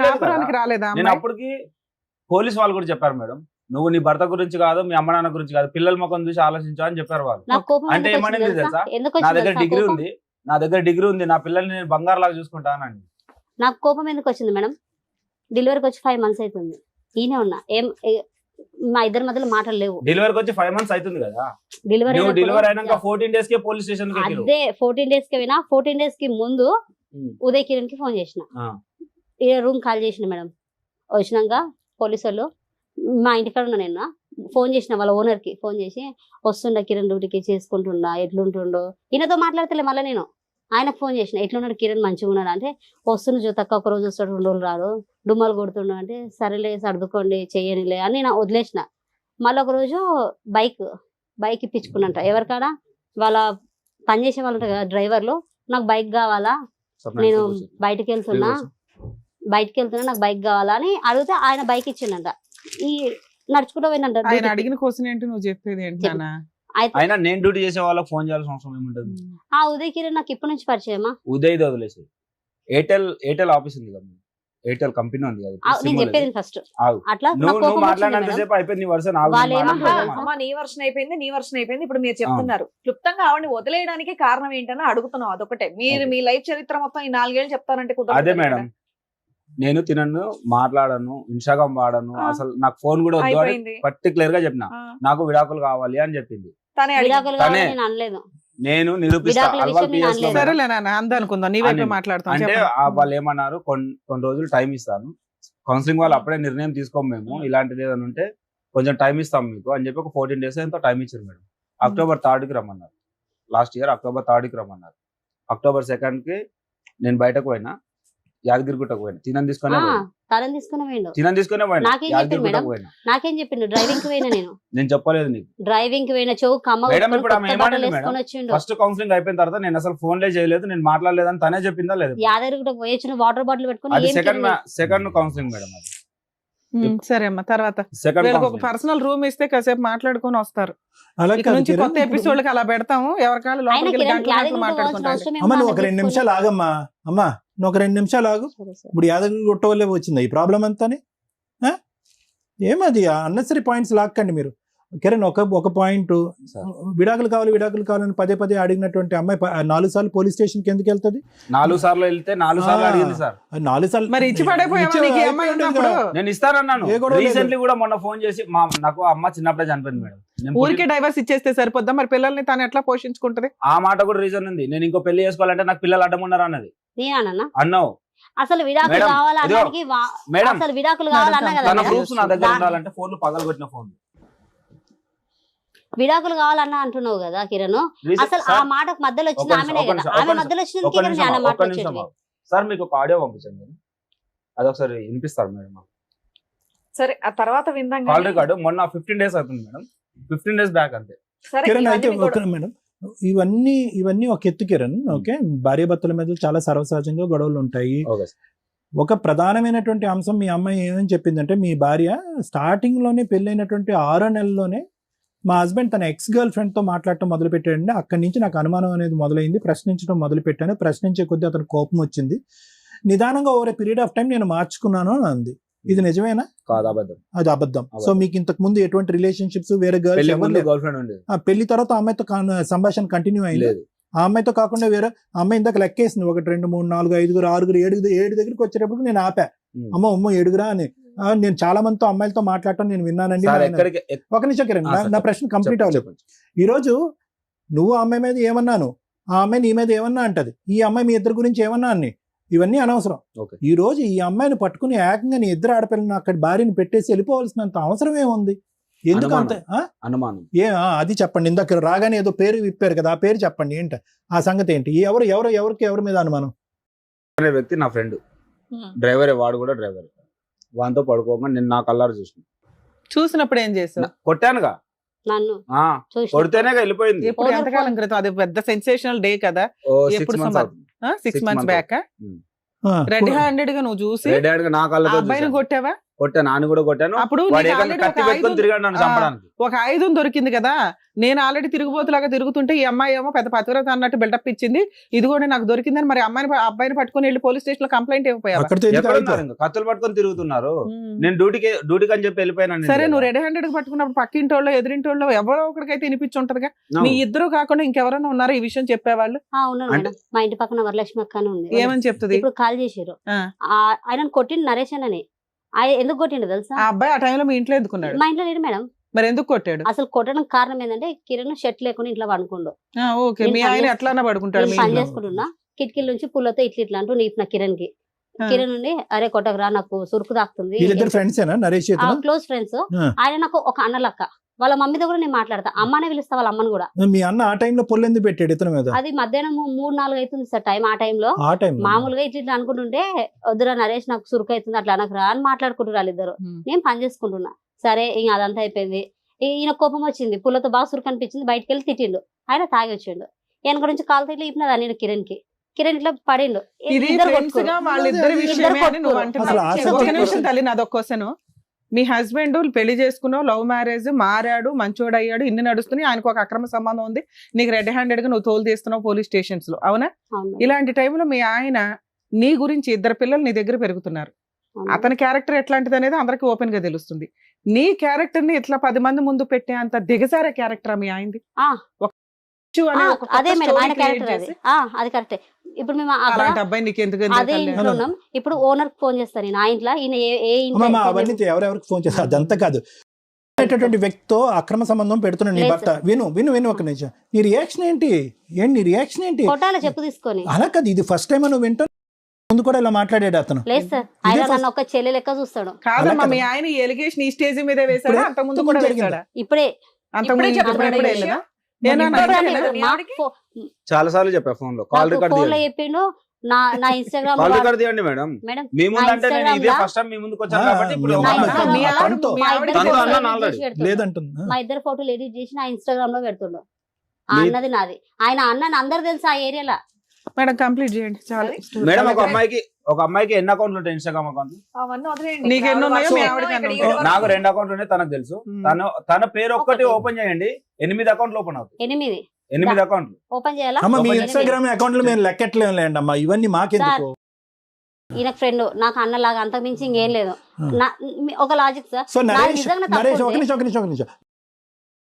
రాలేదా? నేను అప్పటికి పోలీస్ వాళ్ళు కూడా చెప్పారు, మేడం నువ్వు నీ భర్త గురించి కాదు, మీ అమ్మ నాన్న గురించి కాదు, పిల్లల ముఖం చూసి ఆలోచించా అని చెప్పారు వాళ్ళు. అంటే ఏమనేది తెలుసా, నా దగ్గర డిగ్రీ ఉంది, నా పిల్లల్ని నేను బంగారు లాగా చూసుకుంటానండి. నాకు కోపం ఎందుకు వచ్చింది మేడం? డెలివరీకి వచ్చి 5 months అవుతుంది, ఈయనే ఉన్నా, ఏం మా ఇద్దరి మధ్యలో మాటలు లేవు. డెలివరీకి వచ్చి 5 months అవుతుంది కదా. డెలివరీ అయినాక 14 days కే పోలీస్ స్టేషన్ కి అదే 14 days కి పోయినా. 14 days కి ముందు ఉదయ్ కిరణ్ కి ఫోన్ చేసిన, రూమ్ కాల్ చేసిన మేడం. వచ్చినాక పోలీసు వాళ్ళు మా ఇంటికాడ ఉన్నా, నేను ఫోన్ చేసిన వాళ్ళ ఓనర్ కి ఫోన్ చేసి, వస్తుండ కిరణ్ డ్యూటీకి చేసుకుంటుండా, ఎట్లుంటుండో, ఈయనతో మాట్లాడతలే. మళ్ళీ నేను ఆయనకు ఫోన్ చేసిన, ఎట్లున్నాడు కిరణ్, మంచిగా ఉన్నాడు అంటే, వస్తున్న జోతక్క ఒక రోజు వస్తాడు, 2 రోజులు రాడు, డుమ్మలు కొడుతుండు అంటే, సరేలే సర్దుకోండి చెయ్యనిలే అని నేను వదిలేసిన. మళ్ళీ ఒక రోజు బైక్ ఇప్పించుకున్నట ఎవరికాడ, వాళ్ళ పనిచేసే వాళ్ళు ఉంటారు కదా డ్రైవర్లు, నాకు బైక్ కావాలా, నేను బయటకు వెళ్తున్నా నాకు బైక్ కావాలా అని అడిగితే ఆయన బైక్ ఇచ్చిండంట. ఈ నడుచుకుంటూ పోయినంట. ఆయన అడిగిన క్వశ్చన్ ఏంటి నువ్వు చెప్పేది ఏంటి? అయినా నేను డ్యూటీ చేసే వాళ్ళకి ఫోన్ చేయాల్సిన అవసరం ఏముంటది? ఆ ఉదయ్ కిరణ్ నాకు ఇప్పటి నుంచి పరిచయమా? ఉదయ్ వదిలేసి ఎయిర్టెల్ ఆఫీస్ ఉంది కదా, ఎయిర్టెల్ కంపెనీ ఉంది కదా, నేను చెప్పేది ఫస్ట్ అట్లా. నువ్వు మాట్లాడినంతసేపు అయిపోయింది, నీ వర్షన్ నీ వర్షన్ అయిపోయింది. ఇప్పుడు మీరు చెప్తున్నారు క్లుప్తంగా ఆవిడని వదిలేయడానికి కారణం ఏంటని అడుగుతున్నావు. అదొకటే. మీరు మీ లైఫ్ చరిత్ర మొత్తం ఈ 4 ఏళ్ళు చెప్తారంటే కుదరదు. అదే మేడం, నేను తినను, మాట్లాడను, ఇన్స్టాగ్రామ్ వాడను, అసలు నాకు ఫోన్ కూడా వద్దు, పర్టికులర్ గా చెప్పిన, నాకు విడాకులు కావాలి అని చెప్పింది. నేను నిరూపిస్తా. అంటే వాళ్ళు ఏమన్నారు, కొన్ని రోజులు టైం ఇస్తాను, కౌన్సిలింగ్ వాళ్ళు అప్పుడే నిర్ణయం తీసుకోము మేము, ఇలాంటిది ఏదైనా ఉంటే కొంచెం టైం ఇస్తాం మీకు అని చెప్పి ఒక 14 days ఎంతో టైం ఇచ్చారు మేడం. October 3rd కి రమ్మన్నారు. లాస్ట్ ఇయర్ October 3rd కి రమ్మన్నారు. October 2nd కి నేను బయటకు పోయినా, యాదగిరిగుట్టకు పోయినా, తినం తీసుకునే పోయినా. నాకేం చెప్పిండు? డ్రైవింగ్ కి పోయినా నేను చెప్పలేదు నీకు. డ్రైవింగ్ కి పోయినా చౌక్ ఫస్ట్ కౌన్సిలింగ్ అయిపోయిన తర్వాత నేను అసలు ఫోన్ చేయలేదు, నేను మాట్లాడలేదని తనే చెప్పిందా లేదు? యాదగిరిగుట్టకు పోయి వాటర్ బాటిల్ పెట్టుకుని సెకండ్ కౌన్సిలింగ్ మేడం. అది సరే అమ్మా, తర్వాత సెకండ్ వీళ్ళకి ఒక పర్సనల్ రూమ్ ఇస్తే కాసేపు మాట్లాడుకొని వస్తారు. అలా ఇక కాదు నుంచి కిరణ్, కొత్త ఎపిసోడ్ అలా పెడతాము, ఎవరికాళ్ళు ఆయన లోపలికి కిరణ్ గంటలు క్లారిటీ గంటలు మాట్లాడుకుంటారు. అమ్మ నువ్వు ఒక 2 నిమిషాలు ఆగమ్మా. అమ్మా నువ్వు ఒక 2 నిమిషాలు ఆగు. ఇప్పుడు యాదగిరి గుట్ట వల్లే వచ్చింది ఈ ప్రాబ్లం అంతాని. ఏమది అన్నెసరీ పాయింట్స్ లాక్కండి మీరు. కిరణ్ ఒక పాయింట్, విడాకులు కావాలని పదే అడిగినటువంటి అమ్మాయి 4 సార్లు పోలీస్ స్టేషన్ కి ఎందుకు వెళ్తుంది? 4 సార్లు వెళ్తే 4 సార్లు అడిగింది సార్. 4 సార్లు మరి ఇచ్చి పడైపోయావా నీకు ఈ అమ్మాయి ఉన్నప్పుడు? నేను ఇస్తానన్నాను. ఏ గొడవ లేదు. రీసెంట్లీ కూడా మొన్న ఫోన్ చేసి నాకు అమ్మ చిన్నప్పుడే చనిపోయింది మేడం, నేను ఊరికే డైవర్స్ ఇచ్చేస్తే సరిపోద్దా? మరి పిల్లల్ని తను ఎట్లా పోషించుకుంటది? ఆ మాట కూడా రీజన్ ఉంది. నేను ఇంకో పెళ్లి చేసుకోవాలంటే నాకు పిల్లలు అడ్డం ఉన్నారు అన్నది. నేనన్నా అన్నావు అసలు విడాకులు మేడం, కావాలన్నానికి మేడం, అసలు విడాకులు కావాలన్నా కదా తన మేడం? ప్రూఫ్స్ నా దగ్గర ఉండాలంటే ఫోన్లు పగలగొట్టిన ఫోన్. విడాకులు కావాలన్నా అంటున్నావు కదా కిరణ్. అసలు ఆ మాటకు మధ్యలో వచ్చింది ఆమెనే కదా. ఆమె మధ్యలో వచ్చింది కిరణ్ అన్న మాట వచ్చింది. సార్ మీకు ఒక ఆడియో పంపించండి, అదొకసారి వినిపిస్తారు మేడం. సరే ఆ తర్వాత విందాం కాల్ కానీ. రికార్డు మొన్న 15 days అవుతుంది మేడం, 15 days బ్యాక్ అంతే. సరే కిరణ్ అయితే ఇవన్నీ కూడా- మేడం ఇవన్నీ ఒక ఎత్తు కిరణ్. ఓకే, భార్యాభర్తల మీద చాలా సర్వసహజంగా గొడవలు ఉంటాయి. Okay sir. ఒక ప్రధానమైనటువంటి అంశం మీ అమ్మాయి ఏమని చెప్పిందంటే, మీ భార్య స్టార్టింగ్ లోనే పెళ్ళైనటువంటి 6 నెలల్లోనే మా హస్బెండ్ తన ఎక్స్ గర్ల్ ఫ్రెండ్ తో మాట్లాడటం మొదలు పెట్టాడండి. అక్కడి నుంచి నాకు అనుమానం అనేది మొదలైంది, ప్రశ్నించడం మొదలు పెట్టాను. ప్రశ్నించే కొద్దీ అతను కోపం వచ్చింది. నిదానంగా ఓవర్ పీరియడ్ ఆఫ్ టైం నేను మార్చుకున్నాను అని అంది. ఇది నిజమేనా? కాదు, అబద్ధం. అది అబద్ధం. సో మీకు ఇంతకు ముందు ఎటువంటి రిలేషన్షిప్స్ వేరే పెళ్లి గర్ల్స్ ముందు గర్ల్ ఫ్రెండ్ ఉండేది పెళ్లి తర్వాత ఆ అమ్మాయితో సంభాషణ కంటిన్యూ అయింది? లేదు. ఆ అమ్మాయితో కాకుండా వేరే అమ్మాయి ఇందాక లెక్కేసింది 1 2 3 4 5 6 7 దగ్గరికి వచ్చేటప్పుడు నేను ఆపా. అమ్మ 7 అని. నేను చాలా మందితో అమ్మాయిలతో మాట్లాడటం నేను విన్నానండి. సార్, నాయన. ఎక్కడికి ఒక నిమిషం కిరణ్, నా ప్రశ్న కంప్లీట్ అవ్వలేదు. ఈ రోజు నువ్వు ఆ అమ్మాయి మీద ఏమన్నాను, ఆ అమ్మాయి నీ మీద ఏమన్నా అంటది, ఈ అమ్మాయి మీ ఇద్దరు గురించి ఏమన్నా అన్ని, ఇవన్నీ అనవసరం. ఓకే. ఈ రోజు ఈ అమ్మాయిని పట్టుకుని ఏకంగా నీ ఇద్దరు ఆడపిల్లని అక్కడ భార్యని పెట్టేసి వెళ్ళిపోవాల్సినంత అవసరం ఏముంది? ఎందుకు అంత అనుమానం? అది చెప్పండి. ఇందాక రాగానే ఏదో పేరు విప్పారు కదా, ఆ పేరు చెప్పండి. ఏంట ఆ సంగతి ఏంటి? ఎవరి మీద అనుమానం? అనే వ్యక్తి నా ఫ్రెండ్, డ్రైవరే, వాడు కూడా డ్రైవర్. వాడితో పడుకోగా నేను నా కల్లారు చూసినప్పుడు ఏం చేసావు? కొట్టానుగా, నన్ను చూసి కొడితేనే వెళ్ళిపోయింది. ఇప్పుడు ఎంతకాలం క్రితం? అది పెద్ద సెన్సేషనల్ డే కదా. ఎప్పుడు 6 months బ్యాక్. రెడ్ హ్యాండెడ్ గా నువ్వు చూసి నా కళ్ళతో అబ్బాయిని కొట్టావా? కొట్టాను, నాన్న కూడా కొట్టాను. అప్పుడు వాడు నీకు ఏకంగా already కత్తి ఒక పెట్టుకొని ఆయుధం- తిరిగాడు నన్ను చంపడానికి. ఒక ఆయుధం దొరికింది కదా. నేను ఆల్రెడీ తిరుగుబోతులాగా తిరుగుతుంటే ఈ అమ్మాయి ఏమో పెద్ద పతివ్రత అన్నట్టు బిల్డప్ ఇచ్చింది. ఇది కూడా నాకు దొరికిందని మరి అబ్బాయిని పట్టుకొని వెళ్ళి పోలీస్ స్టేషన్ లో కంప్లైంట్ ఇవ్వపోయావా? అక్కడితో ఎందుకు ఎక్కడ ఆగిపోయావు? ఉన్నారు ఇంకా? కత్తులు పట్టుకొని తిరుగుతున్నారు. నేను డ్యూటీకి అని చెప్పి వెళ్ళిపోయాను. సరే, నువ్వు రెడ్ హ్యాండెడ్ గా పట్టుకున్నప్పుడు పక్కింటోళ్ళు ఎదురింటోళ్ళు ఎవరో ఒకరికైతే వినిపించుంటదిగా. మీ ఇద్దరు కాకుండా ఇంకెవరైనా ఉన్నారో ఈ విషయం చెప్పేవాళ్ళు? ఉన్నారు మేడం. మా ఇంటి పక్కన వరలక్ష్మి అక్క అని ఉంది. ఏమని చెప్తుంది? ఇప్పుడు కాల్ చేసారు. ఆయన కొట్టిండు నరేష్ అని. ఆయన ఎందుకు కొట్టిండు తెలుసా? ఆ అబ్బాయి ఆ టైంలో మీ ఇంట్లో ఎందుకున్నాడు? మా ఇంట్లో లేడు మేడం. మరి ఎందుకు కొట్టాడు? అసలు కొట్టడం కారణం ఏంటంటే కిరణ్ షర్ట్ లేకుండా ఇంట్లో పడుకుండు. ఓకే, మీ ఆయన ఎట్లా పడుకుంటాడు? నేను పని చేసుకుంటున్నా, కిటికీల నుంచి పుల్లతో ఇట్లా అంటూ నీకు కిరణ్ కి. కిరణ్ నుండి అరే కొట్టకరా, నాకు సురుకు తాకుతుంది. Close friends. ఆయన నాకు ఒక అన్నలక్క. వాళ్ళ మమ్మీతో కూడా నేను మాట్లాడతా, అమ్మనే పిలుస్తా వాళ్ళ అమ్మని కూడా. మీ అన్న ఆ టైంలో పొల్లెందుకు పెట్టాడు ఇతని మీద? అది మధ్యాహ్నం 3-4 అవుతుంది సార్ టైం. ఆ టైంలో మామూలుగా ఇట్లా అనుకుంటుంటే, వద్దురా నరేష్ నాకు సురుకు అవుతుంది అట్లా అనకరా అని మాట్లాడుకుంటారు వాళ్ళిద్దరు. నేను పని చేసుకుంటున్నా. సరే ఇంకా అదంతా అయిపోయింది. ఈయన కోపం వచ్చింది, పుల్లతో బాగా సురుకు అనిపించింది. బయటకు వెళ్ళి తిట్టిండు. ఆయన తాగి వచ్చిండు. వెనక నుంచి కాలుతో ఇట్లా ఇప్పినదా నేను కిరణ్ కి. కిరణ్ ఇట్లా పడిండు. వాళ్ళిద్దరి విషయమే అని నువ్వు అంటున్నావు. ఒక నిమిషం తల్లి, నాదొక క్వశ్చన్. మీ హస్బెండ్ పెళ్లి చేసుకున్నావు, లవ్ మ్యారేజ్, మారాడు, మంచోడు అయ్యాడు, ఇన్ని నడుస్తున్నాయి, ఆయనకు ఒక అక్రమ సంబంధం ఉంది, నీకు రెడ్ హ్యాండెడ్ గా నువ్వు తోలు తీస్తున్నావు పోలీస్ స్టేషన్స్ లో, అవునా? ఇలాంటి టైంలో మీ ఆయన నీ గురించి, 2 పిల్లలు నీ దగ్గర పెరుగుతున్నారు, అతని క్యారెక్టర్ ఎట్లాంటిది అనేది అందరికి ఓపెన్ గా తెలుస్తుంది. నీ క్యారెక్టర్ ని ఇట్లా 10 మంది ముందు పెట్టే అంత దిగజారే క్యారెక్టర్ మీ ఆయనది. అదే మేడం, ఆయన క్యారెక్టర్ అది కరెక్టే. ఇప్పుడు మేము అబ్బాయి నీకు ఎందుకు అదే ఇంట్లో ఉన్నాం. ఇప్పుడు ఓనర్ ఫోన్ చేస్తాను నేను, ఆ ఇంట్లో ఈయన అవన్నీ ఎవరెవరికి ఫోన్ చేస్తా అదంతా కాదు. వ్యక్తితో అక్రమ సంబంధం పెడుతున్నాడు నీ భర్త. విను ఒక నిమిషం. నీ రియాక్షన్ ఏంటి? నీ రియాక్షన్ ఏంటి? కొట్టాల చెప్పు తీసుకొని. అలా కాదు, ఇది ఫస్ట్ టైం నువ్వు వింటా. ముందు కూడా ఇలా మాట్లాడాడు అతను. లేదు సార్, ఆయన నన్ను ఒక చెల్లె లెక్క చూస్తాడు. కాదమ్మా, మీ ఆయన ఎలిగేషన్ ఈ స్టేజ్ మీద వేసాడా? అంత ముందు కూడా వేసాడా? ఇప్పుడే చాలా సార్లు చెప్పా ఫోన్ లో. కాల్ రికార్డ్ చెప్పిండు. నా ఇన్స్టాగ్రామ్ కాల్ రికార్డ్ తీయండి మేడం. మీ ముందు అంటే నేను ఇదే ఫస్ట్ టైం మీ ముందుకు వచ్చాను కాబట్టి ఇప్పుడు మా ఇద్దరు ఫోటోలు ఎడిట్ చేసి నా ఇన్స్టాగ్రామ్ లో పెడుతుండు. ఆ అన్నది నాది. ఆయన అన్నని అందరు తెలుసు ఆ ఏరియాలో. మేడం కంప్లీట్ చేయండి చాలు. మేడం ఒక అమ్మాయికి ఎన్ని అకౌంట్లు ఉంటాయి ఇన్స్టాగ్రామ్ అకౌంట్? అవన్నీ వదిలేయండి. నీకు ఎన్ని ఉన్నాయో మీ ఇక్కడ ఆవిడకి ఎన్ని ఇక్కడ ఉన్నాయో. నాకు 2 అకౌంట్లు ఉన్నాయి, తనకు తెలుసు. తన పేరు ఒక్కటి ఓపెన్ చేయండి, 8 అకౌంట్లు ఓపెన్ అవుతాయి. 8 అకౌంట్లు ఓపెన్ చేయాలా? అమ్మ మీ ఓపెన్ ఇన్స్టాగ్రామ్ అకౌంట్లు మేము లెక్కట్లేం లేండి అమ్మా, ఇవన్నీ మాకెందుకు? ఈయన ఫ్రెండ్ నాకు అన్నలాగా అంతకు మించి ఇంకేం లేదు. ఒక లాజిక్ సార్. సో నరేష్ ఒక నిమిషం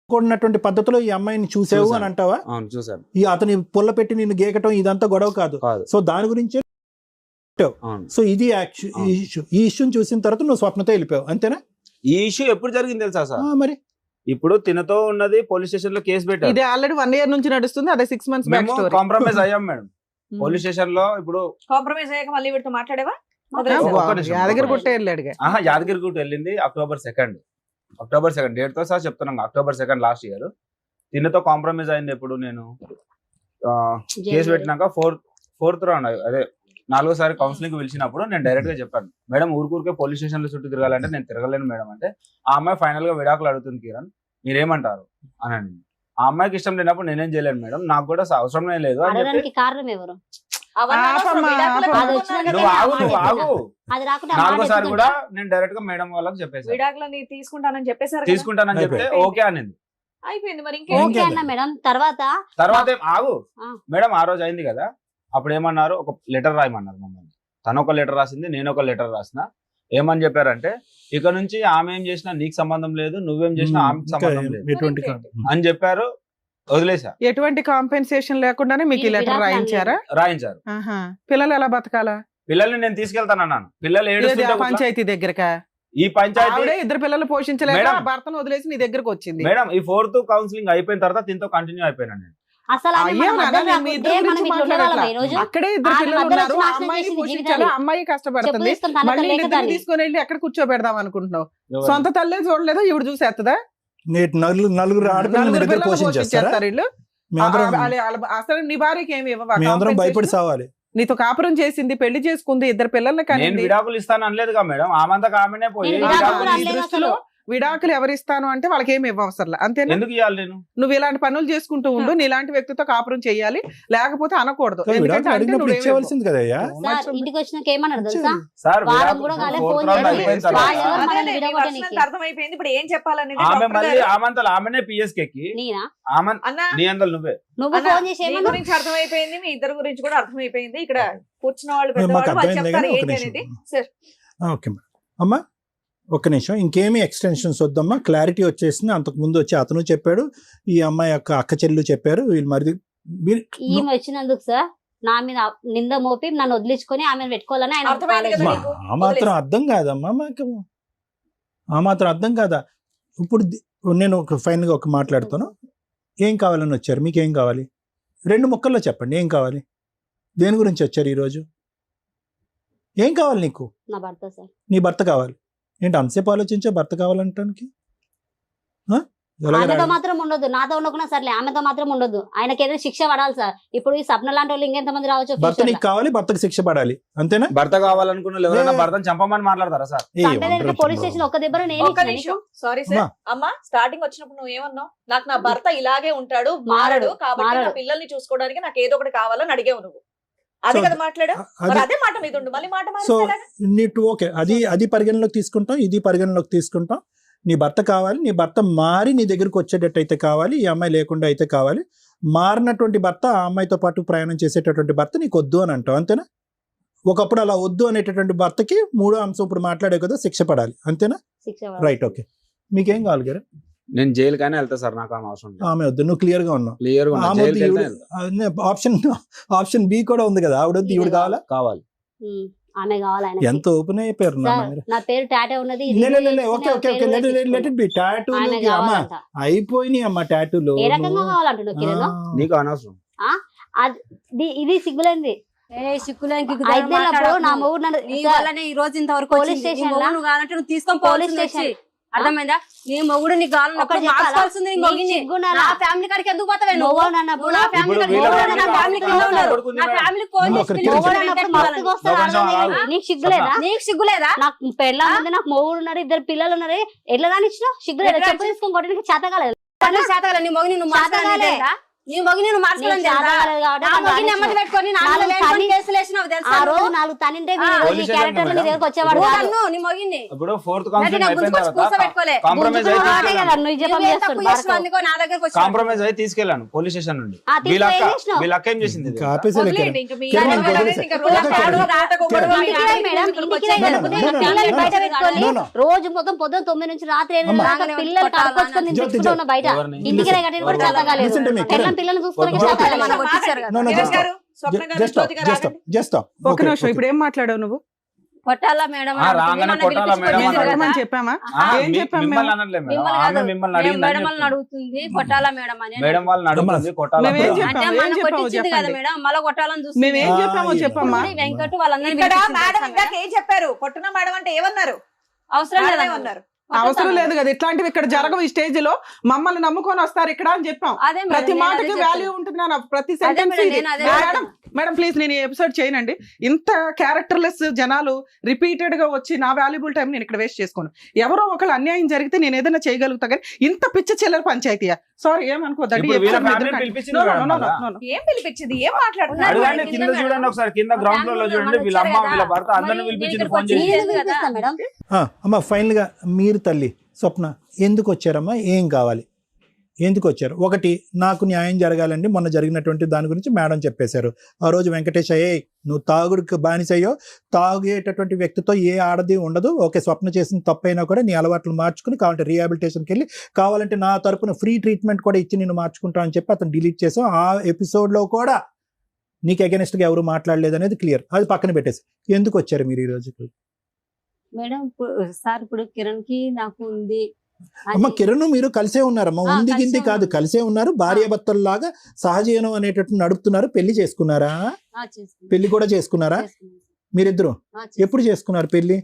కూడినటువంటి పద్ధతిలో ఈ అమ్మాయిని చూసావు అని అంటావా? అవును చూసాను. ఈ అతని పుల్ల పెట్టి నిన్ను గేకటం ఇదంతా గొడవ కాదు. సో దాని గురించే అవును. సో ఇది ఈ ఇష్యూని చూసిన తర్వాత నువ్వు స్వప్నతో వెళ్ళిపోయావు అంతేనా? ఈ ఇష్యూ ఎప్పుడు జరిగింది తెలుసా సార్? మరి ఇప్పుడు తినతో ఉన్నది పోలీస్ స్టేషన్ లో కేసు పెట్టారు. ఇది ఆల్రెడీ 1 year నుంచి నడుస్తుంది, అదే 6 months మేము కాంప్రమైజ్ అయ్యాం మేడం పోలీస్ స్టేషన్ లో. ఇప్పుడు కాంప్రమైజ్ అయ్యాక మళ్ళీ వీటితో మాట్లాడేవా? యాదగిరి గుట్ట వెళ్ళాడు. యాదగిరి గుట్ట వెళ్ళింది October 2 డేట్ తో సార్ చెప్తున్నాం. October 2 లాస్ట్ ఇయర్ తినతో కాంప్రమైజ్ అయింది. ఎప్పుడు నేను కేసు పెట్టినాక 4th రౌండ్ అదే 4వ కౌన్సిలింగ్ పిలిచినప్పుడు నేను డైరెక్ట్ గా చెప్పాను, మేడం ఊరికే పోలీస్ స్టేషన్ లో చుట్టూ తిరగాలంటే నేను తిరగలేను మేడం అంటే, ఆ అమ్మాయి ఫైనల్ గా విడాకులు అడుగుతుంది కిరణ్ మీరేమంటారు అని అండి. ఆ అమ్మాయికి ఇష్టం లేనప్పుడు నేనేం చేయలేను మేడం, నాకు కూడా అవసరమే లేదు అని చెప్పి. కారణం ఎవరు? నువ్వు ఆగు. 4వ కూడా నేను డైరెక్ట్ గా మేడం వాళ్ళకి చెప్పేసాను విడాకులని తీసుకుంటానని చెప్పేసారు. తీసుకుంటానని చెప్తే ఓకే అనింది. అయిపోయింది. మరి ఓకే అన్న మేడం. తర్వాత ఆగు మేడం, ఆ రోజు అయింది కదా, అప్పుడు ఏమన్నారు, ఒక లెటర్ రాయమన్నారు మమ్మల్ని. తను ఒక లెటర్ రాసింది, నేను ఒక లెటర్ రాసిన. ఏమని చెప్పారంటే, ఇక నుంచి ఆమె ఏం చేసినా నీకు సంబంధం లేదు, నువ్వేం చేసినా ఆమెకు సంబంధం లేదు అని చెప్పారు. వదిలేసా. ఎటువంటి కాంపెన్సేషన్ లేకుండానే మీకు ఈ లెటర్ రాయించారు. పిల్లలు ఎలా బతకాలా? పిల్లల్ని నేను తీసుకెళ్తానన్నాను. పిల్లలు ఏడుస్తుంటే పంచాయతీ దగ్గరకా? ఈ పంచాయతీ 2 పిల్లలు పోషించలేక భర్తను వదిలేసి నీ దగ్గరకు వచ్చింది. మేడం ఈ 4th కౌన్సిలింగ్ అయిపోయిన తర్వాత దీంతో కంటిన్యూ అయిపోయినా నేను. అసలు అక్కడే 2 పిల్లలు ఉన్నారు, అమ్మాయిని పోషించాలి, అమ్మాయి కష్టపడుతుంది, మళ్ళీ ఇద్దరు తీసుకొని వెళ్ళి ఎక్కడ కూర్చోబెడదాం అనుకుంటున్నావు? సొంత తల్లే చూడలేదు, ఇవిడు చూసేస్తుందా? నలుగురు ఆడపిల్లలు పోషించేస్తారు వీళ్ళు. అసలు నీ భార్యకి ఏమి ఇవ్వవా? భయపడి సావాలి. నీతో కాపురం చేసింది, పెళ్లి చేసుకుంది, 2 పిల్లల్ని కానీ విడాకులు ఇస్తాను అనలేదుగా మేడం. ఆమంతకు ఆమెనే పోయి దృష్టిలో విడాకులు ఎవరిస్తాను అంటే వాళ్ళకి ఏమి ఇవ్వవసరం అంతేనా? ఎందుకు ఇవ్వాలి? నేను నువ్వు ఇలాంటి పనులు చేసుకుంటూ ఉండు, నీలాంటి వ్యక్తితో కాపురం చేయాలి, లేకపోతే అనకూడదు. ఇచ్చేవలసింది కదయ్యా. ఇంటికి వచ్చినాక ఏమన్నారు తెలుసా? అర్థమైపోయింది. ఇప్పుడు ఏం చెప్పాలని ఆమె మళ్ళీ ఆమంతలు ఆమెనే పిఎస్కేకి నీ అందరు నువ్వు ఫోన్ చేసి మీ గురించి అర్థమైపోయింది, మీ ఇద్దరు గురించి కూడా అర్థమైపోయింది. ఇక్కడ కూర్చున్న వాళ్ళు పెద్దవాళ్ళు చెప్తారు ఏంటి అనేది. సార్ ఓకే అమ్మా ఒక్క నిమిషం, ఇంకేమీ ఎక్స్టెన్షన్స్ వద్దమ్మా, క్లారిటీ వచ్చేసింది. అంతకు ముందు వచ్చి అతను చెప్పాడు, ఈ అమ్మాయి యొక్క అక్క చెల్లు చెప్పారు. వీళ్ళు మరి ఈమె వచ్చినందుకు సార్ నా మీద నింద మోపి నన్ను వదిలించుకొని ఆమె పెట్టుకోవాలని ఆయన. ఆ మాత్రం అర్థం కాదమ్మా మాకు, ఆ మాత్రం అర్థం కాదా? ఇప్పుడు నేను ఫైనల్ గా ఒక మాట్లాడుతాను. ఏం కావాలని వచ్చారు? మీకు ఏం కావాలి? 2 ముక్కల్లో చెప్పండి, ఏం కావాలి? దేని గురించి వచ్చారు ఈరోజు? ఏం కావాలి నీకు? నా భర్త సార్. నీ భర్త కావాలి ఏంటి? అంతసేపు ఆలోచించే భర్త కావాలంటానికి? ఆమెతో మాత్రం ఉండదు, నాతో ఉండకుండా సర్లే, ఆమెతో మాత్రం ఉండదు. ఆయనకి ఏదైనా శిక్ష పడాలి సార్. ఇప్పుడు ఈ సప్న లాంటి వాళ్ళు ఇంకెంతమంది రావచ్చు? భర్త నీకు కావాలి, భర్తకు శిక్ష పడాలి అంతేనా? భర్త కావాలనుకున్న ఎవరైనా భర్తను చంపమని మాట్లాడతారా సార్? పోలీస్ స్టేషన్ ఒక్క దెబ్బ. సారీ సార్, అమ్మా స్టార్టింగ్ వచ్చినప్పుడు నువ్వు ఏమన్నావు? నాకు నా భర్త ఇలాగే ఉంటాడు, మారడు, కాబట్టి నా పిల్లల్ని చూసుకోవడానికి నాకు ఏదో ఒకటి కావాలని అడిగావు నువ్వు. అదే కదా మాట్లాడు. అదే మాట మీద ఉండు, మళ్ళీ మాట. సో నీకు ఓకే, అది పరిగణలోకి తీసుకుంటాం, ఇది పరిగణలోకి తీసుకుంటాం. నీ భర్త కావాలి, నీ భర్త మారి నీ దగ్గరకు వచ్చేటట్టు అయితే కావాలి, ఈ అమ్మాయి లేకుండా అయితే కావాలి. మారినటువంటి భర్త, ఆ అమ్మాయితో పాటు ప్రయాణం చేసేటటువంటి భర్త నీకు వద్దు అని అంటావు అంతేనా? ఒకప్పుడు అలా వద్దు అనేటటువంటి భర్తకి 3వ అంశం ఇప్పుడు మాట్లాడే కదా, శిక్ష పడాలి అంతేనా? Right, okay. మీకేం కావాలి గారు? నేను జైలు కానీ వెళ్తా సార్, నాకు అవసరం. ఆమె వద్దు, నువ్వు క్లియర్ గా ఉన్నావు. ఆప్షన్ బి కూడా ఉంది కదా, ఆవిడ వద్దు, ఈవిడ కావాలి. ఆమె కావాలి. ఎంత ఓపెన్ అయిపోయారు. నా పేరు టాటూ ఉన్నది. అయిపోయినాయి అమ్మా టాటూలు. ఏ రకంగా కావాలంటున్నావు కిరణ్? నీకు అనవసరం. ఇది సిగ్గులేంది. నా మొగుడు నన్ను ఈ రోజు ఇంతవరకు పోలీస్ స్టేషన్ కావాలంటే నువ్వు తీసుకొని పోలీస్ స్టేషన్ అర్థమైందా? నీ మొగుడు నీకు కావాలని ఫ్యామిలీ కాడికి ఎందుకు పోతావే నువ్వు? నీకు సిగ్గులేదా? నీకు సిగ్గులేదా? నాకు పెళ్ళ ఉంది, నాకు మొగుడు ఉన్నారు, 2 పిల్లలు ఉన్నారు. ఎట్లా రానిచ్చినావు? సిగ్గులేదా? చెప్పు తీసుకొని కొట్టడానికి చేత కాలేదు. నీ మొగుడు నువ్వు మాట్లాడలేదా? నీ మొగి నేను మార్చుకోలేను తెలుసా? నా మొగి నెమ్మది పెట్టుకొని నా మీద లేనిపోని కేసులు వేసినావు తెలుసా? ఆ రోజు 4 తనింటే ఈ క్యారెక్టర్ నీ దగ్గరకు వచ్చేవాడు కాదు. నన్ను నీ మొగిని ఇప్పుడు ఫోర్త్ నేను కౌన్సిలింగ్ అయిపోయిన గుంజుకొచ్చి కూర్చోబెట్టుకోలే. కాంప్రమైజ్ వాడే కదా నువ్వు నువ్వు జపం ఏం చేస్తాడు తప్పు చేసినావు అందుకో నా దగ్గరకు వచ్చి కాంప్రమైజ్ అయి తీసుకెళ్ళాను పోలీస్ స్టేషన్ నుండి. ఆ, తీసుకెళ్ళి ఏం చేసినావు? వీళ్ళ అక్క ఏం చేసింది ఇంకా ఆపేసేలే వదిలేయండి, కిరణ్. ఇంకా మీ కిరణ్, ఆయన ఇంకొక వదిలేసి నిమిషం. ఇంకా ఒక రోజు కిరణ్. ఆడు రాటకు గొడవ కిరణ్. మీ ఇంటికి ఆయన మేడం, ఇంటికి ఇంటికి వచ్చి వెళ్ళకపోతే No, no, no, పిల్లల్ని no, బయట no, పెట్టుకొని no, no. రోజు మొత్తం పొద్దున 9 నుంచి రాత్రి 8 అమ్మ. దాకా పిల్లలు కడుకొచ్చుకొని నేను జ్యోతి, తెచ్చుకుంటూ ఉన్నా బయట. ఎవరిని? ఇంటికి కట్టేది కూడా చేత కాలేదు. Listen to me, ఎట్లా కిరణ్. పిల్లల్ని చూసుకోవడానికి జ్యోతి. చేత కాలేదు. మనకు వచ్చేసారు కదా. No, no, కిరణ్ just గారు, స్వప్న గారు, just జ్యోతి గారు ఆగండి. just stop. ఒక Okay, నిమిషం okay. ఇప్పుడు ఏం మాట్లాడావు నువ్వు? కొట్టాలా మేడం ఆ, రాగానే కొట్టాలా మేడం ఏం అన్నాడు. జరగమని చెప్పామా? ఏం చెప్పాం మేము? మిమ్మల్ని అనట్లేదు మేడం, ఆమె మిమ్మల్ని అడిగిందని మేడం వాళ్ళని చెప్తుంది. అడుగుతుంది కొట్టాలా మేడం అని. మేడం వాళ్ళని అడుగుతుంది కొట్టాలా మేమేం మేడం. చెప్పాము? అంటే ఏం మనం చెప్పాము కొట్టించింది కదా చెప్పండి. మేడం, మళ్ళీ కొట్టాలని చూస్తుంది. మేమేం చెప్పామో ఆ, చెప్పమ్మా. ఇప్పుడు వెంకట్ వాళ్ళందరినీ ఇక్కడ పిలిపించింది మేడం తెలుసా ఇందాక మేడం? ఏం చెప్పారు? కొట్టున మేడం అంటే ఏమన్నారు? అవసరం మేడమే లేదు ఉన్నారు. అవసరం లేదు కదా, ఇట్లాంటివి ఇక్కడ జరగవు. ఈ స్టేజ్ లో మమ్మల్ని నమ్ముకొని వస్తారు ఇక్కడ అని చెప్పాం. అదే మేడం, ప్రతి నేను మాటకి అదే వాల్యూ చెప్తున్నా. ఉంటున్నాను. ప్రతి అదే సెంటెన్స్ మేడం, ఇది. నేను అదే మేడం చెప్తున్నా. మేడం ప్లీజ్ నేను ఈ ఎపిసోడ్ చేయనండి. ఇంత క్యారెక్టర్లెస్ జనాలు రిపీటెడ్ గా వచ్చి నా వాల్యుబుల్ టైం నేను ఇక్కడ వేస్ట్ చేసుకోను. ఎవరో ఒకళ్ళు అన్యాయం జరిగితే నేను ఏదైనా చేయగలుగుతా కానీ ఇంత పిచ్చ చిల్లర పంచాయతీయా? సారీ ఏమనుకోదండి. ఇప్పుడు వీళ్ళ ఫ్యామిలీని పిలిపించింది మేడం మళ్ళా. ఏం పిలిపించింది? ఏం మాట్లాడుతున్నారు? అడగండి, కింద చూడండి ఒకసారి, కింద గ్రౌండ్ ఫ్లోర్ లో చూడండి. వీళ్ళ అమ్మ వీళ్ళ భర్త అందరిని పిలిపించింది ఫోన్ చేసి. నేను ఎందుకు పిలిపిస్తా మేడం? అమ్మ ఫైనల్ గా మీరు తల్లి స్వప్న ఎందుకు వచ్చారమ్మా? ఏం కావాలి? ఎందుకు వచ్చారు? ఒకటి, నాకు న్యాయం జరగాలండి. మొన్న జరిగినటువంటి దాని గురించి మేడం చెప్పేశారు. ఆ రోజు వెంకటేష్ అయ్యే నువ్వు తాగుడికి బానిసయ్యో, తాగేటటువంటి వ్యక్తితో ఏ ఆడది ఉండదు. ఓకే, స్వప్న చేసిన తప్పైనా కూడా నీ అలవాట్లు మార్చుకుని కావాలంటే రీహాబిలిటేషన్కి వెళ్ళి కావాలంటే నా తరపున ఫ్రీ ట్రీట్మెంట్ కూడా ఇచ్చి నేను మార్చుకుంటా అని చెప్పి అతను డిలీట్ చేసాం. ఆ ఎపిసోడ్లో కూడా నీకు అగెనిస్ట్గా ఎవరు మాట్లాడలేదు అనేది క్లియర్. అది పక్కన పెట్టేసి ఎందుకు వచ్చారు మీరు ఈ రోజు? మేడం సార్ ఇప్పుడు కిరణ్ కి నాకు ఉంది. అమ్మ కిరణ్ మీరు కలిసే ఉన్నారమ్మా. ఆ, ఉంది కలిసే గింది కాదు, ఉన్నాం. కలిసే ఉన్నారు. భార్యాభర్తల్లాగా సహజీవనం అనేటట్టు నడుపుతున్నారు. పెళ్లి చేసుకున్నారా? పెళ్లి కూడా చేసుకున్నారా మీరిద్దరు? ఎప్పుడు చేసుకున్నారు పెళ్లి?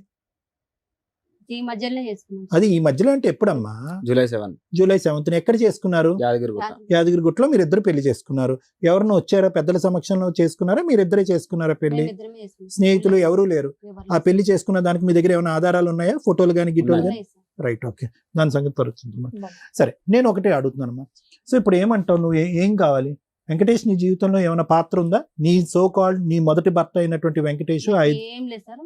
ఈ మధ్యలో చేసుకున్నాం. అది ఈ మధ్యలో అంటే ఎప్పుడమ్మా? జూలై 7 జూలై 7th ఎక్కడ చేసుకున్నారు? యాదగిరిగుట్ట. యాదగిరిగుట్టలో మీరిద్దరు పెళ్లి చేసుకున్నారు. ఎవరినో వచ్చారా? పెద్దల సమక్షంలో చేసుకున్నారా? మీరిద్దరే చేసుకున్నారా పెళ్లి? మేమిద్దరమే చేసుకున్నాం. స్నేహితులు ఎవరూ లేరు. ఎవరు ఆ పెళ్లి చేసుకున్న దానికి మీ దగ్గర ఏమైనా ఆధారాలు ఉన్నాయా? ఫోటోలు కానీ గిట్టోలు కానీ? లేదు సార్. రైట్, ఓకే, దాని సంగతి తరుచుందమ్మా. సరే, నేను ఒకటే అడుగుతున్నానమ్మా. సో ఇప్పుడు ఏమంటావు నువ్వు? ఏం కావాలి? వెంకటేష్ నీ జీవితంలో ఏమైనా పాత్ర ఉందా? నీ సో కాల్డ్ నీ మొదటి భర్త అయినటువంటి వెంకటేష్ ఏం లేదు సార్,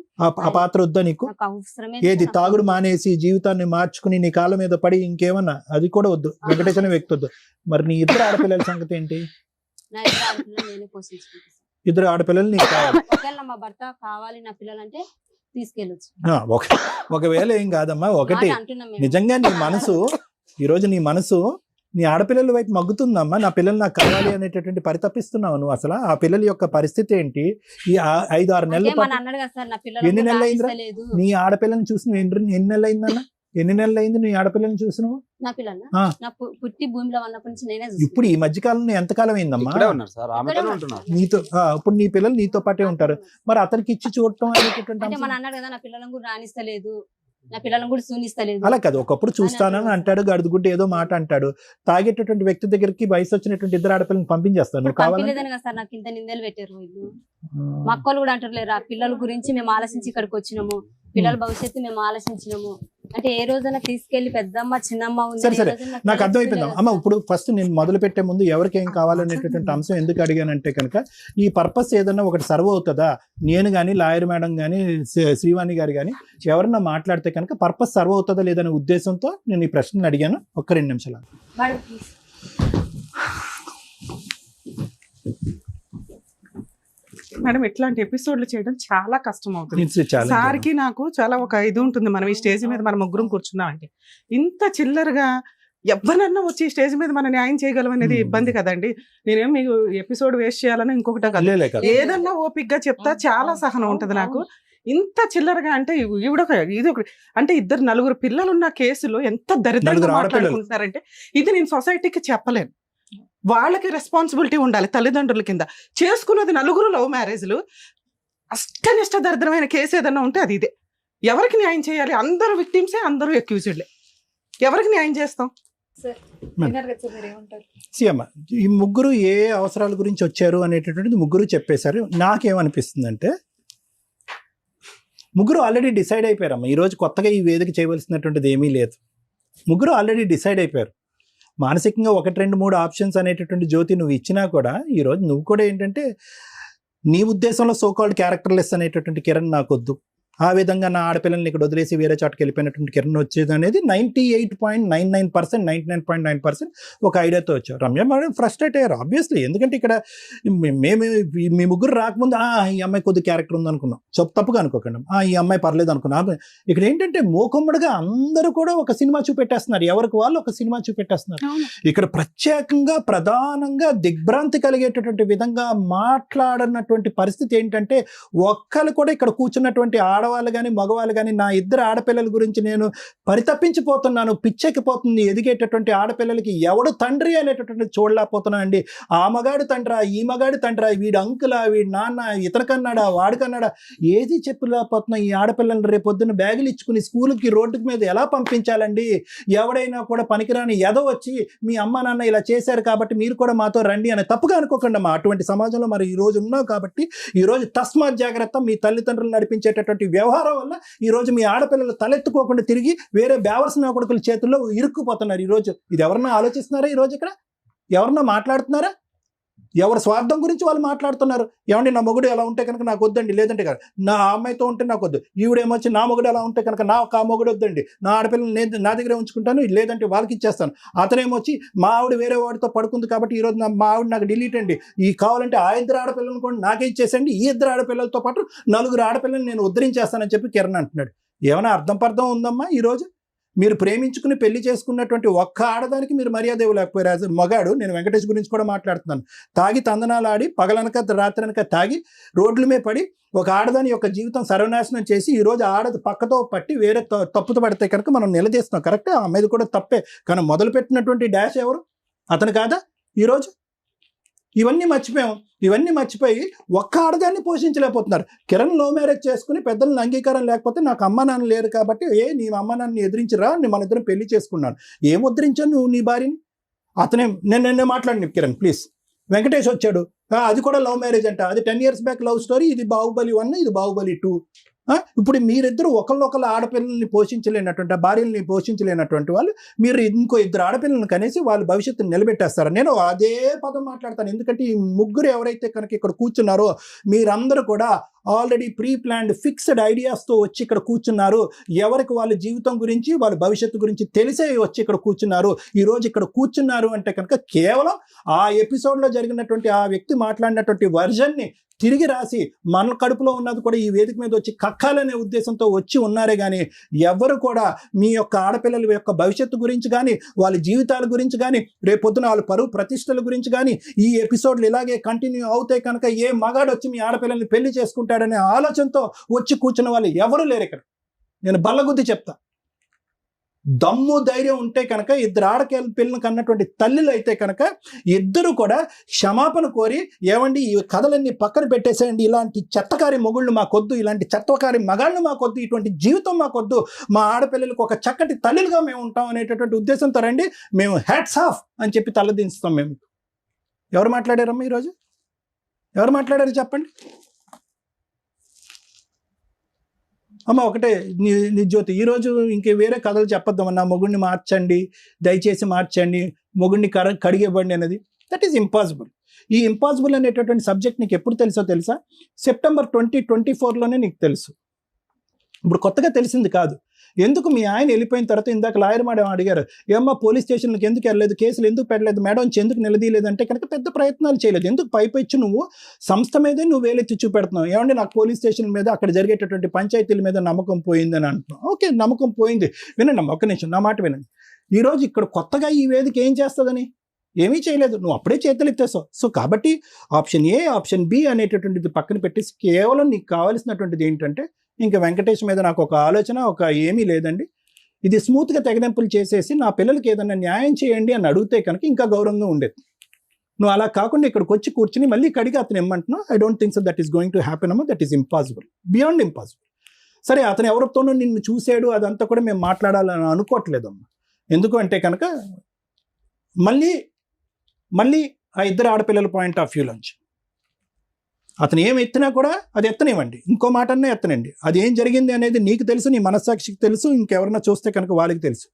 ఆ పాత్ర వద్దా నీకు? నాకు అవసరమే ఏది లేదు. తాగుడు మానేసి జీవితాన్ని మార్చుకుని నీ కాళ్ళ మీద పడి ఇంకేమన్నా అది కూడా వద్దు. వెంకటేష్ అనే వ్యక్తి వద్దు. మరి నీ ఇద్దరు ఆడపిల్లల సంగతి ఏంటి? నా ఇద్దరు ఆడపిల్లలు నేనే పోషించుకుంటాను సార్. ఇద్దరు ఆడపిల్లలు నీకు కావాలి. ఒకవేళ మా భర్త కావాలి నా పిల్లలంటే తీసుకెళ్ళొచ్చు. ఒకవేళ ఏం కాదమ్మా. ఒకటి, మాట అంటున్నాం మేము. నిజంగా నీ మనసు ఈరోజు నీ మనసు నీ ఆడపిల్లల వైపు మగ్గుతుందమ్మా. నా పిల్లలు నాకు కావాలి అనేటటువంటి పరితపిస్తున్నావు నువ్వు. అసలు ఆ పిల్లల యొక్క పరిస్థితి ఏంటి? ఈ 5-6 అంటే నెలల మన పాటు అన్నాడు కదా సార్, నా పిల్లలు ఎన్ని నెలలు అయిందిరా? రాణిస్తలేదు. నీ ఆడపిల్లని చూసి నువ్వు ఎన్ని నెలలు అయిందన్న? ఎన్ని నెలలు అయింది నీ ఆడపిల్లని చూసి నువ్వు? నా పిల్లలు ఆ. నా పుట్టి భూమిలో ఉన్నప్పటి నుంచి నేనే ఇప్పుడు ఈ మధ్యకాలంలో ఎంతకాలం అయిందమ్మా? ఇక్కడే ఉన్నారు సార్, ఆమెతోనే ఉంటున్నారు. నీతో ఇప్పుడు నీ పిల్లలు నీతో పాటే ఉంటారు. మరి అతనికి ఇచ్చి చూడటం అనేటటువంటి అంటే అంశం- మన అన్నాడు కదా, నా పిల్లలను కూడా రాణిస్తలేదు, నా పిల్లలను కూడా సూనిస్తలేదు. అలా కాదు, ఒకప్పుడు చూస్తానని అంటాడు, గడుదుగుడ్డ ఏదో మాట అంటాడు. తాగేటటువంటి వ్యక్తి దగ్గరికి వయసు వచ్చినటువంటి ఇద్దరు ఆడపిల్లని పంపించేస్తాను. నువ్వు కావాలంటే పంపిలేదని కదా సార్ నాకు ఇంత నిందలు పెట్టారు వీళ్ళు. మా అక్కలు కూడా అంటారు లేరా, పిల్లల గురించి మేము ఆలోచించి ఇక్కడికి వచ్చినాము, పిల్లల భవిష్యత్తు మేము ఆలోచించినాము. అంటే ఏ రోజైనా తీసుకెళ్లి పెద్దమ్మ చిన్నమ్మ ఉంది, సరే, ఏ సరే. రోజైనా నాకు అర్థమైపోయింది తీసుకెళ్ళలేదు అమ్మ. సార్. ఇప్పుడు ఫస్ట్ నేను మొదలు పెట్టే ముందు ఎవరికి ఏం కావాలనేటటువంటి అంశం ఎందుకు అడిగానంటే కనుక ఈ పర్పస్ ఏదన్నా ఒకటి సర్వ్ అవుతుందా? నేను కానీ లాయర్ మేడం కానీ శ్రీవాణి గారు కానీ ఎవరన్నా మాట్లాడితే కనుక పర్పస్ సర్వ్ అవుతుందా లేదనే ఉద్దేశంతో నేను ఈ ప్రశ్నను అడిగాను. ఒక్క 2 నిమిషాలు. వాడు please. మేడం ఇట్లాంటి ఎపిసోడ్లు చేయడం చాలా కష్టం అవుతుంది. It's a challenge. సార్కి నాకు చాలా ఒక ఇది ఉంటుంది. మనం ఈ స్టేజ్ మీద మనం ముగ్గురం కూర్చున్నాం అంటే ఇంత చిల్లరగా ఎవరన్నా వచ్చి ఈ స్టేజ్ మీద మనం న్యాయం చేయగలం అనేది ఇబ్బంది కదండి. నేనేం మీకు ఎపిసోడ్ వేస్ట్ చేయాలని ఇంకొకటి కాదు. లే కాదు. ఏదన్నా ఓపిక్ గా చెప్తా చాలా సహనం ఉంటది నాకు. ఇంత చిల్లరగా అంటే ఈవిడొక ఇది ఒక అంటే 2-4 పిల్లలు ఉన్న కేసులో ఎంత దరిద్రంగా 4 ఆడపిల్లలు. మాట్లాడుకుంటున్నారంటే ఇది నేను సొసైటీకి చెప్పలేను. వాళ్ళకి రెస్పాన్సిబిలిటీ ఉండాలి తల్లిదండ్రుల కింద. చేసుకున్నది 4 లవ్ మ్యారేజ్లు. అష్టనిష్ట దరిద్రమైన కేసు ఏదన్నా ఉంటే అది ఇదే. ఎవరికి న్యాయం చేయాలి? అందరూ విక్టిమ్సే, అందరూ అక్యూజ్డ్లే. ఎవరికి న్యాయం చేస్తాం? సీఎమ్మ, ఈ ముగ్గురు ఏ అవసరాల గురించి వచ్చారు అనేటటువంటిది ముగ్గురు చెప్పేశారు. నాకేమనిపిస్తుందంటే ముగ్గురు ఆల్రెడీ డిసైడ్ అయిపోయారమ్మా. ఈరోజు కొత్తగా ఈ వేదిక చేయవలసినటువంటిది ఏమీ లేదు. ముగ్గురు ఆల్రెడీ డిసైడ్ అయిపోయారు. మానసికంగా 1, 2, 3 ఆప్షన్స్ అనేటటువంటి జ్యోతి నువ్వు ఇచ్చినా కూడా ఈరోజు నువ్వు కూడా ఏంటంటే నీ ఉద్దేశంలో సోకాల్డ్ క్యారెక్టర్లెస్ అనేటటువంటి కిరణ్ నాకొద్దు, ఆ విధంగా నా ఆడపిల్లల్ని ఇక్కడ వదిలేసి వేరే చోటకి వెళ్ళిపోయినటువంటి కిరణ్ వచ్చేది అనేది 98.99%, 99.9% ఒక ఐడియాతో వచ్చారు. రమ్య మేడం ఫ్రస్ట్రేట్ అయ్యారు ఆబ్వియస్లీ, ఎందుకంటే ఇక్కడ మేము మీ ముగ్గురు రాకముందు ఈ అమ్మాయి కొద్ది క్యారెక్టర్ ఉంది అనుకున్నాం, సో తప్పుగా అనుకోకండి, ఈ అమ్మాయి పర్లేదు అనుకున్నాం. ఇక్కడ ఏంటంటే మోకమ్మడిగా అందరూ కూడా ఒక సినిమా చూపెట్టేస్తున్నారు, ఎవరికి వాళ్ళు ఒక సినిమా చూపెట్టేస్తున్నారు. ఇక్కడ ప్రత్యేకంగా ప్రధానంగా దిగ్భ్రాంతి కలిగేటటువంటి విధంగా మాట్లాడినటువంటి పరిస్థితి ఏంటంటే ఒక్కరు కూడా ఇక్కడ కూర్చున్నటువంటి ఆడవాళ్ళు కానీ మగవాళ్ళు కానీ నా ఇద్దరు ఆడపిల్లల గురించి నేను పరితపించిపోతున్నాను, పిచ్చెక్కిపోతుంది. ఎదిగేటటువంటి ఆడపిల్లలకి ఎవడు తండ్రి అనేటటువంటి చూడలేకపోతున్నాను అండి. ఆ మగాడి తండ్రా, ఈ మగాడి తండ్రా, వీడు అంకులా, వీడి నాన్న, ఇతనికన్నాడా, వాడికన్నాడా, ఏది చెప్పలేకపోతున్నా. ఈ ఆడపిల్లలు రేపొద్దున బ్యాగులు ఇచ్చుకుని స్కూల్కి రోడ్డు మీద ఎలా పంపించాలండి? ఎవడైనా కూడా పనికిరాని ఎదో వచ్చి మీ అమ్మ నాన్న ఇలా చేశారు కాబట్టి మీరు కూడా మాతో రండి అని తప్పుగా అనుకోకండి అమ్మా. అటువంటి సమాజంలో మరి ఈ రోజు ఉన్నావు కాబట్టి ఈరోజు తస్మాత్ జాగ్రత్త. మీ తల్లిదండ్రులు నడిపించేటటువంటి వ్యవహారం వల్ల ఈరోజు మీ ఆడపిల్లలు తలెత్తుకోకుండా తిరిగి వేరే బేవర్స్ నా కొడుకుల చేతుల్లో ఇరుక్కుపోతున్నారు. ఈరోజు ఇది ఎవరన్నా ఆలోచిస్తున్నారా? ఈరోజు ఇక్కడ ఎవరన్నా మాట్లాడుతున్నారా? ఎవరి స్వార్థం గురించి వాళ్ళు మాట్లాడుతున్నారు. ఏమండి నా మొగుడు ఎలా ఉంటే కనుక నాకు వద్దండి, లేదంటే కదా నా అమ్మాయితో ఉంటే నాకు వద్దు, ఈవిడేమొచ్చి నా మొగుడు ఎలా ఉంటే కనుక నాకు ఆ మొగుడు వద్దండి, నా ఆడపిల్లలు నేను నా దగ్గరే ఉంచుకుంటాను, లేదంటే వాళ్ళకి ఇచ్చేస్తాను. అతనేమొచ్చి మా ఆవిడ వేరే వాడితో పడుకుంది కాబట్టి ఈరోజు మా ఆవిడ నాకు డిలీట్ అండి, ఈ కావాలంటే ఆ ఇద్దరు ఆడపిల్లలను కూడా నాకే ఇచ్చేసండి, ఈ ఇద్దరు ఆడపిల్లలతో పాటు 4 ఆడపిల్లలు నేను ఉద్ధరించేస్తానని చెప్పి కిరణ్ అంటున్నాడు. ఏమైనా అర్థం ఉందమ్మా? ఈరోజు మీరు ప్రేమించుకుని పెళ్లి చేసుకున్నటువంటి ఒక్క ఆడదానికి మీరు మర్యాద ఇవ్వలేకపోయారు. మగాడు, నేను వెంకటేష్ గురించి కూడా మాట్లాడుతున్నాను, తాగి తందనాలు ఆడి పగలనక రాత్రనక తాగి రోడ్ల మీద పడి ఒక ఆడదాని యొక్క జీవితం సర్వనాశనం చేసి ఈరోజు ఆడది పక్కతో పట్టి వేరే తప్పుతో పడితే కనుక మనం నిలదీస్తున్నాం. కరెక్టే, ఆ మీద కూడా తప్పే, కానీ మొదలుపెట్టినటువంటి డాష్ ఎవరు? అతను కాదా? ఈరోజు ఇవన్నీ మర్చిపోయి ఒక్క ఆడదాన్ని పోషించలేకపోతున్నారు. కిరణ్ లవ్ మ్యారేజ్ చేసుకుని పెద్దలను అంగీకారం లేకపోతే నాకు అమ్మ నాన్న లేరు కాబట్టి నీ అమ్మ నాన్నని ఎదిరించిరా, నేను మన ఇద్దరం పెళ్లి చేసుకున్నాను. ఏం ఉద్ధరించాను నువ్వు నీ భార్యని? అతనే నేను మాట్లాడిన కిరణ్ ప్లీజ్. వెంకటేష్ వచ్చాడు, అది కూడా లవ్ మ్యారేజ్ అంట, అది 10 years బ్యాక్ లవ్ స్టోరీ, ఇది బాహుబలి 1, ఇది బాహుబలి 2. ఇప్పుడు మీరిద్దరు ఒకళ్ళొకళ్ళ ఆడపిల్లల్ని పోషించలేనటువంటి, భార్యల్ని పోషించలేనటువంటి వాళ్ళు మీరు ఇంకో 2 ఆడపిల్లలను కనేసి వాళ్ళ భవిష్యత్తుని నిలబెట్టేస్తారు. నేను అదే పదం మాట్లాడతాను, ఎందుకంటే ఈ ముగ్గురు ఎవరైతే కనుక ఇక్కడ కూర్చున్నారో మీరందరూ కూడా ఆల్రెడీ ప్రీ ప్లాన్డ్ ఫిక్స్డ్ ఐడియాస్తో వచ్చి ఇక్కడ కూర్చున్నారు. ఎవరికి వాళ్ళ జీవితం గురించి వాళ్ళ భవిష్యత్తు గురించి తెలిసే వచ్చి ఇక్కడ కూర్చున్నారు. ఈరోజు ఇక్కడ కూర్చున్నారు అంటే కనుక కేవలం ఆ ఎపిసోడ్లో జరిగినటువంటి ఆ వ్యక్తి మాట్లాడినటువంటి వర్జన్ని తిరిగి రాసి మన కడుపులో ఉన్నది కూడా ఈ వేదిక మీద వచ్చి కక్కాలనే ఉద్దేశంతో వచ్చి ఉన్నారే కానీ ఎవరు కూడా మీ యొక్క ఆడపిల్లల యొక్క భవిష్యత్తు గురించి కానీ వాళ్ళ జీవితాల గురించి కానీ రేపొద్దున వాళ్ళ పరువు ప్రతిష్టల గురించి కానీ ఈ ఎపిసోడ్లు ఇలాగే కంటిన్యూ అవుతాయి కనుక ఏ మగాడు వచ్చి మీ ఆడపిల్లల్ని పెళ్లి చేసుకుంటాడనే ఆలోచనతో వచ్చి కూర్చున్న వాళ్ళు ఎవరు లేరు ఇక్కడ. నేను బల్లగుద్ది చెప్తా, దమ్ము ధైర్యం ఉంటే కనుక 2 ఆడపిల్లలను కన్నటువంటి తల్లులు అయితే కనుక ఇద్దరు కూడా క్షమాపణ కోరి, ఏమండి ఈ కథలన్నీ పక్కన పెట్టేసేయండి, ఇలాంటి చెత్తకారి మొగుళ్ళు మాకొద్దు, ఇలాంటి చెత్తకారి మగాళ్ళు మాకొద్దు, ఇటువంటి జీవితం మాకొద్దు, మా ఆడపిల్లలకు ఒక చక్కటి తల్లులుగా మేము ఉంటాం అనేటటువంటి ఉద్దేశంతో రండి, మేము హ్యాట్స్ ఆఫ్ అని చెప్పి తలదించుతాం. మేము ఎవరు మాట్లాడారమ్మా ఈరోజు? ఎవరు మాట్లాడారు చెప్పండి అమ్మ? ఒకటే నీ జ్యోతి, ఈరోజు ఇంకే వేరే కథలు చెప్పొద్దామన్నా, మొగుడిని మార్చండి, దయచేసి మార్చండి, మొగుడిని కడిగివ్వండి అనేది. That is impossible. ఈ ఇంపాసిబుల్ అనేటటువంటి సబ్జెక్ట్ నీకు ఎప్పుడు తెలుసా? సెప్టెంబర్ 2024లోనే నీకు తెలుసు. ఇప్పుడు కొత్తగా తెలిసింది కాదు. ఎందుకు మీ ఆయన వెళ్ళిపోయిన తర్వాత ఇందాక లాయర్ మేడం అడిగారు, ఏమ్మా పోలీస్ స్టేషన్లకు ఎందుకు వెళ్ళలేదు, కేసులు ఎందుకు పెట్టలేదు మేడం, ఎందుకు నిలదీయలేదు అంటే కనుక పెద్ద ప్రయత్నాలు చేయలేదు. ఎందుకు పైపెచ్చు నువ్వు సంస్థ మీదే నువ్వు వేలెత్తి చూపెడుతున్నావు. ఏమంటే నాకు పోలీస్ స్టేషన్ మీద అక్కడ జరిగేటటువంటి పంచాయతీల మీద నమ్మకం పోయిందని అంటున్నావు. ఓకే, నమ్మకం పోయింది, వినండి ఒక్క నిమిషం నా మాట వినండి. ఈరోజు ఇక్కడ కొత్తగా ఈ వేదిక ఏం చేస్తుందని ఏమీ చేయలేదు, నువ్వు అప్పుడే చేతులు ఎత్తేసావు. సో కాబట్టి ఆప్షన్ ఏ, ఆప్షన్ బి అనేటటువంటిది పక్కన పెట్టేసి కేవలం నీకు కావాల్సినటువంటిది ఏంటంటే ఇంకా వెంకటేష్ మీద నాకు ఒక ఆలోచన, ఒక ఏమీ లేదండి, ఇది స్మూత్గా తెగదెంపులు చేసేసి నా పిల్లలకి ఏదైనా న్యాయం చేయండి అని అడిగితే కనుక ఇంకా గౌరవంగా ఉండేది. నువ్వు అలా కాకుండా ఇక్కడికి వచ్చి కూర్చుని మళ్ళీ కడిగి అతను ఏమంటున్నావు, I don't think so that is going to happen అమ్మా, that is impossible, beyond impossible. సరే, అతను ఎవరితోనూ నిన్ను చూసాడు అదంతా కూడా మేము మాట్లాడాలని అనుకోవట్లేదమ్మా. ఎందుకు అంటే కనుక మళ్ళీ ఆ 2 ఆడపిల్లల పాయింట్ ఆఫ్ వ్యూలోంచి అతను ఏం ఎత్తినా కూడా అది ఎత్తనివ్వండి, ఇంకో మాట అన్నా ఎత్తనండి. అది ఏం జరిగింది అనేది నీకు తెలుసు, నీ మనస్సాక్షికి తెలుసు, ఇంకెవరన్నా చూస్తే కనుక వాళ్ళకి తెలుసు.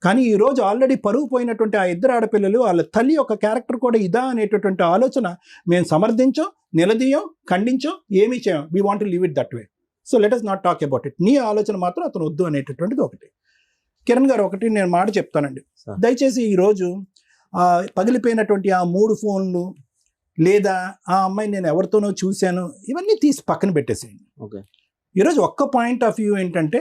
కానీ ఈ రోజు ఆల్రెడీ పరువు పోయినటువంటి ఆ ఇద్దరు ఆడపిల్లలు వాళ్ళ తల్లి యొక్క క్యారెక్టర్ కూడా ఇదా అనేటటువంటి ఆలోచన మేము సమర్థించం, నిలదీయం, ఖండించం, ఏమీ చేయం. We want to leave it that way. So let us not talk about it. నీ ఆలోచన మాత్రం అతను వద్దు అనేటటువంటిది ఒకటి. కిరణ్ గారు, ఒకటి నేను మాట చెప్తానండి, దయచేసి ఈరోజు పగిలిపోయినటువంటి ఆ 3 ఫోన్లు లేదా ఆ అమ్మాయి నేను ఎవరితోనో చూశాను ఇవన్నీ తీసి పక్కన పెట్టేసేయండి. ఈరోజు ఒక్క పాయింట్ ఆఫ్ వ్యూ ఏంటంటే,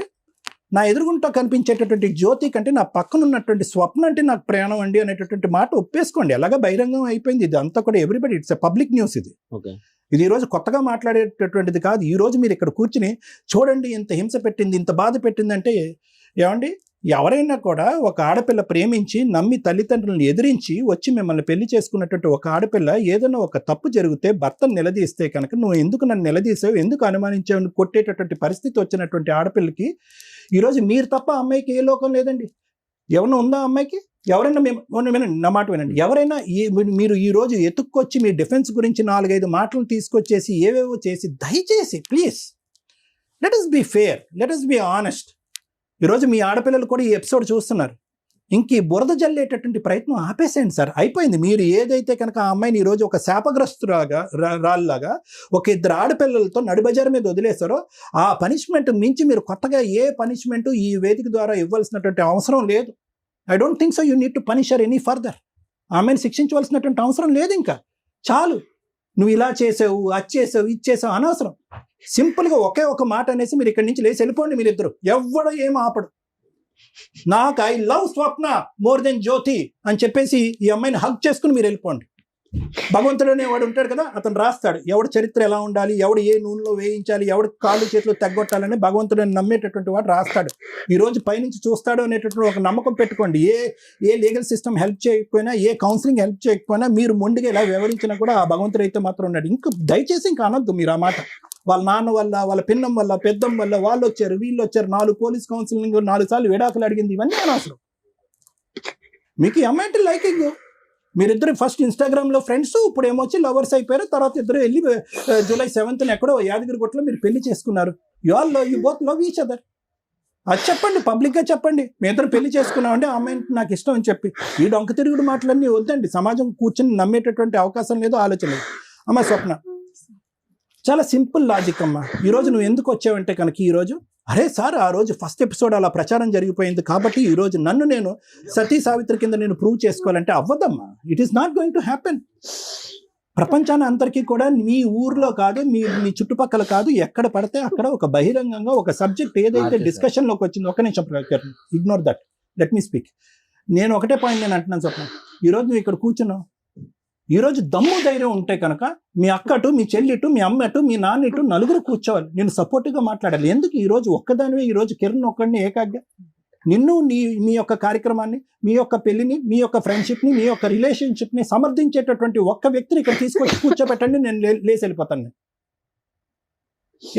నా ఎదురుగుంటా కనిపించేటటువంటి జ్యోతి కంటే నా పక్కన ఉన్నటువంటి స్వప్న అంటే నాకు ప్రయాణం అండి అనేటటువంటి మాట ఒప్పేసుకోండి. అలాగా బహిరంగం అయిపోయింది. ఇది అంతా కూడా everybody, it's a public news. ఇది ఈ రోజు కొత్తగా మాట్లాడేటటువంటిది కాదు. ఈ రోజు మీరు ఇక్కడ కూర్చుని చూడండి ఇంత హింస పెట్టింది, ఇంత బాధ పెట్టిందంటే, ఏమండి ఎవరైనా కూడా ఒక ఆడపిల్ల ప్రేమించి నమ్మి తల్లిదండ్రులను ఎదిరించి వచ్చి మిమ్మల్ని పెళ్లి చేసుకున్నటువంటి ఒక ఆడపిల్ల ఏదైనా ఒక తప్పు జరిగితే భర్తను నిలదీస్తే కనుక, నువ్వు ఎందుకు నన్ను నిలదీసావు, ఎందుకు అనుమానించావు, కొట్టేటటువంటి పరిస్థితి వచ్చినటువంటి ఆడపిల్లకి ఈరోజు మీరు తప్ప అమ్మాయికి ఏ లోకం లేదండి. ఎవరైనా ఉందా అమ్మాయికి? ఎవరైనా వినండి, నా మాట వినండి, ఎవరైనా మీరు ఈ రోజు ఎత్తుక్కొచ్చి మీ డిఫెన్స్ గురించి 4-5 మాటలు తీసుకొచ్చేసి ఏవేవో చేసి, దయచేసి please let us be fair, let us be honest. ఈరోజు మీ ఆడపిల్లలు కూడా ఈ ఎపిసోడ్ చూస్తున్నారు. ఇంక ఈ బురద జల్లేటటువంటి ప్రయత్నం ఆపేసేయండి సార్, అయిపోయింది. మీరు ఏదైతే కనుక ఆ అమ్మాయిని ఈరోజు ఒక శాపగ్రస్తురాగా రాళ్ళలాగా ఒక 2 ఆడపిల్లలతో నడిబజారు మీద వదిలేస్తారో, ఆ పనిష్మెంట్ మించి మీరు కొత్తగా ఏ పనిష్మెంట్ ఈ వేదిక ద్వారా ఇవ్వాల్సినటువంటి అవసరం లేదు. I don't think so you need to punish her any further. ఆమెను శిక్షించవలసినటువంటి అవసరం లేదు. ఇంకా చాలు, నువ్వు ఇలా చేసావు, అది చేసావు, ఇది చేసావు అనవసరం. సింపుల్గా ఒకే ఒక మాట అనేసి మీరు ఇక్కడి నుంచి లేచి వెళ్ళిపోండి. మీరిద్దరు ఎవడో ఏం ఆపడు. నాకు I love Swapna more than Jyoti అని చెప్పేసి ఈ అమ్మాయిని హగ్ చేసుకుని మీరు వెళ్ళిపోండి. భగవంతుడు అనేవాడు ఉంటాడు కదా, అతను రాస్తాడు ఎవడు చరిత్ర ఎలా ఉండాలి, ఎవడు ఏ నూనెలో వేయించాలి, ఎవడు కాళ్ళు చేతులు తగ్గొట్టాలని భగవంతుడిని నమ్మేటటువంటి వాడు రాస్తాడు. ఈ రోజు పైనుంచి చూస్తాడు అనేటటువంటి ఒక నమ్మకం పెట్టుకోండి. ఏ లీగల్ సిస్టమ్ హెల్ప్ చేయకపోయినా, ఏ కౌన్సిలింగ్ హెల్ప్ చేయకపోయినా, మీరు మొండిగా ఇలా వివరించినా కూడా ఆ భగవంతుడు అయితే మాత్రం ఉన్నాడు. ఇంకా దయచేసి ఇంకా అనొద్దు మీరు ఆ మాట. వాళ్ళ నాన్న వల్ల, వాళ్ళ పిన్నం వల్ల, పెద్దం వల్ల వాళ్ళు వచ్చారు, వీళ్ళు వచ్చారు, 4 పోలీస్ కౌన్సిలింగ్, 4 సార్లు విడాకులు అడిగింది, ఇవన్నీ అనవసరం. మీకు ఈ అమ్మాయి అంటే లైకింగ్, మీరిద్దరు ఫస్ట్ ఇన్స్టాగ్రామ్లో ఫ్రెండ్స్, ఇప్పుడు ఏమొచ్చి లవర్స్ అయిపోయారు. తర్వాత ఇద్దరు వెళ్ళి July 7th ఎక్కడో యాదగిరిగుట్టలో మీరు పెళ్లి చేసుకున్నారు. You both love each other. అది చెప్పండి, పబ్లిక్గా చెప్పండి. మీ ఇద్దరు పెళ్లి చేసుకున్నామంటే ఆ అమ్మాయి నాకు ఇష్టం అని చెప్పి. ఈ డొంక తిరుగుడు మాటలన్నీ వద్దండి. సమాజం కూర్చొని నమ్మేటటువంటి అవకాశం లేదు, ఆలోచన లేదు. అమ్మ స్వప్న, చాలా సింపుల్ లాజిక్ అమ్మా. ఈరోజు నువ్వు ఎందుకు వచ్చావంటే కనుక, ఈరోజు అరే సార్ ఆ రోజు ఫస్ట్ ఎపిసోడ్ అలా ప్రచారం జరిగిపోయింది కాబట్టి ఈరోజు నన్ను నేను సతీ సావిత్రి కింద నేను ప్రూవ్ చేసుకోవాలంటే అవ్వదమ్మా. It is not going to happen. ప్రపంచాన్ని అందరికీ కూడా మీ ఊర్లో కాదు, మీ చుట్టుపక్కల కాదు, ఎక్కడ పడితే అక్కడ ఒక బహిరంగంగా ఒక సబ్జెక్ట్ ఏదైతే డిస్కషన్లోకి వచ్చిందో, ఒక్క నిమిషం ignore that, let me speak. నేను ఒకటే పాయింట్ నేను అంటున్నాను స్వప్న, ఈరోజు నువ్వు ఇక్కడ కూర్చున్నావు, ఈరోజు దమ్ము ధైర్యం ఉంటే కనుక మీ అక్కటు, మీ చెల్లిటు, మీ అమ్మటు, మీ నాన్నటు నలుగురు కూర్చోవాలి, నేను సపోర్టివ్గా మాట్లాడాలి. ఎందుకు ఈరోజు ఒక్కదానివే, ఈరోజు కిరణ్ ఒక్కడిని ఏకాగ్గా నిన్ను మీ యొక్క కార్యక్రమాన్ని, మీ యొక్క పెళ్లిని, మీ యొక్క ఫ్రెండ్షిప్ని, మీ యొక్క రిలేషన్షిప్ని సమర్థించేటటువంటి ఒక్క వ్యక్తిని ఇక్కడ తీసుకొచ్చి కూర్చోబెట్టండి, నేను లేచి వెళ్ళిపోతాను.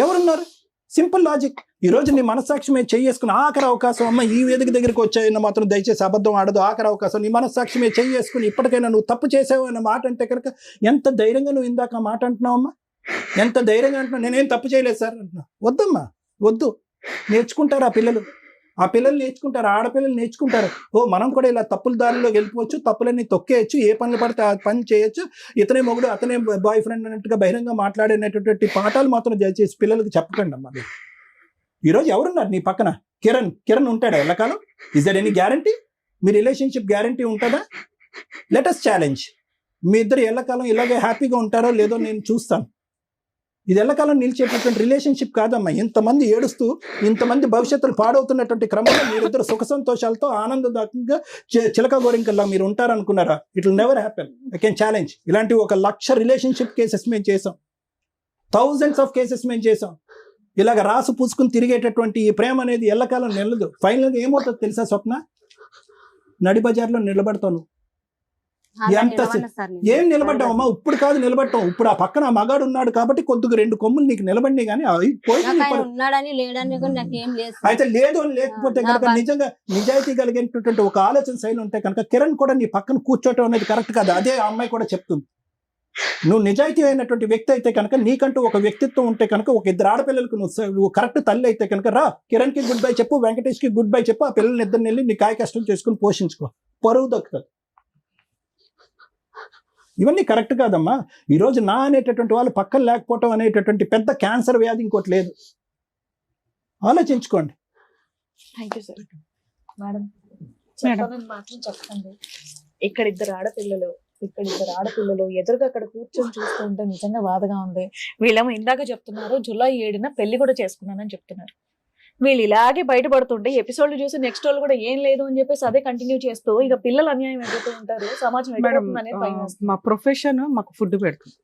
ఎవరున్నారు? Simple logic. ఈరోజు నీ మనస్సాక్షి మీద చేసుకుని ఆఖరి అవకాశం, అమ్మ ఈ వేదిక దగ్గరికి వచ్చాయన్న మాత్రం దయచేసి అబద్ధం ఆడదు, ఆఖరి అవకాశం నీ మనస్సాక్షి మీద చేసుకుని ఇప్పటికైనా నువ్వు తప్పు చేసావు అన్న మాట అంటే కనుక ఎంత ధైర్యంగా నువ్వు ఇందాక మాట అంటున్నావు అమ్మా, ఎంత ధైర్యంగా అంటున్నావు. నేనేం తప్పు చేయలేదు సార్ అంటున్నావు. వద్దమ్మా, వద్దు. నేర్చుకుంటారు ఆ పిల్లలు నేర్చుకుంటారు, ఆడపిల్లలు నేర్చుకుంటారు. మనం కూడా ఇలా తప్పుల దారిలో వెళ్ళిపోవచ్చు, తప్పులన్నీ తొక్కేయచ్చు, ఏ పనులు పడితే ఆ పని చేయొచ్చు, ఇతనే మొగుడు అతనే బాయ్ ఫ్రెండ్ అన్నట్టుగా బహిరంగ మాట్లాడేటటువంటి పాఠాలు మాత్రం దయచేసి పిల్లలకి చెప్పకండి అమ్మా. ఈరోజు ఎవరున్నారు నీ పక్కన? కిరణ్ ఉంటాడా ఎల్లకాలం? Is that any guarantee? మీ రిలేషన్షిప్ గ్యారంటీ ఉంటుందా? Let us challenge. మీ ఇద్దరు ఎల్లకాలం ఇలాగే హ్యాపీగా ఉంటారో లేదో నేను చూస్తాను. ఇది ఎల్లకాలం నిలిచేటటువంటి రిలేషన్షిప్ కాదమ్మా. ఇంతమంది ఏడుస్తూ, ఇంతమంది భవిష్యత్తులు పాడవుతున్నటువంటి క్రమంలో మీరిద్దరు సుఖ సంతోషాలతో ఆనందదాయకంగా చిలక గోరింకల్లా మీరు ఉంటారనుకున్నారా? It will never happen. I can challenge. ఇలాంటి 1,00,000 రిలేషన్షిప్ కేసెస్ మేము చేసాం, థౌజండ్స్ ఆఫ్ కేసెస్ మేము చేసాం. ఇలాగ రాసు పూసుకుని తిరిగేటటువంటి ఈ ప్రేమ అనేది ఎల్లకాలం నిలదు. ఫైనల్గా ఏమవుతుందో తెలుసా స్వప్న? నడి బజార్లో నిలబడతాను. ఎంత ఏం నిలబడ్డావమ్మా? ఇప్పుడు కాదు నిలబడ్డాం, ఇప్పుడు ఆ పక్కన ఆ మగాడు ఉన్నాడు కాబట్టి కొద్దిగా 2 కొమ్ములు నీకు నిలబడి, కానీ అయితే లేదు అని లేకపోతే కనుక నిజంగా నిజాయితీ కలిగేటటువంటి ఒక ఆలోచన శైలి ఉంటే కనుక కిరణ్ కూడా నీ పక్కన కూర్చోటం అనేది కరెక్ట్ కాదు. అదే ఆ అమ్మాయి కూడా చెప్తుంది. నువ్వు నిజాయితీ అయినటువంటి వ్యక్తి అయితే కనుక, నీకంటూ ఒక వ్యక్తిత్వం ఉంటే కనుక, ఒక ఇద్దరు ఆడపిల్లలకు నువ్వు కరెక్ట్ తల్లి అయితే కనుక రా, కిరణ్కి గుడ్ బై చెప్పు, వెంకటేష్కి గుడ్ బై చెప్పు, ఆ పిల్లల్ని ఇద్దరిని వెళ్ళి నీ కాయ కష్టం చేసుకుని పోషించుకో, పరువు దక్కుతుంది. ఇవన్నీ కరెక్ట్ కాదమ్మా. ఈరోజు నా అనేటటువంటి వాళ్ళు పక్కన లేకపోవటం అనేటటువంటి పెద్ద క్యాన్సర్ వ్యాధి ఇంకోటి లేదు. ఆలోచించుకోండి. Thank you sir. మేడం చెప్పాలని మాత్రం చెప్పండి. ఇక్కడ ఇద్దరు ఆడపిల్లలు ఎదురుగా అక్కడ కూర్చొని చూస్తూ ఉంటే నిజంగా బాధగా ఉంది. వీళ్ళేమో ఇందాక చెప్తున్నారు జూలై 7న పెళ్లి కూడా చేసుకున్నానని చెప్తున్నారు. వీళ్ళు ఇలాగే బయటపడుతుంటే ఎపిసోడ్లు చూసి నెక్స్ట్ వాళ్ళు కూడా ఏం లేదు అని చెప్పేసి అదే కంటిన్యూ చేస్తూ ఇక పిల్లలు అన్యాయం ఎదుగుతూ ఉంటారు, సమాజం ఎదుగుతుంది అనేది భయం వేస్తుంది. మా ప్రొఫెషన్ మాకు ఫుడ్ పెడుతుంది.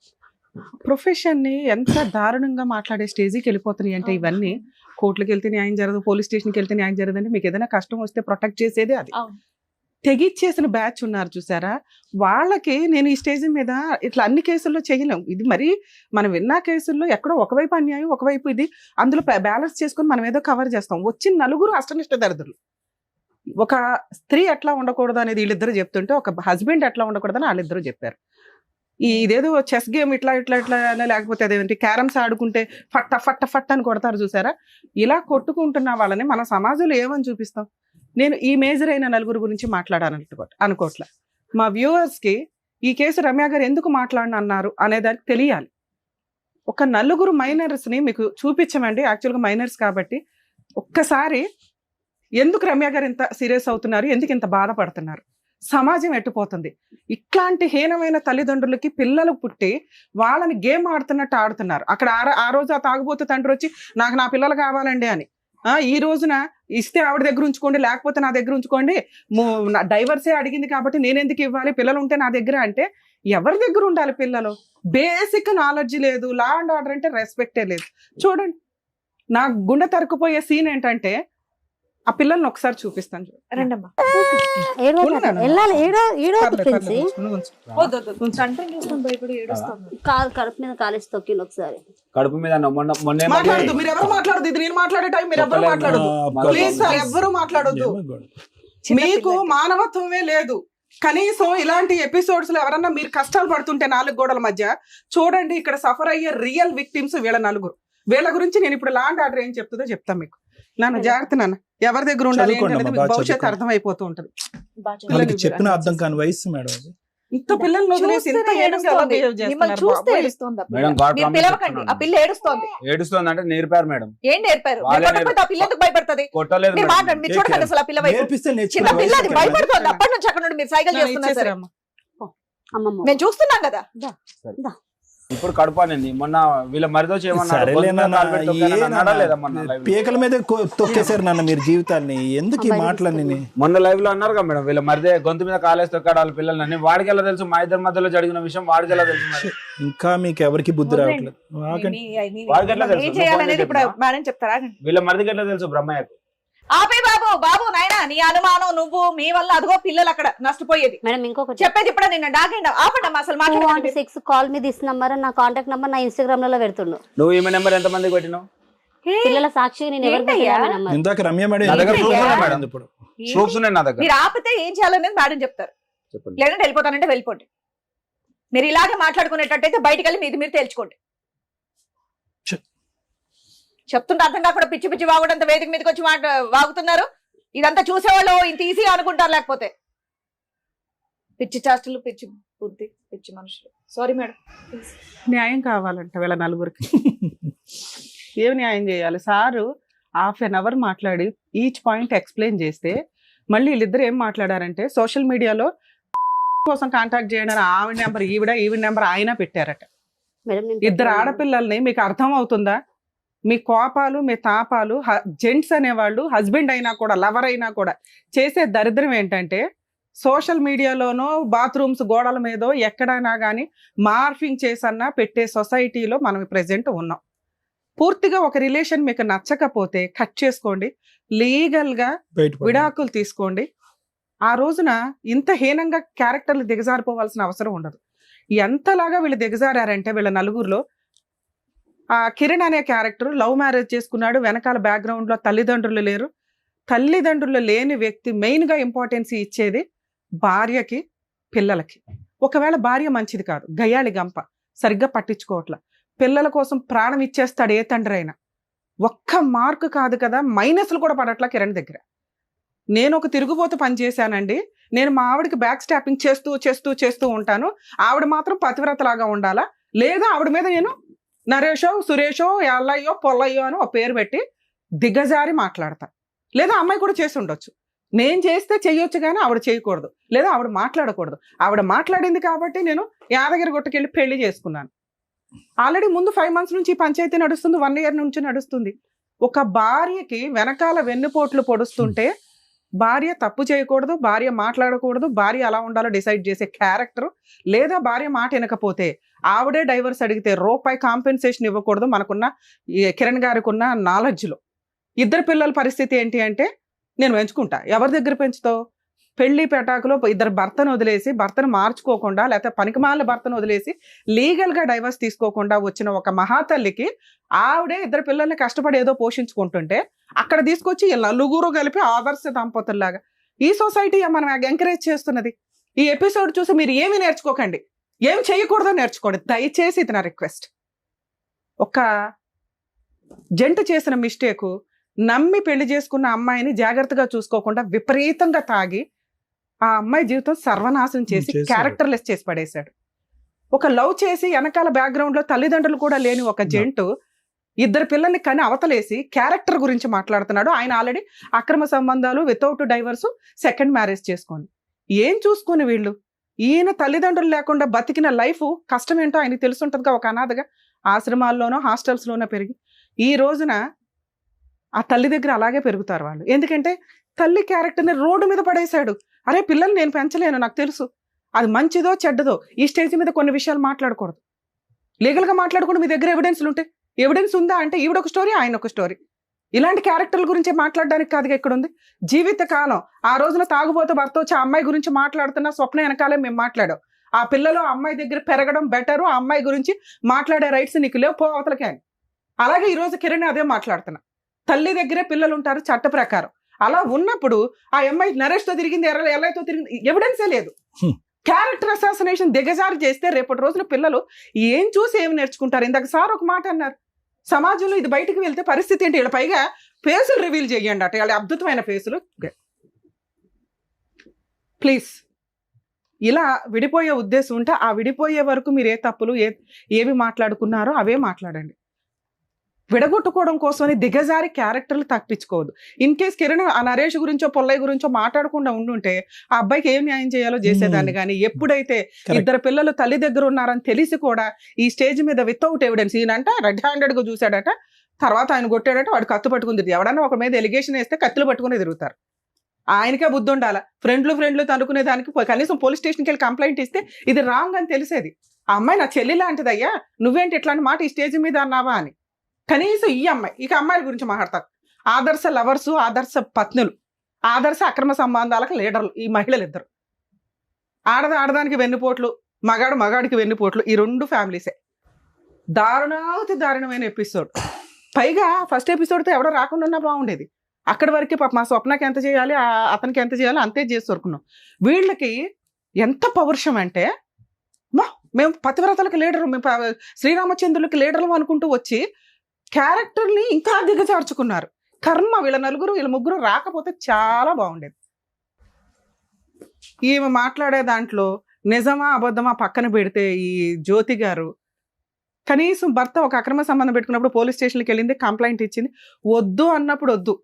ప్రొఫెషన్ ని ఎంత దారుణంగా మాట్లాడే స్టేజ్కి వెళ్ళిపోతున్నాయి అంటే, ఇవన్నీ కోర్టులకు వెళ్తే న్యాయం జరగదు, పోలీస్ స్టేషన్కి వెళ్తే న్యాయం జరగదు అంటే, మీకు ఏదైనా కష్టం వస్తే ప్రొటెక్ట్ చేసేదే అది. తెగిచ్చేసిన బ్యాచ్ ఉన్నారు చూసారా, వాళ్ళకి నేను ఈ స్టేజ్ మీద ఇట్లా అన్ని కేసుల్లో చేయలేము. ఇది మరి మనం విన్న కేసుల్లో ఎక్కడో ఒకవైపు అన్యాయం, ఒకవైపు ఇది, అందులో బ్యాలెన్స్ చేసుకొని మనం ఏదో కవర్ చేస్తాం. వచ్చిన నలుగురు అష్టనిష్ట దరిద్రులు. ఒక స్త్రీ ఎట్లా ఉండకూడదు అనేది వీళ్ళిద్దరు చెప్తుంటే, ఒక హస్బెండ్ ఎట్లా ఉండకూడదని వాళ్ళిద్దరూ చెప్పారు. ఇదేదో చెస్ గేమ్ ఇట్లా ఇట్లా ఇట్లా లేకపోతే అదేంటి క్యారమ్స్ ఆడుకుంటే ఫట్ట ఫట్ట ఫట్ట అని కొడతారు చూసారా, ఇలా కొట్టుకుంటున్న వాళ్ళని మన సమాజంలో ఏమని చూపిస్తాం. నేను ఈ మేజర్ అయిన నలుగురు గురించి అనుకోవట్లే. మా వ్యూవర్స్కి ఈ కేసు రమ్య గారు ఎందుకు మాట్లాడనన్నారు అనేదానికి తెలియాలి. ఒక నలుగురు మైనర్స్ని మీకు చూపించమండి, యాక్చువల్గా మైనర్స్ కాబట్టి. ఒక్కసారి ఎందుకు రమ్య గారు ఇంత సీరియస్ అవుతున్నారు, ఎందుకు ఇంత బాధపడుతున్నారు, సమాజం ఎట్టుపోతుంది. ఇట్లాంటి హీనమైన తల్లిదండ్రులకి పిల్లలు పుట్టి వాళ్ళని గేమ్ ఆడుతున్నట్టు ఆడుతున్నారు. అక్కడ ఆ రోజు ఆ తాగుబోతు తండ్రి వచ్చి నాకు నా పిల్లలు కావాలండి అని, ఈ రోజున ఇస్తే ఆవిడ దగ్గర ఉంచుకోండి, లేకపోతే నా దగ్గర ఉంచుకోండి, డైవర్సే అడిగింది కాబట్టి నేను ఎందుకు ఇవ్వాలి, పిల్లలు ఉంటే నా దగ్గర అంటే ఎవరి దగ్గర ఉండాలి పిల్లలు? బేసిక్ నాలెడ్జ్ లేదు, లా అండ్ ఆర్డర్ అంటే రెస్పెక్టే లేదు. చూడండి, నా గుండె తరుకుపోయే సీన్ ఏంటంటే, ఆ పిల్లల్ని ఒకసారి చూపిస్తాను. రండమ్మా. కడుపు మీద కాలేసి తొక్కింది ఒకసారి. కడుపు మీద మాట్లాడదు, మీరు ఎవరు మాట్లాడదు, ఇది నేను మాట్లాడే టైం మీరు ఎవరు మాట్లాడదు, ప్లీజ్ సార్ ఎవరు మాట్లాడొద్దు. మీకు మానవత్వమే లేదు. కనీసం ఇలాంటి ఎపిసోడ్స్ లో ఎవరన్నా మీరు కష్టాలు పడుతుంటే 4 గోడల మధ్య చూడండి, ఇక్కడ సఫర్ అయ్యే రియల్ విక్టిమ్స్ వీళ్ళ నలుగురు. వీళ్ళ గురించి నేను ఇప్పుడు లా అండ్ ఆర్డర్ ఏం చెప్తుందో చెప్తాను మీకు. నాన్న జాగ్రత్త నాన్న, ఎవరి దగ్గర ఉండాలి భవిష్యత్తు అర్థమైపోతూ ఉంటది. చెప్పిన అర్థం కాని వయసు మేడం. ఇంత పిల్లల్ని వదిలేసి ఇంత ఏడుస్తుంది అంటే నేర్పారు మేడం. ఏం నేర్పారు? ఆ పిల్లలకు భయపడుతుంది. కొట్టలేదు మీరు మాట్లాడండి, మీరు చూడండి అసలు ఆ పిల్ల చిన్న పిల్ల అది భయపడుతుంది. అప్పటి నుంచి అక్కడ నుండి మీరు సైకిల్ చేస్తున్నారు. నేను చూస్తున్నాం కదా. ఇప్పుడు కడుపు అనింది. మొన్న వీళ్ళ మరిదో పీకల మీద తొక్కేశారు నాన్న మీరు జీవితాన్ని. ఎందుకు ఈ మాటలని మొన్న లైవ్ లో అన్నారు కదా మేడం, వీళ్ళ మరిదే గొంతు మీద కాలేసి తొక్కాడు వాళ్ళ పిల్లలని. వాడికి ఎలా తెలుసు? మా ఇద్దరి మధ్యలో జరిగిన విషయం వాడికి ఎలా తెలుసు? ఇంకా మీకు ఎవరికి బుద్ధి రావట్లేదు. వాడికి ఎట్లా తెలుసు? వీళ్ళ మరిదికి ఎట్లా తెలుసు? బ్రహ్మయ్యకు. ఆపే బాబు నాయనా, నీ అనుమానం నువ్వు, మీ వల్ల అదిగో పిల్లలు అక్కడ నష్టపోయేది. మేడం ఇంకొకటి చెప్పేది ఇప్పుడు నిన్న డాకండి ఆపండి అసలు మాట్లాడండి. 6 కాల్ మీ దిస్ నంబర్, నా కాంటాక్ట్ నంబర్ నా ఇన్స్టాగ్రామ్ లో పెడుతుండు. నువ్వు ఈమె నెంబర్ ఎంత మందికి పెట్టినావు? పిల్లల సాక్షి నేను ఎవరికి ఇందాక రమ్య మేడం ప్రూఫ్స్ ఉన్నాయి నా దగ్గర. మీరు ఆపితే ఏం చేయాలనేది మేడం చెప్తారు. లేదంటే వెళ్ళిపోతానంటే వెళ్ళిపోండి. మీరు ఇలాగే మాట్లాడుకునేటట్టయితే బయటకు వెళ్ళి మీది మీరు తేల్చుకోండి. చెప్తుంటే అర్థం కాకుండా పిచ్చి పిచ్చి వాగుడంతా వేదిక మీదకి వచ్చి వాగుతున్నారు. ఇదంతా చూసేవాళ్ళు ఇంత ఈజీ అనుకుంటారు, లేకపోతే పిచ్చి చేష్టలు, పిచ్చి బుద్ధి, పిచ్చి మనుషులు. Sorry madam. న్యాయం కావాలంట వీళ్ళ నలుగురికి. ఏం న్యాయం చేయాలి? సారు ½ an hour మాట్లాడి ఈచ్ పాయింట్ ఎక్స్ప్లెయిన్ చేస్తే మళ్ళీ వీళ్ళిద్దరు ఏం మాట్లాడారంటే, సోషల్ మీడియాలో కోసం కాంటాక్ట్ చేయడానికి ఆవిడ నెంబర్ ఈవిడ నెంబర్ ఆయన పెట్టారట. ఇద్దరు ఆడపిల్లల్ని మీకు అర్థం అవుతుందా? మీ కోపాలు, మీ తాపాలు, జెంట్స్ అనేవాళ్ళు హస్బెండ్ అయినా కూడా, లవర్ అయినా కూడా చేసే దరిద్రం ఏంటంటే, సోషల్ మీడియాలోనో బాత్రూమ్స్ గోడల మీదో ఎక్కడైనా కానీ మార్ఫింగ్ చేసన్నా పెట్టే సొసైటీలో మనం ప్రెజెంట్ ఉన్నాం. పూర్తిగా ఒక రిలేషన్ మీకు నచ్చకపోతే కట్ చేసుకోండి, లీగల్గా విడాకులు తీసుకోండి. ఆ రోజున ఇంత హీనంగా క్యారెక్టర్లు దిగజారిపోవాల్సిన అవసరం ఉండదు. ఎంతలాగా వీళ్ళు దిగజారంటే, వీళ్ళ నలుగురిలో ఆ కిరణ్ అనే క్యారెక్టర్ లవ్ మ్యారేజ్ చేసుకున్నాడు. వెనకాల బ్యాక్గ్రౌండ్ లో తల్లిదండ్రులు లేరు. తల్లిదండ్రులు లేని వ్యక్తి మెయిన్ గా ఇంపార్టెన్స్ ఇచ్చేది భార్యకి, పిల్లలకి. ఒకవేళ భార్య మంచిది కాదు, గయ్యాళి గంప, సరిగ్గా పట్టించుకోవట్ల, పిల్లల కోసం ప్రాణం ఇచ్చేస్తాడు ఏ తండ్రి అయినా. ఒక్క మార్కు కాదు కదా, మైనస్లు కూడా పడట్లా కిరణ్ దగ్గర. నేను ఒక తిరుగుబోతు పని చేశానండి, నేను మా ఆవిడకి బ్యాక్ స్టాపింగ్ చేస్తూ చేస్తూ చేస్తూ ఉంటాను, ఆవిడ మాత్రం పతివ్రతలాగా ఉండాలా, లేదా ఆవిడ మీద నేను నరేషో సురేషో ఎల్లయ్యో పొల్లయ్యో అని ఒక పేరు పెట్టి దిగజారి మాట్లాడతా. లేదా అమ్మాయి కూడా చేసి ఉండొచ్చు, నేను చేస్తే చెయ్యొచ్చు కానీ ఆవిడ చేయకూడదు, లేదా ఆవిడ మాట్లాడకూడదు. ఆవిడ మాట్లాడింది కాబట్టి నేను యాదగిరి గుట్టకెళ్ళి పెళ్లి చేసుకున్నాను. ఆల్రెడీ ముందు 5 months నుంచి పంచాయతీ నడుస్తుంది, 1 year నుంచి నడుస్తుంది. ఒక భార్యకి వెనకాల వెన్నుపోట్లు పొడుస్తుంటే భార్య తప్పు చేయకూడదు, భార్య మాట్లాడకూడదు, భార్య అలా ఉండాలో డిసైడ్ చేసే క్యారెక్టర్, లేదా భార్య మాట వినకపోతే ఆవిడే డైవర్స్ అడిగితే రూపాయి కాంపెన్సేషన్ ఇవ్వకూడదు. మనకున్న కిరణ్ గారికి ఉన్న నాలెడ్జ్లో 2 పిల్లల పరిస్థితి ఏంటి అంటే, నేను పెంచుకుంటా, ఎవరి దగ్గర పెంచుతావు? పెళ్లి పెటాకులో 2 భర్తను వదిలేసి, భర్తను మార్చుకోకుండా, లేకపోతే పనికిమాలిన భర్తను వదిలేసి లీగల్గా డైవర్స్ తీసుకోకుండా వచ్చిన ఒక మహాతల్లికి ఆవిడే 2 పిల్లల్ని కష్టపడి ఏదో పోషించుకుంటుంటే అక్కడ తీసుకొచ్చి నలుగురు కలిపి ఆదర్శ దంపతుల్లాగా ఈ సొసైటీ మనం ఎంకరేజ్ చేస్తున్నది. ఈ ఎపిసోడ్ చూసి మీరు ఏమి నేర్చుకోకండి, ఏం చేయకూడదో నేర్చుకోండి దయచేసి, ఇది నా రిక్వెస్ట్. ఒక జంట చేసిన మిస్టేకు, నమ్మి పెళ్లి చేసుకున్న అమ్మాయిని జాగ్రత్తగా చూసుకోకుండా విపరీతంగా తాగి ఆ అమ్మాయి జీవితం సర్వనాశనం చేసి క్యారెక్టర్లెస్ చేసి పడేశాడు. ఒక లవ్ చేసి వెనకాల బ్యాక్గ్రౌండ్ లో తల్లిదండ్రులు కూడా లేని ఒక జంటు 2 పిల్లల్ని కని అవతలేసి క్యారెక్టర్ గురించి మాట్లాడుతున్నాడు. ఆయన ఆల్రెడీ అక్రమ సంబంధాలు, వితౌట్ డైవర్స్, సెకండ్ మ్యారేజ్ చేసుకొని ఏం చూసుకుని వీళ్ళు, ఈయన తల్లిదండ్రులు లేకుండా బతికిన లైఫ్ కష్టం ఏంటో ఆయనకి తెలుసుంటదిగా. ఒక అనాథగా ఆశ్రమాల్లోనో హాస్టల్స్లోనో పెరిగి ఈ రోజున ఆ తల్లి దగ్గర అలాగే పెరుగుతారు వాళ్ళు. ఎందుకంటే తల్లి క్యారెక్టర్ని రోడ్డు మీద పడేశాడు. అరే పిల్లల్ని నేను పెంచలేను, నాకు తెలుసు, అది మంచిదో చెడ్డదో ఈ స్టేజ్ మీద కొన్ని విషయాలు మాట్లాడకూడదు. లీగల్గా మాట్లాడకుండా మీ దగ్గర ఎవిడెన్స్లు ఉంటాయి. ఎవిడెన్స్ ఉందా అంటే ఈవిడ ఒక స్టోరీ, ఆయన ఒక స్టోరీ. ఇలాంటి క్యారెక్టర్ల గురించి మాట్లాడడానికి కాదుగా ఇక్కడ ఉంది. జీవితకాలం ఆ రోజున తాగుబోతూ భర్త వచ్చి ఆ అమ్మాయి గురించి మాట్లాడుతున్న స్వప్న వెనకాలే మేము మాట్లాడాం. ఆ పిల్లలు ఆ అమ్మాయి దగ్గర పెరగడం బెటరు, ఆ అమ్మాయి గురించి మాట్లాడే రైట్స్ నీకు లేవు, పో అవతలకే అని. అలాగే ఈరోజు కిరణ్ అదే మాట్లాడుతున్నా. తల్లి దగ్గరే పిల్లలు ఉంటారు చట్ట ప్రకారం. అలా ఉన్నప్పుడు ఆ అమ్మాయి నరేష్తో తిరిగింది, ఎల్లయ్యతో తిరిగింది, ఎవిడెన్సే లేదు. క్యారెక్టర్ అసాసినేషన్ దిగజారి చేస్తే రేపటి రోజున పిల్లలు ఏం చూసి ఏమి నేర్చుకుంటారు? ఇందాక సార్ ఒక మాట అన్నారు, సమాజంలో ఇది బయటికి వెళ్తే పరిస్థితి ఏంటి? వీళ్ళ పైగా ఫేసులు రివీల్ చేయండి అట, వాళ్ళ అద్భుతమైన ఫేసులు. ప్లీజ్ ఇలా విడిపోయే ఉద్దేశం ఉంటే ఆ విడిపోయే వరకు మీరు ఏ తప్పులు ఏవి మాట్లాడుకున్నారో అవే మాట్లాడండి. విడగొట్టుకోవడం కోసమని దిగజారి క్యారెక్టర్లు తప్పించుకోవద్దు. ఇన్ కేస్ కిరణ్ ఆ నరేష్ గురించో పొల్లయ్య గురించో మాట్లాడకుండా ఉండుంటే ఆ అబ్బాయికి ఏం న్యాయం చేయాలో చేసేదాన్ని. కానీ ఎప్పుడైతే 2 పిల్లలు తల్లి దగ్గర ఉన్నారని తెలిసి కూడా ఈ స్టేజ్ మీద వితౌట్ ఎవిడెన్స్, ఈయనంట రెడ్ హ్యాండెడ్ గా చూశాడట, తర్వాత ఆయన కొట్టాడట, వాడు కత్తి పట్టుకుని, ఎవడన్నా ఒక మీద ఎలిగేషన్ వేస్తే కత్తులు పట్టుకుని తిరుగుతారు. ఆయనకే బుద్ధి ఉండాల. ఫ్రెండ్లు తనుకునే దానికి కనీసం పోలీస్ స్టేషన్కి వెళ్ళి కంప్లైంట్ ఇస్తే ఇది రాంగ్ అని తెలిసేది. ఆ అమ్మాయి నా చెల్లి లాంటిదయ్యా, నువ్వేంటి ఇట్లాంటి మాట ఈ స్టేజ్ మీద అన్నావా అని. కనీసం ఈ అమ్మాయి, ఇక అమ్మాయిల గురించి మాట్లాడతారు. ఆదర్శ లవర్స్, ఆదర్శ పత్నులు, ఆదర్శ అక్రమ సంబంధాలకు లీడర్లు ఈ మహిళలు ఇద్దరు. ఆడదానికి వెన్నుపోట్లు, మగాడికి వెన్నుపోట్లు, ఈ 2 ఫ్యామిలీసే. దారుణమైన ఎపిసోడ్. పైగా ఫస్ట్ ఎపిసోడ్తో ఎవడో రాకుండా ఉన్నా బాగుండేది. అక్కడి వరకే పాప మా స్వప్నకి ఎంత చేయాలి, అతనికి ఎంత చేయాలి అంతే చేసి దొరుకున్నాం. వీళ్ళకి ఎంత పౌరుషం అంటే, మేము పతివ్రతలకు లీడరు, మేము శ్రీరామచంద్రులకి లీడర్లు అనుకుంటూ వచ్చి క్యారెక్టర్ని ఇంకా దిగజార్చుకున్నారు. కర్మ, వీళ్ళ 4 వీళ్ళ 3 రాకపోతే చాలా బాగుండేది. ఈమె మాట్లాడే దాంట్లో నిజమా అబద్ధమా పక్కన పెడితే ఈ జ్యోతి గారు కనీసం భర్త ఒక అక్రమ సంబంధం పెట్టుకున్నప్పుడు పోలీస్ స్టేషన్కి వెళ్ళింది, కంప్లైంట్ ఇచ్చింది. వద్దు అన్నప్పుడు వద్దు,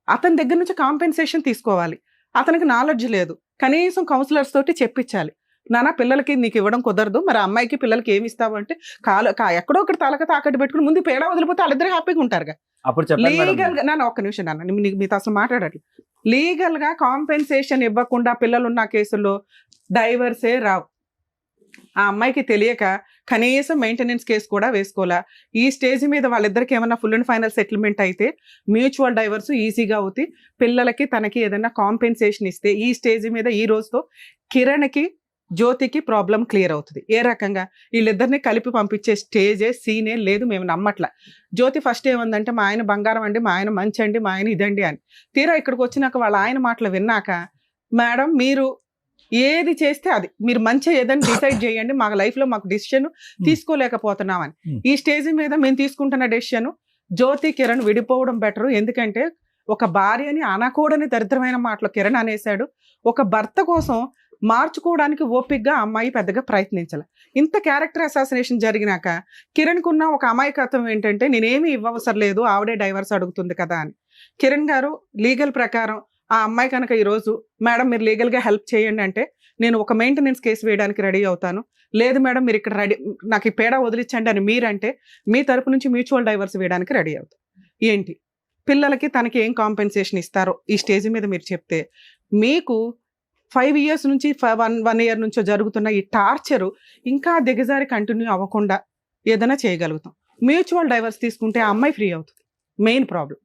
అతని దగ్గర నుంచి కాంపెన్సేషన్ తీసుకోవాలి. అతనికి నాలెడ్జ్ లేదు, కనీసం కౌన్సిలర్స్ తోటి చెప్పించాలి. నాన్న పిల్లలకి నీకు ఇవ్వడం కుదరదు, మరి అమ్మాయికి పిల్లలకి ఏమి ఇస్తావు అంటే ఎక్కడో ఒకటి తలక తాకట్టు పెట్టుకుని ముందు పేడ వదిలిపోతే వాళ్ళిద్దరు హ్యాపీగా ఉంటారుగా. లీగల్ గా నాన్న ఒక్క నిమిషం నాన్న, మీతో అసలు మాట్లాడట్లేదు. లీగల్ గా కాంపెన్సేషన్ ఇవ్వకుండా పిల్లలు ఉన్న కేసుల్లో డైవర్సే రావు. ఆ అమ్మాయికి తెలియక కనీసం మెయింటెనెన్స్ కేసు కూడా వేసుకోవాలా. ఈ స్టేజ్ మీద వాళ్ళిద్దరికి ఏమన్నా ఫుల్ అండ్ ఫైనల్ సెటిల్మెంట్ అయితే మ్యూచువల్ డైవర్స్ ఈజీగా అవుతాయి. పిల్లలకి తనకి ఏదైనా కాంపెన్సేషన్ ఇస్తే ఈ స్టేజ్ మీద ఈ రోజుతో కిరణ్కి జ్యోతికి ప్రాబ్లం క్లియర్ అవుతుంది. ఏ రకంగా వీళ్ళిద్దరిని కలిపి పంపించే స్టేజే సీనే లేదు, మేము నమ్మట్ల. జ్యోతి ఫస్ట్ ఏముందంటే మా ఆయన బంగారం అండి, మా ఆయన మంచి అండి, మా ఆయన ఇదండి అని. తీరా ఇక్కడికి వచ్చినాక వాళ్ళ ఆయన మాటలు విన్నాక, మేడం మీరు ఏది చేస్తే అది మీరు మంచిగా ఏదైనా డిసైడ్ చేయండి, మా లైఫ్ లో మాకు డిసిషన్ తీసుకోలేకపోతున్నామని. ఈ స్టేజ్ మీద మేము తీసుకుంటున్న డెసిషన్ జ్యోతి కిరణ్ విడిపోవడం బెటర్. ఎందుకంటే ఒక భార్యని అనకూడని దరిద్రమైన మాటలు కిరణ్ అనేశాడు. ఒక భర్త కోసం మార్చుకోవడానికి ఓపికగా అమ్మాయి పెద్దగా ప్రయత్నించాలి. ఇంత క్యారెక్టర్ అసాసినేషన్ జరిగినాక కిరణ్కు ఉన్న ఒక అమాయకత్వం ఏంటంటే నేనేమి ఇవ్వవసరం లేదు, ఆవిడే డైవర్స్ అడుగుతుంది కదా అని. కిరణ్ గారు లీగల్ ప్రకారం ఆ అమ్మాయి కనుక ఈరోజు మేడం మీరు లీగల్గా హెల్ప్ చేయండి అంటే నేను ఒక మెయింటెనెన్స్ కేసు వేయడానికి రెడీ అవుతాను, లేదు మేడం మీరు ఇక్కడ రెడీ నాకు ఈ పేడ వదిలించండి అని మీరంటే మీ తరపు నుంచి మ్యూచువల్ డైవర్స్ వేయడానికి రెడీ అవుతాను. ఏంటి పిల్లలకి తనకి ఏం కాంపెన్సేషన్ ఇస్తారో ఈ స్టేజ్ మీద మీరు చెప్తే మీకు 5 years నుంచి 1 year నుంచో జరుగుతున్న ఈ టార్చరు ఇంకా దిగజారి కంటిన్యూ అవ్వకుండా ఏదైనా చేయగలుగుతాం. మ్యూచువల్ డైవర్స్ తీసుకుంటే ఆ అమ్మాయి ఫ్రీ అవుతుంది. మెయిన్ ప్రాబ్లం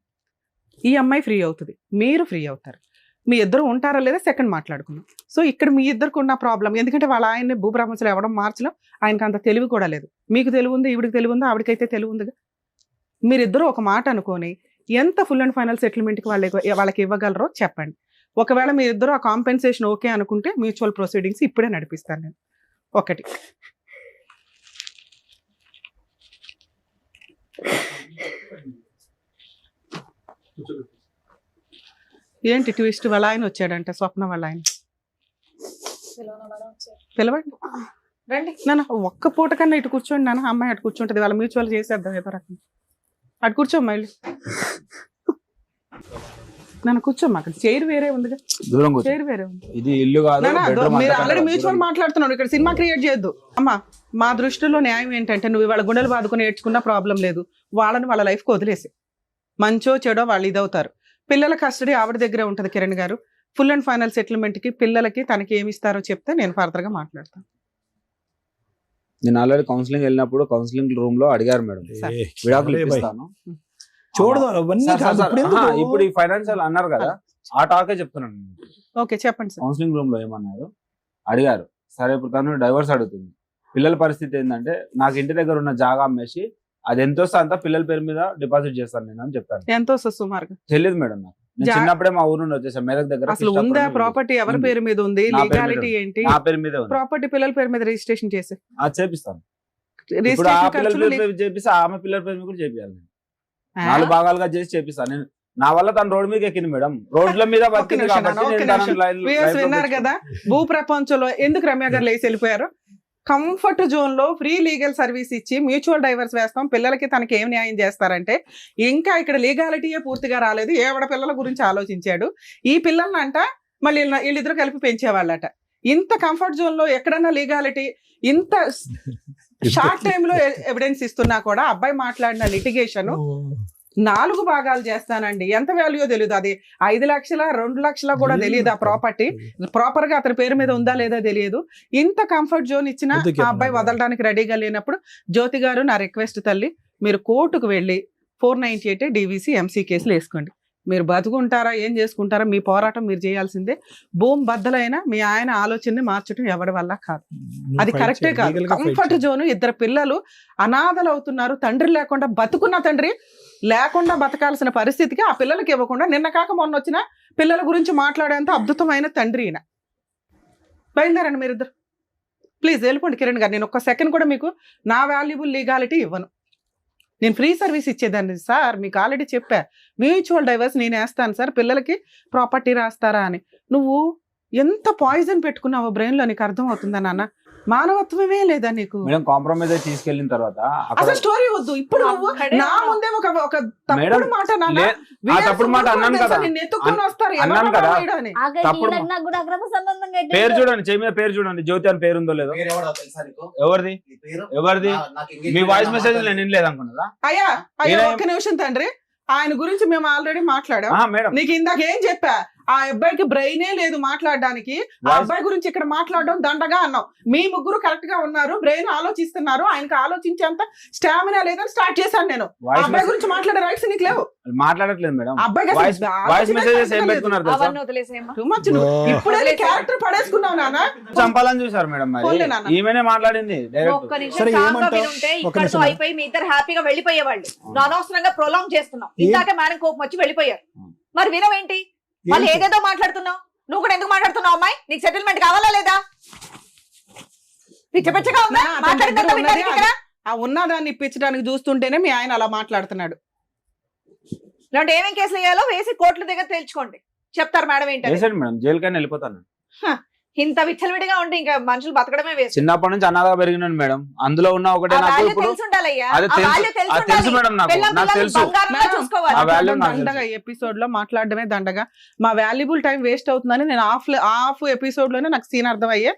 ఈ అమ్మాయి ఫ్రీ అవుతుంది, మీరు ఫ్రీ అవుతారు. మీ ఇద్దరు ఉంటారా లేదా సెకండ్ మాట్లాడుకున్నాం. సో ఇక్కడ మీ ఇద్దరికి ఉన్న ప్రాబ్లం ఎందుకంటే వాళ్ళ ఆయన్ని భూప్రపంచంలో ఎవడం మార్చడం, ఆయనకు అంత తెలివి కూడా లేదు. మీకు తెలివి ఉంది, ఈవిడికి తెలివి ఉంది, ఆవిడకైతే తెలివి ఉందిగా. మీరిద్దరూ ఒక మాట అనుకొని ఎంత ఫుల్ అండ్ ఫైనల్ సెటిల్మెంట్కి వాళ్ళకి ఇవ్వగలరో చెప్పండి. ఒకవేళ మీరిద్దరూ ఆ కాంపెన్సేషన్ ఓకే అనుకుంటే మ్యూచువల్ ప్రొసీడింగ్స్ ఇప్పుడే నడిపిస్తాను నేను. ఒకటి ఏంటి ట్విస్ట్, వాళ్ళ ఆయన వచ్చాడంట, స్వప్న వాళ్ళ ఆయన. పిలవండి రండి నాన్న, ఒక్క పూట కన్నా ఇటు కూర్చోండి నాన్న. అమ్మాయి అటు కూర్చుంటది, వాళ్ళ మ్యూచువల్ చేసేద్దాం ఏదో రకం. అటు కూర్చోమ్మా వెళ్ళి, నన్ను కూర్చోమ్మా. అక్కడ చైర్ వేరే ఉందిగా, చైర్ వేరే ఉంది. ఇది ఇల్లు కాదు, మీరు ఆల్రెడీ మ్యూచువల్ మాట్లాడుతున్నాడు, ఇక్కడ సినిమా క్రియేట్ చేయొద్దు. అమ్మా మా దృష్టిలో న్యాయం ఏంటంటే నువ్వు వాళ్ళ గుండెలు బాదుకుని ఏడ్చుకున్న ప్రాబ్లం లేదు, వాళ్ళని వాళ్ళ లైఫ్కి వదిలేసి మంచో చెడో వాళ్ళు ఇదవుతారు. పిల్లల కస్టడీ ఆవిడ దగ్గరే ఉంటుంది కిరణ్ గారు. ఫుల్ అండ్ ఫైనల్ సెటిల్మెంట్కి పిల్లలకి తనకి ఏమి ఇస్తారో చెప్తే నేను ఫర్దర్గా మాట్లాడతాను. నేను ఆల్రెడీ కౌన్సిలింగ్ వెళ్ళినప్పుడు కౌన్సిలింగ్ రూమ్ లో అడిగారు మేడం విడాకులు ఇప్పిస్తాను చూడదు అవన్నీ కాదు. ఇప్పుడు ఈ ఫైనాన్షియల్ అన్నారు కదా, ఆ టాకే చెప్తున్నాను. ఓకే చెప్పండి సార్. కౌన్సిలింగ్ రూమ్ లో ఏమన్నారు అడిగారు, సరే ఇప్పుడు తను డైవర్స్ అడుగుతుంది, పిల్లల పరిస్థితి ఏంటంటే నాకు ఇంటి దగ్గర ఉన్న జాగా అమ్మేసి అది ఎంత వస్తే అంతా పిల్లల పేరు మీద డిపాజిట్ చేస్తాను నేను అని చెప్పాను. ఎంత వస్తుంది సుమారుగా తెలియదు మేడం నాకు. నేను చిన్నప్పుడే మా ఊరు నుండి వచ్చేసాను మెదక్ దగ్గర. అసలు ఉందా ప్రాపర్టీ, ఎవరి పేరు మీద ఉంది, లీగాలిటీ ఏంటి? నా పేరు మీద ప్రాపర్టీ పిల్లల పేరు మీద రిజిస్ట్రేషన్ చేసి చేపిస్తాను. ఇప్పుడు ఆ పిల్లల పేరు చేపిస్తే ఆమె పిల్లల పేరు మీద కూడా చేపియాలి. 4 భాగాలుగా చేసి చేపిస్తాను నేను. నా వల్ల తను రోడ్ మీద ఎక్కింది మేడం, రోడ్ల మీద విన్నారు కదా. భూ ప్రపంచంలో ఎందుకు రమ్య గారు లేచి వెళ్ళిపోయారు? కంఫర్ట్ జోన్ లో ఫ్రీ లీగల్ సర్వీస్ ఇచ్చి మ్యూచువల్ డైవర్స్ వేస్తాం, పిల్లలకి తనకి ఏం న్యాయం చేస్తారంటే ఇంకా ఇక్కడ లీగాలిటీయే పూర్తిగా రాలేదు. ఏవడ పిల్లల గురించి ఆలోచించాడు. ఈ పిల్లల్ని అంట మళ్ళీ వీళ్ళిద్దరు కలిపి పెంచేవాళ్ళట. ఇంత కంఫర్ట్ జోన్ లో ఎక్కడన్నా లీగాలిటీ, ఇంత షార్ట్ టైమ్ లో ఎవిడెన్స్ ఇస్తున్నా కూడా అబ్బాయి మాట్లాడిన లిటిగేషన్ 4 భాగాలు చేస్తానండి. ఎంత వాల్యూ తెలియదు, అది 5 లక్షల 2 లక్షల కూడా తెలియదు. ఆ ప్రాపర్టీ ప్రాపర్ గా అతని పేరు మీద ఉందా లేదా తెలియదు. ఇంత కంఫర్ట్ జోన్ ఇచ్చిన ఆ అబ్బాయి వదలడానికి రెడీగా లేనప్పుడు జ్యోతి గారు నా రిక్వెస్ట్ తల్లి, మీరు కోర్టుకు వెళ్ళి 498 DVC MC కేసులు వేసుకోండి. మీరు బతుకుంటారా ఏం చేసుకుంటారా మీ పోరాటం మీరు చేయాల్సిందే. భూమి బద్దలైనా మీ ఆయన ఆలోచనని మార్చడం ఎవరి వల్ల కాదు, అది కరెక్టే కాదు. కంఫర్ట్ జోన్, 2 పిల్లలు అనాథలు అవుతున్నారు, తండ్రి లేకుండా బతుకున్న తండ్రి లేకుండా బతకాల్సిన పరిస్థితికి ఆ పిల్లలకి ఇవ్వకుండా నిన్న కాక మొన్న వచ్చిన పిల్లల గురించి మాట్లాడేంత అద్భుతమైన తండ్రి ఈయన. బయలుదేరండి మీరిద్దరు, ప్లీజ్ వెళ్ళిపోండి కిరణ్ గారు. నేను ఒక్క సెకండ్ కూడా మీకు నా వాల్యుబుల్ లీగాలిటీ ఇవ్వను. నేను ఫ్రీ సర్వీస్ ఇచ్చేదాన్ని సార్, మీకు ఆల్రెడీ చెప్పా. మ్యూచువల్ డైవర్స్ నేను వేస్తాను సార్, పిల్లలకి ప్రాపర్టీ రాస్తారా అని. నువ్వు ఎంత పాయిజన్ పెట్టుకున్నావో బ్రెయిన్ లో నీకు అర్థం అవుతుందా నాన్న? మానవత్వమే లేదా నీకు? కాంప్రమైజ్ అయి తీసుకెళ్లిన తర్వాత అసలు స్టోరీ వద్దు. ఇప్పుడు నా ముందే ఒక తప్పుడు మాట తప్పుడు మాట అన్నాను కదా, ఎత్తుకొని వస్తారు. పేరు చూడండి, చెయ్యి మీద పేరు చూడండి, జ్యోతి అని పేరు ఉందో లేదో. ఎవరిది ఎవరిది? మీ వాయిస్ మెసేజ్ నేను వినలేదు అనుకున్నారా? అయ్యా అయ్యా ఒక్క నిమిషం తండ్రి, ఆయన గురించి మేము ఆల్రెడీ మాట్లాడాం. నీకు ఇందాక ఏం చెప్పా, ఆ అబ్బాయికి బ్రెయినే లేదు మాట్లాడడానికి. ఆ అబ్బాయి గురించి ఇక్కడ మాట్లాడడం దండగా అన్నాం. మీ ముగ్గురు కరెక్ట్ గా ఉన్నారు, బ్రెయిన్ ఆలోచిస్తున్నారు, ఆయనకు ఆలోచించేంత స్టామినా లేదని స్టార్ట్ చేశాను నేను. అబ్బాయి గురించి మాట్లాడే రైట్స్ నీకు లేవు. మాట్లాడట్లేదు మేడం. ఇప్పుడే క్యారెక్టర్ పడేసుకున్నావు నాన్న. చంపాలని చూసారు మేడం, ఈమెనే మాట్లాడింది. అయిపోయి మీ ఇద్దరు హ్యాపీగా వెళ్ళిపోయేవాళ్ళు, అనవసరంగా ప్రొలాంగ్ చేస్తున్నాం. ఇందాక మేడం కోపం వచ్చి వెళ్ళిపోయారు, మరి వినవేంటి? వాళ్ళు ఏదేదో మాట్లాడుతున్నావు. నువ్వు కూడా ఎందుకు మాట్లాడుతున్నావు అమ్మాయి? నీకు సెటిల్మెంట్ కావాలా లేదా? పిచ్చ పిచ్చగా ఉందా? నా అతని మాట్లాడిందంతా దగ్గర వినడానికి ఉన్నది ఇక్కడ? ఆ ఉన్నదాన్ని ఇప్పించడానికి చూస్తుంటేనే మీ ఆయన అలా మాట్లాడుతున్నాడు. ఇలాంటి ఏమేం కేసులు వేయాలో వేసి కోర్టుల దగ్గర తేల్చుకోండి, చెప్తారు మేడం ఏంటంటే. వేసండి మేడం, జైలుకైనా వెళ్ళిపోతాను. ఇంత విచ్చలవిడిగా ఉంటే ఇంకా మనుషులు బతకడమే వేస్ట్. చిన్నప్పటి నుంచి అనాథగా పెరిగినాను మేడం. అందులో ఉన్న ఒకటే నాకు ఇప్పుడు తెలిసి ఉండాలయ్యా. అదే ఆ తెలుసు, value తెలిసి అది తెలుసు ఉండాలి. మేడం, నాకు పిల్లం నాకు పిల్లల్ని తెలుసు. బంగారంగా చూసుకోవాలి. ఆ value నాకు దండగా ఎపిసోడ్ లో మాట్లాడడమే దండగా. మా వాల్యుబుల్ టైం వేస్ట్ అవుతుందని నేను హాఫ్ ఎపిసోడ్ లోనే నాకు సీన్ అర్థం అయ్యే.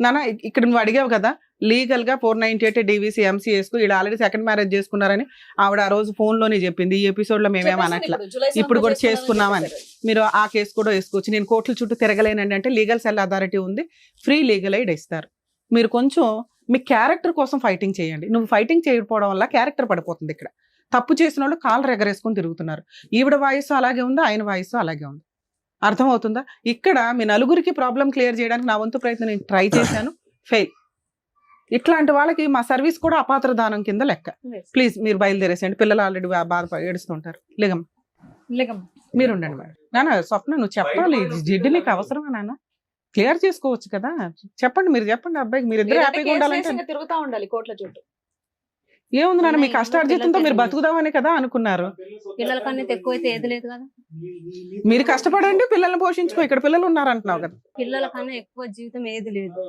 నాన్న ఇక్కడ నువ్వు అడిగావు కదా లీగల్ గా 498 DVC MCS కు ఇలా ఆల్రెడీ సెకండ్ మ్యారేజ్ చేసుకున్నారని ఆవిడ ఆ రోజు ఫోన్ లోనే చెప్పింది. ఈ ఎపిసోడ్ లో మేమేం అనట్లా, ఇప్పుడు కూడా చేసుకున్నామని. మీరు ఆ కేసు కూడా వేసుకోవచ్చు. నేను కోర్టుల చుట్టూ తిరగలేనండి అంటే లీగల్ సెల్ అథారిటీ ఉంది, ఫ్రీ లీగల్ ఎయిడ్ ఇస్తారు. మీరు కొంచెం మీ క్యారెక్టర్ కోసం ఫైటింగ్ చేయండి. నువ్వు ఫైటింగ్ చేయకపోవడం వల్ల క్యారెక్టర్ పడిపోతుంది. ఇక్కడ తప్పు చేసిన వాళ్ళు కాళ్ళు ఎగరేసుకొని తిరుగుతున్నారు. ఈవిడ వాయిస్ అలాగే ఉంది, ఆయన వాయిస్ అలాగే ఉంది. అర్థమవుతుందా? ఇక్కడ మీ నలుగురికి ప్రాబ్లం క్లియర్ చేయడానికి నా వంతు ప్రయత్నం నేను ట్రై చేశాను, ఫెయిల్. ఇట్లాంటి వాళ్ళకి మా సర్వీస్ కూడా అపాత్ర దానం కింద లెక్క. ప్లీజ్ మీరు బయలుదేరేసేయండి, పిల్లలు ఆల్రెడీ బాధపడి ఏడుస్తుంటారు. లేగమ్మ మీరు ఉండండి మేడం. నాన్న స్వప్న నువ్వు చెప్పాలి, జిడ్డు నీకు అవసరమా నాన్న? క్లియర్ చేసుకోవచ్చు కదా, చెప్పండి, మీరు చెప్పండి అబ్బాయికి. మీరు ఇద్దరు హ్యాపీగా ఉండాలంటే తిరుగుతా ఉండాలి కోర్టుల చుట్టూ. ఏముంది నాన్న, మీ కష్టార్జితంతో మీరు బతుకుదామని కదా అనుకున్నారు. పిల్లల కన్నా ఎక్కువైతే ఏది లేదు కదా. మీరు కష్టపడండి, పిల్లల్ని పోషించుకో. ఇక్కడ పిల్లలు ఉన్నారంటున్నావు కదా. పిల్లల కన్నా ఎక్కువ జీవితం ఏది లేదు.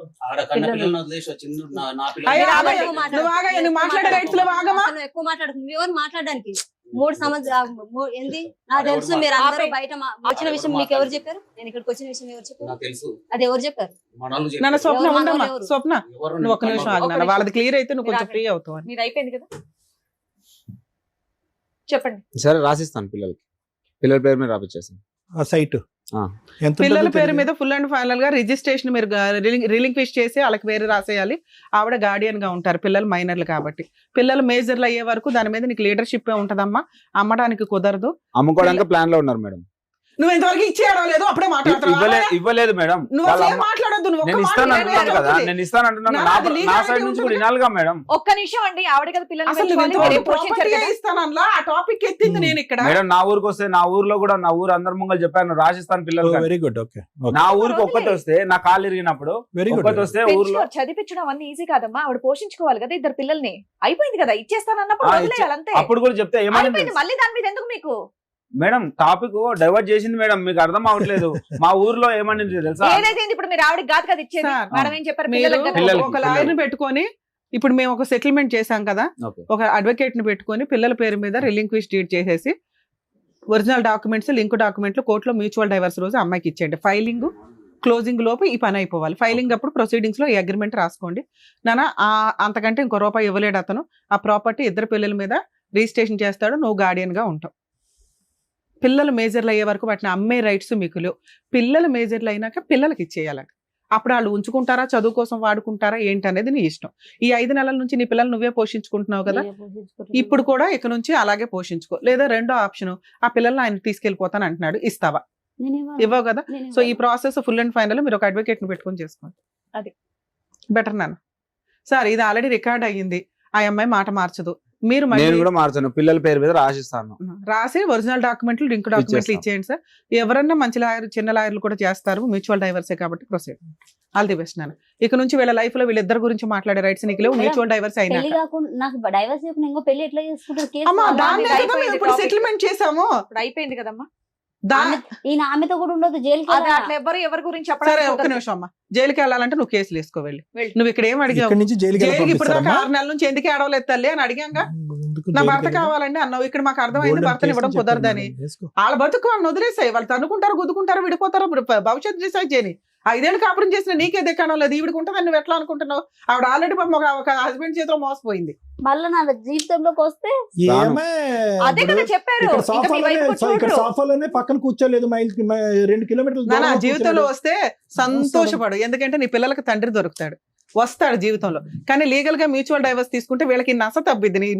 అయ్యా, నువ్వు ఆగయ్యా, నువ్వు మాట్లాడే రైట్స్ లో ఆగమా? అసలు ఎక్కువ మాట్లాడుతుంది. ఎవరు మాట్లాడడానికి 3 సంవత్సరాలు ఏంది నాకు తెలుసు. మీరు అందరూ బయట వచ్చిన విషయం మీకు ఎవరు చెప్పారు? నేను ఇక్కడికి వచ్చిన విషయం ఎవరు చెప్పారు? అది ఎవరు చెప్పారు? నన్ను స్వప్న ఎవరు ఉండమ్మా. ఎవరు? స్వప్న నువ్వు ఒక్క నిమిషం ఆగినా, వాళ్ళది క్లియర్ అయితే నువ్వు కొంచెం ఫ్రీ అవుతావు. మీది అయిపోయింది కదా, చెప్పండి. సరే రాసిస్తాను, పిల్లల పేరు మీద రాపిచ్చేస్తాను. ఆ సైట్ ఎంత పిల్లల పేరు మీద ఫుల్ అండ్ ఫైనల్ గా రిజిస్ట్రేషన్ మీరు రిలింక్విష్ చేసి వాళ్ళకి పేరు రాసేయాలి. ఆవిడ గార్డియన్ గా ఉంటారు, పిల్లలు మైనర్లు కాబట్టి. పిల్లలు మేజర్లు అయ్యే వరకు దాని మీద నీకు లీడర్షిప్ ఉంటదమ్మా. అమ్మడానికి కుదరదు. అమ్ముకోవడానికి ప్లాన్ లో ఉన్నారు మేడం. నువ్వు ఇంతవరకు ఇచ్చేయడం లేదు, అప్పుడే ఇవ్వలేదు మేడం. నువ్వు అసలు ఏం మాట్లాడొద్దు. నువ్వు నేను ఇస్తాను అంటున్నాను కదా, నేను ఇస్తాను అంటున్నాను. నా సైడ్ నుంచి కూడా వినాలిగా మేడం. ఒక్క నిమిషం అండి, ఆవిడ కదా పిల్లలు అసలు ఇస్తాను ఆ టాపిక్ ఎత్తింది నేను ఇక్కడ. మేడం నా ఊరికి వస్తే, నా ఊర్లో కూడా నా ఊరు అందరి ముంగలు చెప్పాను రాసిస్తాను పిల్లలు. Very good. ఓకే, నా ఊరికి ఒక్కటి వస్తే, నా కాళ్ళు ఇరిగినప్పుడు ఒక్కటి వస్తే ఊర్లో చదివించడం అన్ని ఈజీ కాదమ్మా. ఆవిడ పోషించుకోవాలి కదా ఇద్దరు పిల్లల్ని. అయిపోయింది కదా, ఇచ్చేస్తానన్నప్పుడు వదిలేయాలి అంతే. అప్పుడు కూడా చెప్తే ఏమైంది? మళ్ళీ దాని మీద ఎందుకు మీకు? మేడం టాపిక్ డైవర్ట్ చేసింది మేడం, మీకు అర్థం అవ్వట్లేదు. మా ఊర్లో ఏమని తెలుసా? ఏదైతే ఇప్పుడు మీరు ఆవిడకి కాదు కదా ఇచ్చేది, మేడం ఏం చెప్పారు? మీరు ఒక లాయర్ ని పెట్టుకొని, ఇప్పుడు మేము ఒక సెటిల్మెంట్ చేశాం కదా, ఒక అడ్వకేట్ ని పెట్టుకొని పిల్లల పేరు మీద రిలింక్విష్ డీడ్ చేసేసి ఒరిజినల్ డాక్యుమెంట్స్, లింక్ డాక్యుమెంట్లు కోర్టులో మ్యూచువల్ డైవర్స్ రోజు అమ్మాయికి ఇచ్చేయండి. ఫైలింగ్ క్లోజింగ్ లోపు ఈ పని అయిపోవాలి. ఫైలింగ్ అప్పుడు ప్రొసీడింగ్స్ లో ఈ అగ్రిమెంట్ రాసుకోండి. నాన్న అంతకంటే ఇంకో రూపాయి ఇవ్వలేడు అతను. ఆ ప్రాపర్టీ ఇద్దరు పిల్లల మీద రిజిస్ట్రేషన్ చేస్తాడు, నువ్వు గార్డియన్ గా ఉంటావు. పిల్లలు మేజర్లు అయ్యే వరకు వాటిని అమ్మే రైట్స్ మీకు లేవు. పిల్లలు మేజర్లు అయినాక పిల్లలకి ఇచ్చేయాలంట. అప్పుడు వాళ్ళు ఉంచుకుంటారా, చదువు కోసం వాడుకుంటారా ఏంటి అనేది నీ ఇష్టం. ఈ 5 నెలల నుంచి నీ పిల్లలు నువ్వే పోషించుకుంటున్నావు కదా, ఇప్పుడు కూడా ఇక నుంచి అలాగే పోషించుకో. లేదా రెండో ఆప్షన్, ఆ పిల్లల్ని ఆయన తీసుకెళ్లిపోతాను అంటున్నాడు, ఇస్తావా? ఇవ్వవు కదా. సో ఈ ప్రాసెస్ ఫుల్ అండ్ ఫైనల్ మీరు ఒక అడ్వకేట్ ని పెట్టుకొని చేసుకోండి, అది బెటర్ నాన్న. సార్ ఇది ఆల్రెడీ రికార్డ్ అయ్యింది, ఆ అమ్మాయి మాట మార్చదు. మీరు నేను కూడా మార్చాను, పిల్లల పేరు మీద రాసిస్తాను. రాసి ఒరిజినల్ డాక్యుమెంట్లు, లింక్ డాక్యుమెంట్లు ఇచ్చేయండి సార్. ఎవరన్నా మంచి లాయర్, చిన్న లాయర్లు కూడా చేస్తారు, మ్యూచువల్ డైవర్సే కాబట్టి ప్రొసీడ్. ఆల్ ది బెస్ట్ నాన్న. ఇక నుంచి వీళ్ళ లైఫ్ లో వీళ్ళిద్దరి గురించి మాట్లాడే రైట్స్ నీకు లేవు. మ్యూచువల్ డైవర్స్ అయినా సెటిల్మెంట్ చేసాము, అయిపోయింది కదమ్మా. ఆమెతో కూడా ఉండదు జైలుకి. అట్లా ఎవరి గురించి సరే ఒక్క నిమిషం అమ్మా. జైలుకి వెళ్ళాలంటే నువ్వు కేసులు వేసుకో వెళ్ళి. నువ్వు ఇక్కడ ఏం అడిగావు? జైలుకి ఇప్పుడు 6 నెలల నుంచి ఎందుకు ఏడవలేదు తల్లి అని అడిగాంగా. నా భర్త కావాలండి అన్నావు. ఇక్కడ మాకు అర్థమైంది భర్తను ఇవ్వడం కుదరదని. వాళ్ళ బతుకు వాళ్ళని వదిలేసాయి. వాళ్ళు తనుకుంటారు, గుద్దుకుంటారు, విడిపోతారు. భవిష్యత్తు డిసైడ్ చేయని. 5 ఏళ్ళు కాపురం చేసిన నీకే దిక్కడం లేదు. ఈవిడికి ఉంటుందని నువ్వు ఎట్లా అనుకుంటున్నావు? ఆవిడ ఆల్రెడీ ఒక హస్బెండ్ చేతిలో మోసపోయింది. మళ్ళీ నా జీవితంలోకి వస్తే అదే కదా చెప్పారు. సోఫాలోనే పక్కన కూర్చోలేదు, 2 కిలోమీటర్లు నా జీవితంలో వస్తే సంతోషపడు. ఎందుకంటే నీ పిల్లలకు తండ్రి దొరుకుతాడు, వస్తాడు జీవితంలో. కానీ లీగల్ గా మ్యూచువల్ డైవర్స్ తీసుకుంటే వీళ్ళకి నస తప్పిద్ది.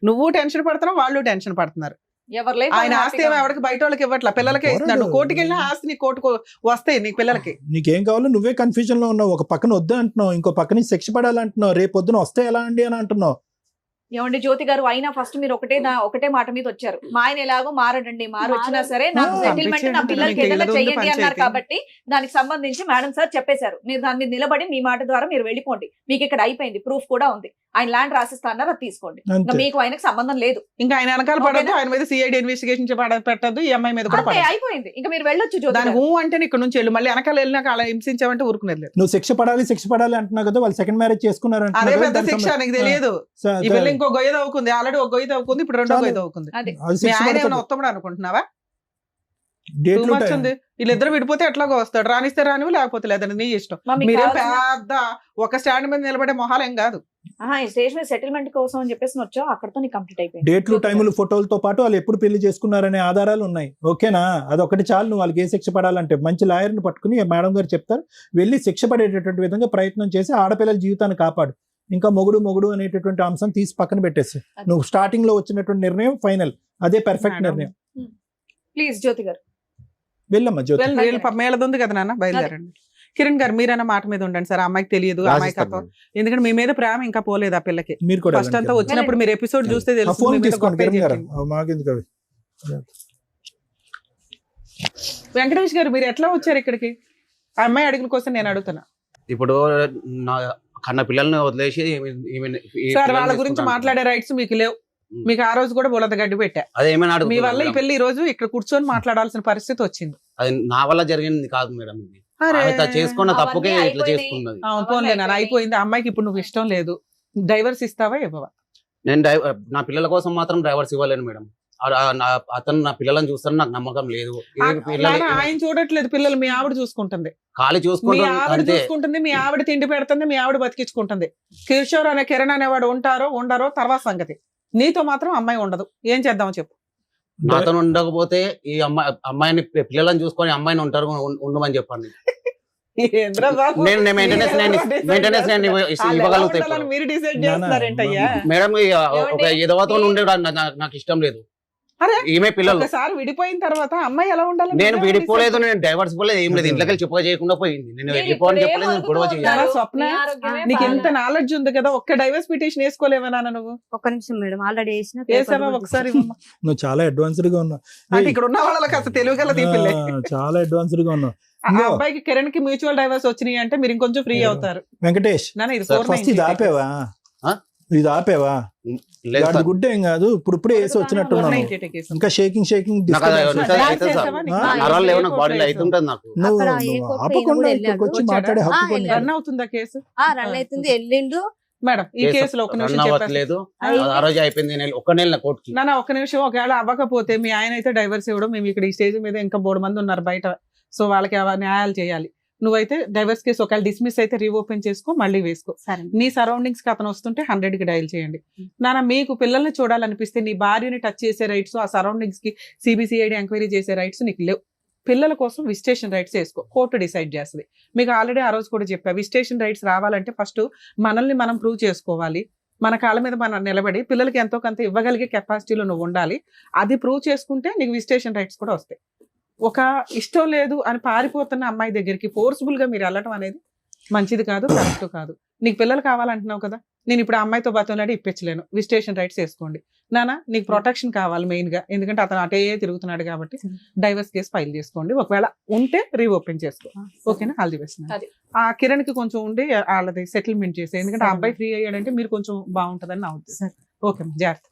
నువ్వు టెన్షన్ పడుతున్నావు, వాళ్ళు టెన్షన్ పడుతున్నారు. ఆయన ఆస్తి ఏమో ఎవరికి బయట వాళ్ళకి ఇవ్వట్లా, పిల్లలకే ఇస్తున్నాడు. కోర్టుకి వెళ్ళినా ఆస్తి నీ కోర్టుకు వస్తాయి నీ పిల్లలకి. నీకేం కావాలో నువ్వే కన్ఫ్యూజన్ లో ఉన్నావు. ఒక పక్కన వద్దు అంటున్నావు, ఇంకో పక్కన శిక్ష పడాలంటున్నావు. రేపు పొద్దున వస్తే ఎలా అండి అని అంటున్నావు. ఏమండి జ్యోతి గారు, అయినా ఫస్ట్ మీరు ఒకటే మాట మీద వచ్చారు. మా ఆయన ఎలాగో మారడండి, వచ్చినా సరే నాకు సెటిల్మెంట్ నా పిల్లలకి ఏదైనా చెయ్యండి అన్నారు కాబట్టి దానికి సంబంధించి మేడం సార్ చెప్పేశారు. మీరు దాని మీద నిలబడి మీ మాట ద్వారా మీరు వెళ్ళిపోండి, మీకు ఇక్కడ అయిపోయింది, ప్రూఫ్ కూడా ఉంది. ఆయన ల్యాండ్ రాసిస్తా అన్నారు, అది తీసుకోండి. ఇంకా మీకు ఆయనకు సంబంధం లేదు. ఇంకా ఆయన వెనకాల పడదు, ఆయన మీద సిఐడి ఇన్వెస్టిగేషన్ పెట్టద్దు, ఈ అమ్మాయి మీద కూడా అయిపోయింది. ఇంకా మీరు వెళ్ళొచ్చు జ్యోతి దాని గారు. అంటే ఇక్కడ నుంచి వెళ్ళు, మళ్ళీ వెనకాల వెళ్ళినాక అలా హింసించామంటే ఊరుకునేది లేదు. నువ్వు శిక్ష పడాలి అంటున్నావు కదా, వాళ్ళు సెకండ్ మ్యారేజ్ చేసుకున్నారు అదే పెద్ద శిక్ష, నీకు తెలియదు. ఈ పిల్ల ఇంకో గొయ్య తవ్వుకుంది, ఆల్రెడీ ఒక గొయ్య తవ్వుకుంది, ఇప్పుడు రెండో గొయ్య తవ్వుకుంది. ఆయన ఏమైనా ఉత్తముడు అనుకుంటున్నావా? వీళ్ళిద్దరు విడిపోతే ఎట్లాగో వస్తాడు, రానిస్తే రానివి, లేకపోతే లేదండి నీ ఇష్టం. మీరేం పెద్ద ఒక స్టాండ్ మీద నిలబడే మొహాలేం కాదు. స్టేజ్ మీద సెటిల్మెంట్ కోసం అని చెప్పేసి వచ్చా, అక్కడతో నీ కంప్లీట్ అయిపోయింది. డేట్లు, టైములు, ఫోటోలతో పాటు వాళ్ళు ఎప్పుడు పెళ్లి చేసుకున్నారనే ఆధారాలు ఉన్నాయి. ఓకేనా? అదొకటి చాలు. నువ్వు వాళ్ళకి ఏ శిక్ష పడాలంటే మంచి లాయర్ని పట్టుకుని మేడం గారు చెప్తారు, వెళ్ళి శిక్ష పడేటటువంటి విధంగా ప్రయత్నం చేసి ఆడపిల్లల జీవితాన్ని కాపాడు. ఇంకా మొగుడు అనేటటువంటి అంశం తీసి పక్కన పెట్టేసి నువ్వు స్టార్టింగ్ లో వచ్చినటువంటి నిర్ణయం ఫైనల్, అదే పర్ఫెక్ట్ నిర్ణయం. ప్లీజ్ జ్యోతి గారు వెళ్ళమ్మా. జ్యోతి మేళదుంది కదా నాన్న, బయలుదేరండి. కిరణ్ గారు మీరైనా మాట మీద ఉండండి సార్, అమ్మాయికి తెలియదు, అమ్మాయికి అర్థం, ఎందుకంటే మీ మీద ప్రేమ ఇంకా పోలేదు ఆ పిల్లకి. మీరు కూడా ఫస్ట్ అంతా వచ్చినప్పుడు మీరు ఎపిసోడ్ చూస్తే తెలుసు. వెంకటేష్ గారు మీరు ఎట్లా వచ్చారు ఇక్కడికి? ఆ అమ్మాయి అడుగుల కోసం నేను అడుగుతున్నా. ఇప్పుడు కన్న పిల్లల్ని వదిలేసి సార్ వాళ్ళ గురించి మాట్లాడే రైట్స్ మీకు లేవు. మీకు ఆ రోజు కూడా బోలత గడ్డి పెట్టా, మీ వల్ల ఈ పెళ్లి ఈ రోజు ఇక్కడ కూర్చొని మాట్లాడాల్సిన పరిస్థితి వచ్చింది. అది నా వల్ల జరిగింది కాదు మేడం, చేసుకున్న తప్పుకే ఇట్లా చేసుకున్నది. పోన్లే నాన్న, అయిపోయింది. అమ్మాయికి ఇప్పుడు నువ్వు ఇష్టం లేదు, డైవర్స్ ఇస్తావా ఇవ్వవా? నేను నా పిల్లల కోసం మాత్రం డైవర్స్ ఇవ్వలేను మేడం. అతను నా పిల్లలను చూస్తాను, నాకు నమ్మకం లేదు. ఆయన చూడట్లేదు, పిల్లలు మీ ఆవిడ చూసుకుంటుంది, ఖాళీ చూసుకుంటుంది, మీ ఆవిడ తిండి పెడుతుంది, మీ ఆవిడ బతికించుకుంటుంది. కిషోర్ అనే కిరణ్ అనేవాడు ఉండరో తర్వాత సంగతి. నీతో మాత్రం అమ్మాయి ఉండదు. ఏం చేద్దామో చెప్పు. నాతో ఉండకపోతే ఈ అమ్మాయిని పిల్లలను చూసుకొని అమ్మాయిని ఉండమని చెప్పండి. మేడం ఒక ఎదవతో ఉండే నాకు ఇష్టం లేదు. ఈమె పిల్లలు విడిపోయిన తర్వాత అమ్మాయి ఎలా ఉండాలి? నేను విడిపోలేదు, నేను డైవర్స్ పోలేదు, ఏం లేదు. ఇంట్లోకి చెప్పగా చేయకుండా పోయింది. నేను వెళ్ళిపోని చెప్పలేదు, నేను గొడవ చేయాలి. స్వప్న, నీకు ఎంత నాలెడ్జ్ ఉంది కదా, ఒక్క డైవర్స్ పిటిషన్ వేసుకోలేవా నాన్న నువ్వు? ఒక్క నిమిషం మేడం, ఆల్రెడీ వేసావా ఒకసారి? నువ్వు చాలా అడ్వాన్స్డ్ గా ఉన్నావు. ఇక్కడ ఉన్న వాళ్ళకి అసలు తెలుగుగల తీపిల్లే. చాలా అడ్వాన్స్డ్ గా ఉన్నావు. అబ్బాయికి కిరణ్ కి మ్యూచువల్ డైవర్స్ వచ్చినాయి అంటే మీరు ఇంకొంచెం ఫ్రీ అవుతారు. వెంకటేష్, ఇది ఆపేవా? ఇది ఆపేవా? గుడ్ ఏం కాదు, ఇప్పుడే వేసి వచ్చినట్టున్నాను. ఇంకా షేకింగ్ ఆపకుండా వచ్చి మాట్లాడే హక్కు రన్ అవుతుందా కేసు? రన్ అవుతుంది, వెళ్ళిండు మేడం. ఈ కేసులో ఒక నిమిషం ఒక్క నిమిషం. ఒకవేళ అవ్వకపోతే మీ ఆయన అయితే డైవర్స్ ఇవ్వడం, మేము ఇక్కడ ఈ స్టేజ్ మీద ఇంకా 3 మంది ఉన్నారు బయట, సో వాళ్ళకి న్యాయాలు చేయాలి. నువ్వైతే డైవర్స్ కేసు ఒకవేళ డిస్మిస్ అయితే రీఓపెన్ చేసుకో, మళ్ళీ వేసుకో. నీ సరౌండింగ్స్ కి అతను వస్తుంటే 100కి డయల్ చేయండి. నాన్న, మీకు పిల్లల్ని చూడాలనిపిస్తే నీ భార్యని టచ్ చేసే రైట్స్, ఆ సరౌండింగ్స్ కి సిబిసిఐడి ఎంక్వైరీ చేసే రైట్స్ నీకు లేవు. పిల్లల కోసం విజిటేషన్ రైట్స్ వేసుకో, కోర్టు డిసైడ్ చేస్తుంది. మీకు ఆల్రెడీ ఆ రోజు కూడా చెప్పా, విజిటేషన్ రైట్స్ రావాలంటే ఫస్ట్ మనల్ని మనం ప్రూవ్ చేసుకోవాలి. మన కాళ్ళ మీద మనం నిలబడి పిల్లలకి ఎంతో కొంత ఇవ్వగలిగే కెపాసిటీలో నువ్వు ఉండాలి. అది ప్రూవ్ చేసుకుంటే నీకు విజిటేషన్ రైట్స్ కూడా వస్తాయి. ఒక ఇష్టం లేదు అని పారిపోతున్న అమ్మాయి దగ్గరికి ఫోర్స్ఫుల్ గా మీరు వెళ్ళటం అనేది మంచిది కాదు, కరెక్ట్ కాదు. నీకు పిల్లలు కావాలంటున్నావు కదా, నేను ఇప్పుడు అమ్మాయితో బతంలాడి ఇప్పించలేను, విజిటేషన్ రైట్స్ వేసుకోండి. నాన్న, నీకు ప్రొటెక్షన్ కావాలి మెయిన్ గా, ఎందుకంటే అతను అటే తిరుగుతున్నాడు కాబట్టి డైవర్స్ కేసు ఫైల్ చేసుకోండి. ఒకవేళ ఉంటే రీఓపెన్ చేసుకో. ఓకేనా? All the best. ఆ కిరణ్ కి కొంచెం ఉండి వాళ్ళది సెటిల్మెంట్ చేసే, ఎందుకంటే ఆ అబ్బాయి ఫ్రీ అయ్యాడంటే మీరు కొంచెం బాగుంటుందని నా ఉద్దేశం. ఓకే, జాగ్రత్త.